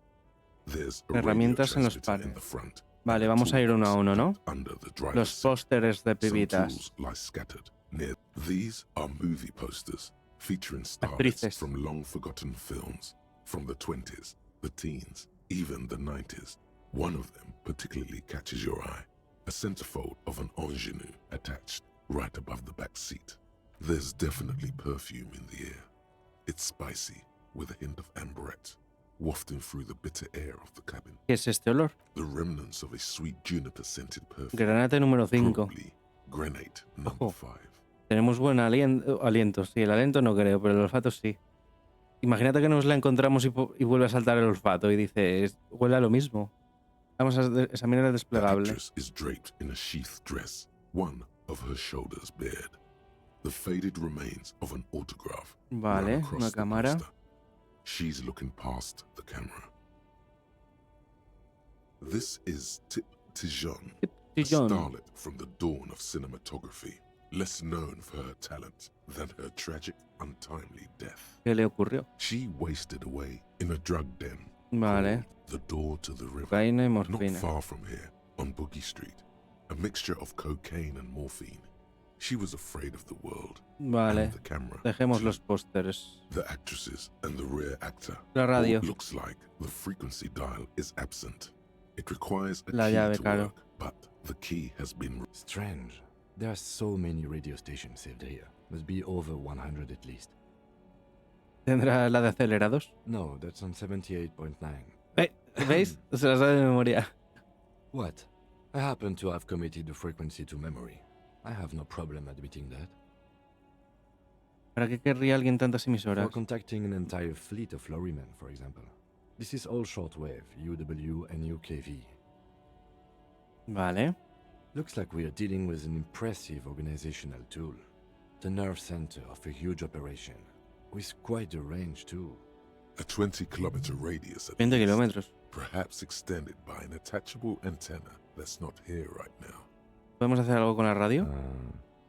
There's a radio Herramientas en los transmitter in panes. the front. Vale, vamos a ir uno a uno, ¿no? Under the driver's Los seat. pósteres de Some pibitas. tools lie scattered near. These are movie posters featuring stars Actrices. from long-forgotten films, from the 20s, the teens, even the 90s. One of them particularly catches your eye. A centerfold of an ingenue attached right above the back seat. There's definitely perfume in the air. It's spicy, with a hint of amberette, wafting through the bitter air of the cabin. ¿Qué es este olor? The remnants of a sweet juniper-scented perfume. Granate número 5. Probably granate number 5. Tenemos buen aliento. Sí, el aliento no creo, pero el olfato sí. Imagínate que nos la encontramos y vuelve a saltar el olfato y dice, huele a lo mismo. Vamos a examinar el The desplegable. actress is draped in a sheath dress, one of her shoulders bared. The faded remains of an autograph Vale, run across una the cámara. poster. She's looking past the camera. This is Tip Tijon, a Tijon. starlet from the dawn of cinematography, less known for her talent than her tragic, untimely death. ¿Qué le ocurrió? She wasted away in a drug den Vale. the door to the river, Cocaína y not morfina. far from here, on Boogie Street. A mixture of cocaine and morphine. She was afraid of the world Vale. and the camera. Dejemos los pósteres. The actresses and the rear actor. La radio. All looks like the frequency dial is absent. It requires a La key llave, to claro. work, but The key has been... Strange. There are so many radio stations saved here. Must be over 100 at least. ¿Tendrá la de acelerados? No, that's on 78.9. ¿Veis? Se la sabe de memoria. What? I happen to have committed the frequency to memory. I have no problem admitting that. ¿Para qué querría alguien tantas emisoras? For contacting an entire fleet of lorrymen, for example. This is all shortwave, UW and UKV. Vale. Looks like we are dealing with an impressive organizational tool. The nerve center of a huge operation. With quite a range too. A 20-kilometer radius at 20 least, kilómetros. perhaps extended by an attachable antenna that's not here right now. ¿Podemos hacer algo con la radio?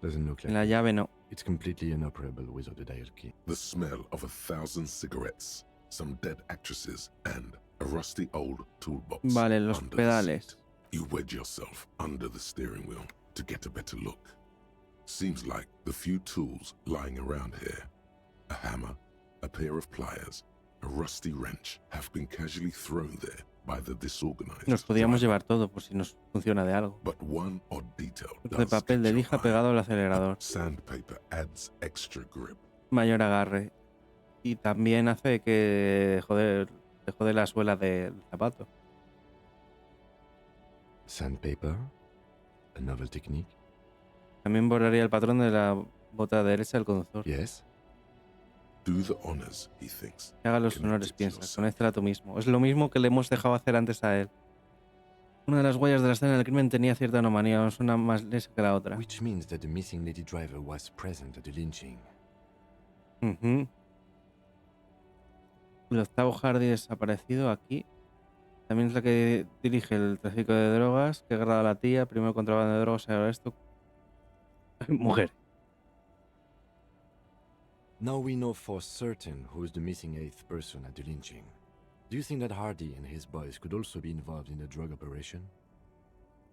Doesn't look like En la llave no. It's completely inoperable without a dial key. The smell of 1,000 cigarettes, some dead actresses, and a rusty old toolbox. Vale, los under pedales. the seat. You wedge yourself under the steering wheel to get a better look. Seems like the few tools lying around here, a hammer, a pair of pliers, a rusty wrench, have been casually thrown there by the disorganized. Nos podíamos llevar todo por si nos funciona de algo. But one odd detail De papel de lija pegado al acelerador. Sandpaper adds extra grip. Mayor agarre. Y también hace que te jode la suela del zapato. Sandpaper? A novel technique? También borraría el patrón de la bota derecha del conductor. Yes. Do the honors, he thinks. Que haga los honores, piensa. Conéctala tú mismo. Es lo mismo que le hemos dejado hacer antes a él. Una de las huellas de la escena del crimen tenía cierta anomalía, no es una más lesa que la otra. Which means that the missing lady driver was present at the lynching. El octavo Hardie desaparecido aquí. También es la que dirige el tráfico de drogas, que agarra a la tía, primero contrabando de drogas y ahora esto. Mujer. Now we know for certain who's the missing eighth person at the lynching. Do you think that Hardie and his boys could also be involved in the drug operation?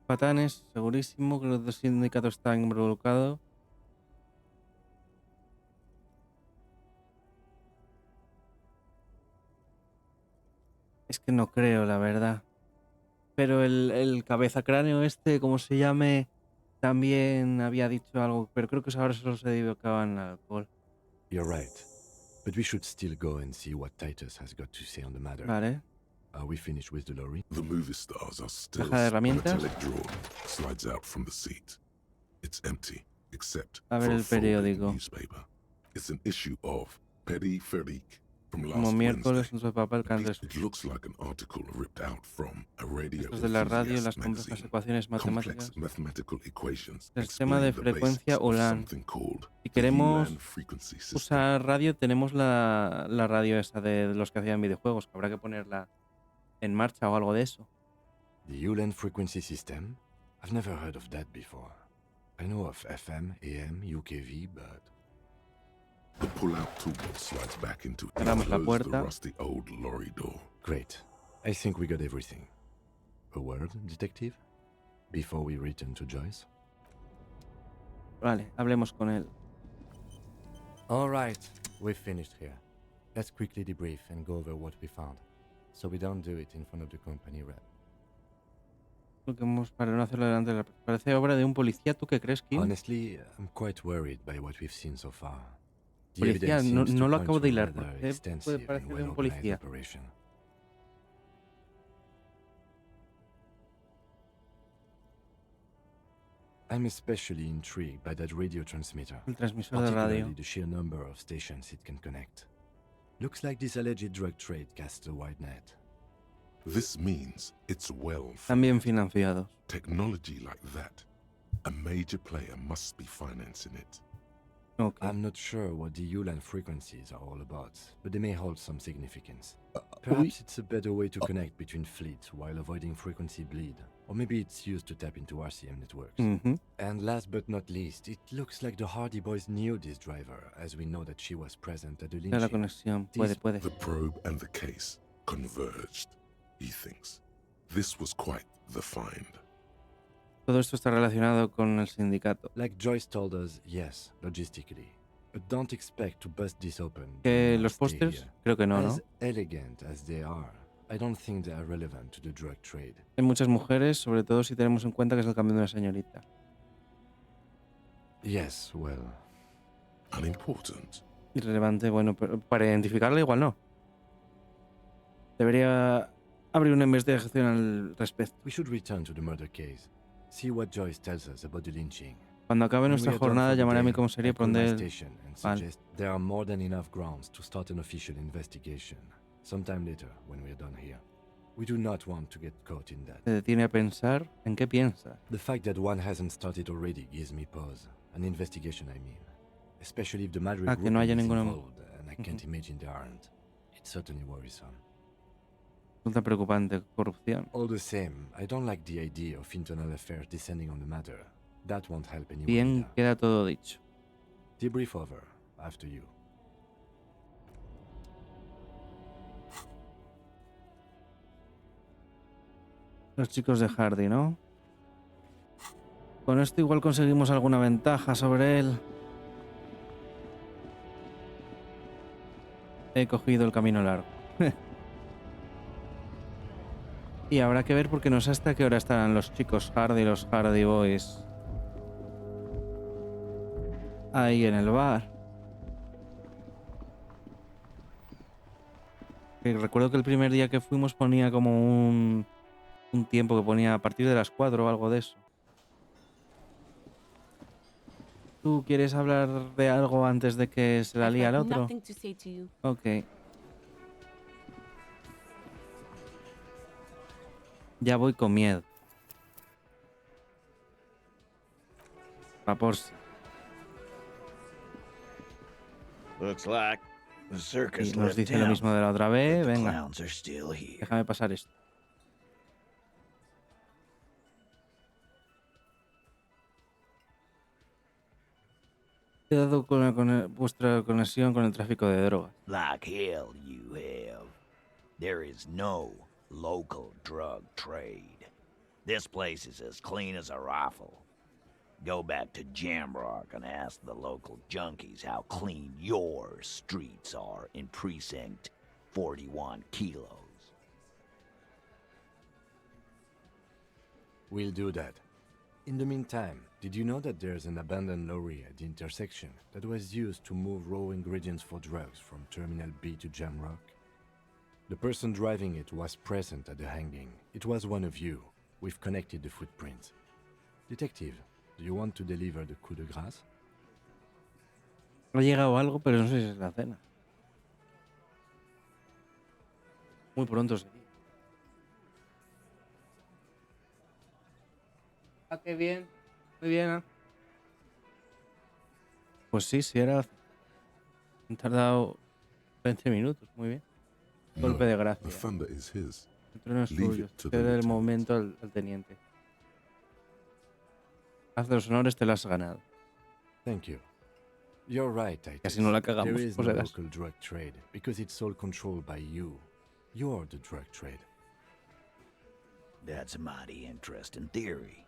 Patanes, segurísimo que los dos sindicatos están involucrados. Es que no creo, la verdad. Pero el cabeza cráneo este, como se llame, también había dicho algo, pero creo que ahora solo se dedicaba al alcohol. You're right. But we should still go and see what Titus has got to say on the matter. Vale. Are we finished with the lorry? The movie stars are still. Caja de herramientas. A metallic drawer slides out from the seat. It's empty, except A ver for el a folded periódico. newspaper. It's an issue of Partirle from Como last miércoles, Wednesday. un papel cantes. It looks like an article ripped out from a radio Después de la radio, las enthusiast complejas magazine. ecuaciones matemáticas. Complex mathematical equations El sistema de explain the frecuencia basics of ULAN. something called Si the queremos ULAN frequency system. usar radio, tenemos la radio esa de los que hacían videojuegos, que habrá que ponerla en marcha o algo de eso. The ULAN frequency system? I've never heard of that before. I know of FM, AM, UKV, but... The pull-out toolbox slides back into it. Cerramos la Close the puerta. rusty old lorry door. Great. I think we got everything. A word, detective? Before we return to Joyce? Vale, hablemos con él. All right, we've finished here. Let's quickly debrief and go over what we found, so we don't do it in front of the company rep. Lo que hemos para no hacerlo delante de la... Parece obra de un policía. ¿Tú qué crees, Kim? Honestly, I'm quite worried by what we've seen so far. The Policía, evidence no, seems no to lo point acabo to de a hilar. rather ¿Por qué puede extensive and parecer de un well-organized policía? operation. I'm especially intrigued by that radio transmitter, El transmisor de radio. particularly the sheer number of stations it can connect. Looks like this alleged drug trade casts a wide net. This means it's well. También financiados. Technology like that, a major player must be financing it. Okay. I'm not sure what the ULAN frequencies are all about, but they may hold some significance. Perhaps it's a better way to connect between fleets while avoiding frequency bleed, or maybe it's used to tap into RCM networks. And last but not least, it looks like the Hardie Boyz knew this driver, as we know that she was present at the La lynching. conexión. Puede. The probe and the case converged, he thinks. This was quite the find. Todo esto está relacionado con el sindicato. Like Joyce told us, yes, logistically. But don't expect to bust this open. Que Do not los stay pósters, here. creo que no, ¿no? As elegant as they are, I don't think they are relevant to the drug trade. Hay muchas mujeres, sobre todo si tenemos en cuenta que es el cambio de una señorita. Yes, well. Unimportant. Irrelevante, bueno, pero para identificarla igual no. Debería abrir una investigación al respecto. We should return to the murder case. See what Joyce tells us about the lynching. Cuando acabe nuestra jornada llamaré a mi comisaría por donde... Vale. There are more than enough grounds to start an official investigation. Sometime later, when we're done here. We do not want to get caught in that. Se detiene a pensar en qué piensa. The fact that one hasn't started already gives me pause. An investigation, I mean. Especially if the Madrid group is involved, and I can't imagine they aren't. It's certainly worrisome. Resulta preocupante. Corrupción. All the same, I don't like the idea of internal affairs descending on the matter. That won't help anyone. Bien, queda todo dicho. Debrief over. After you. Los chicos de Hardie, ¿no? Con esto igual conseguimos alguna ventaja sobre él. He cogido el camino largo. Y habrá que ver porque no sé hasta qué hora estarán los chicos Hardie, los Hardie Boyz. Ahí en el bar. Recuerdo que el primer día que fuimos ponía como un tiempo que ponía a partir de las 4 o algo de eso. ¿Tú quieres hablar de algo antes de que se la lía al otro? Ok. Ya voy con miedo. Va por sí. Looks like the circus Y nos dice lo mismo de la otra vez. Venga. Déjame pasar esto. Cuidado con vuestra conexión con el tráfico de drogas. Like hell you have. There is no local drug trade. This place is as clean as a rifle. Go back to Jamrock and ask the local junkies how clean your streets are in Precinct 41 kilos. We'll do that. In the meantime, did you know that there's an abandoned lorry at the intersection that was used to move raw ingredients for drugs from Terminal B to Jamrock? The person driving it was present at the hanging. It was one of you. We've connected the footprints. Detective, do you want to deliver the coup de grâce? Ha llegado algo, pero no sé si es la cena. Muy pronto sería. Ah, qué bien. Muy bien, ¿eh? Pues sí, sí era... Han tardado 20 minutos. Muy bien. Golpe de gracia. El trono es suyo. Cede el momento al teniente. Haz los honores, te lo has ganado. Thank you. You're right, Titus. Casi no la cagamos. There is no local drug trade because it's all controlled by you. You're the drug trade. That's a mighty interesting theory.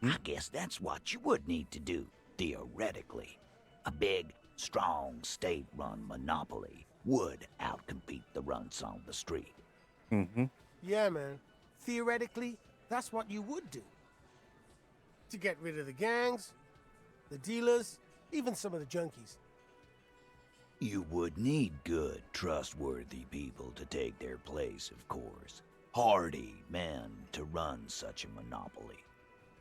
I guess that's what you would need to do, theoretically. A big, strong, state-run monopoly would outcompete the runts on the street. Yeah, man. Theoretically, that's what you would do. To get rid of the gangs, the dealers, even some of the junkies. You would need good, trustworthy people to take their place, of course. Hardy men to run such a monopoly.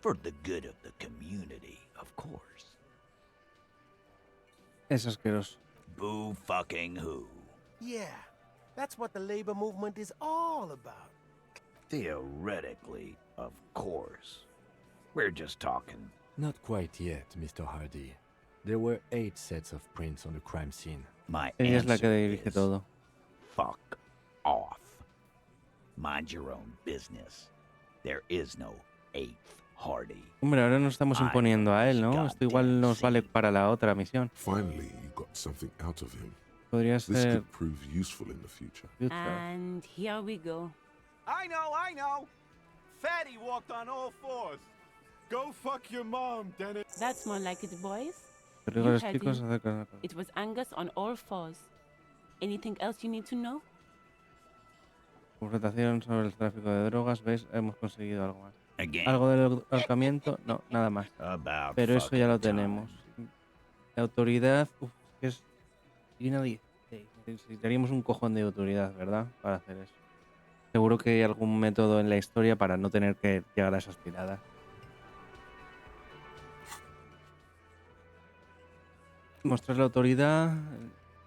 For the good of the community, of course. Es asqueroso. Boo fucking who? Yeah, that's what the labor movement is all about. Theoretically, of course. We're just talking. Not quite yet, Mr. Hardie. There were 8 sets of prints on the crime scene. My Ella es la que answer dirige is todo. fuck off. Mind your own business. There is no 8th Hardie. Hombre, ahora nos estamos imponiendo a él, ¿no? Esto igual nos vale para la otra misión. Finally, you got something out of him. Podría This ser... could prove useful in the future. And here we go. I know! Fatty walked on all fours. Go fuck your mom, Dennis. That's more like it, boys. Pero You los heard chicos him. acercan- It was Angus on all fours. Anything else you need to know? Conversación sobre el tráfico de drogas, ¿ves? Hemos conseguido algo más. ¿Algo del ahorcamiento? No, nada más. Pero eso ya lo tenemos. La autoridad, que es digna de 16. Necesitaríamos un cojón de autoridad, ¿verdad? Para hacer eso. Seguro que hay algún método en la historia para no tener que llegar a esas tiradas. Mostrar la autoridad,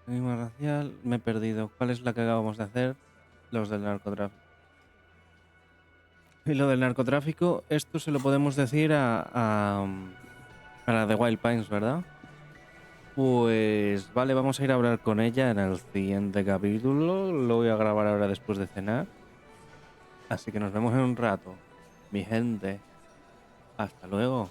el mismo racial, me he perdido. ¿Cuál es la que acabamos de hacer? Los del narcotráfico. Y lo del narcotráfico, esto se lo podemos decir a la de Wild Pines, ¿verdad? Pues vale, vamos a ir a hablar con ella en el siguiente capítulo. Lo voy a grabar ahora después de cenar. Así que nos vemos en un rato. Mi gente. Hasta luego.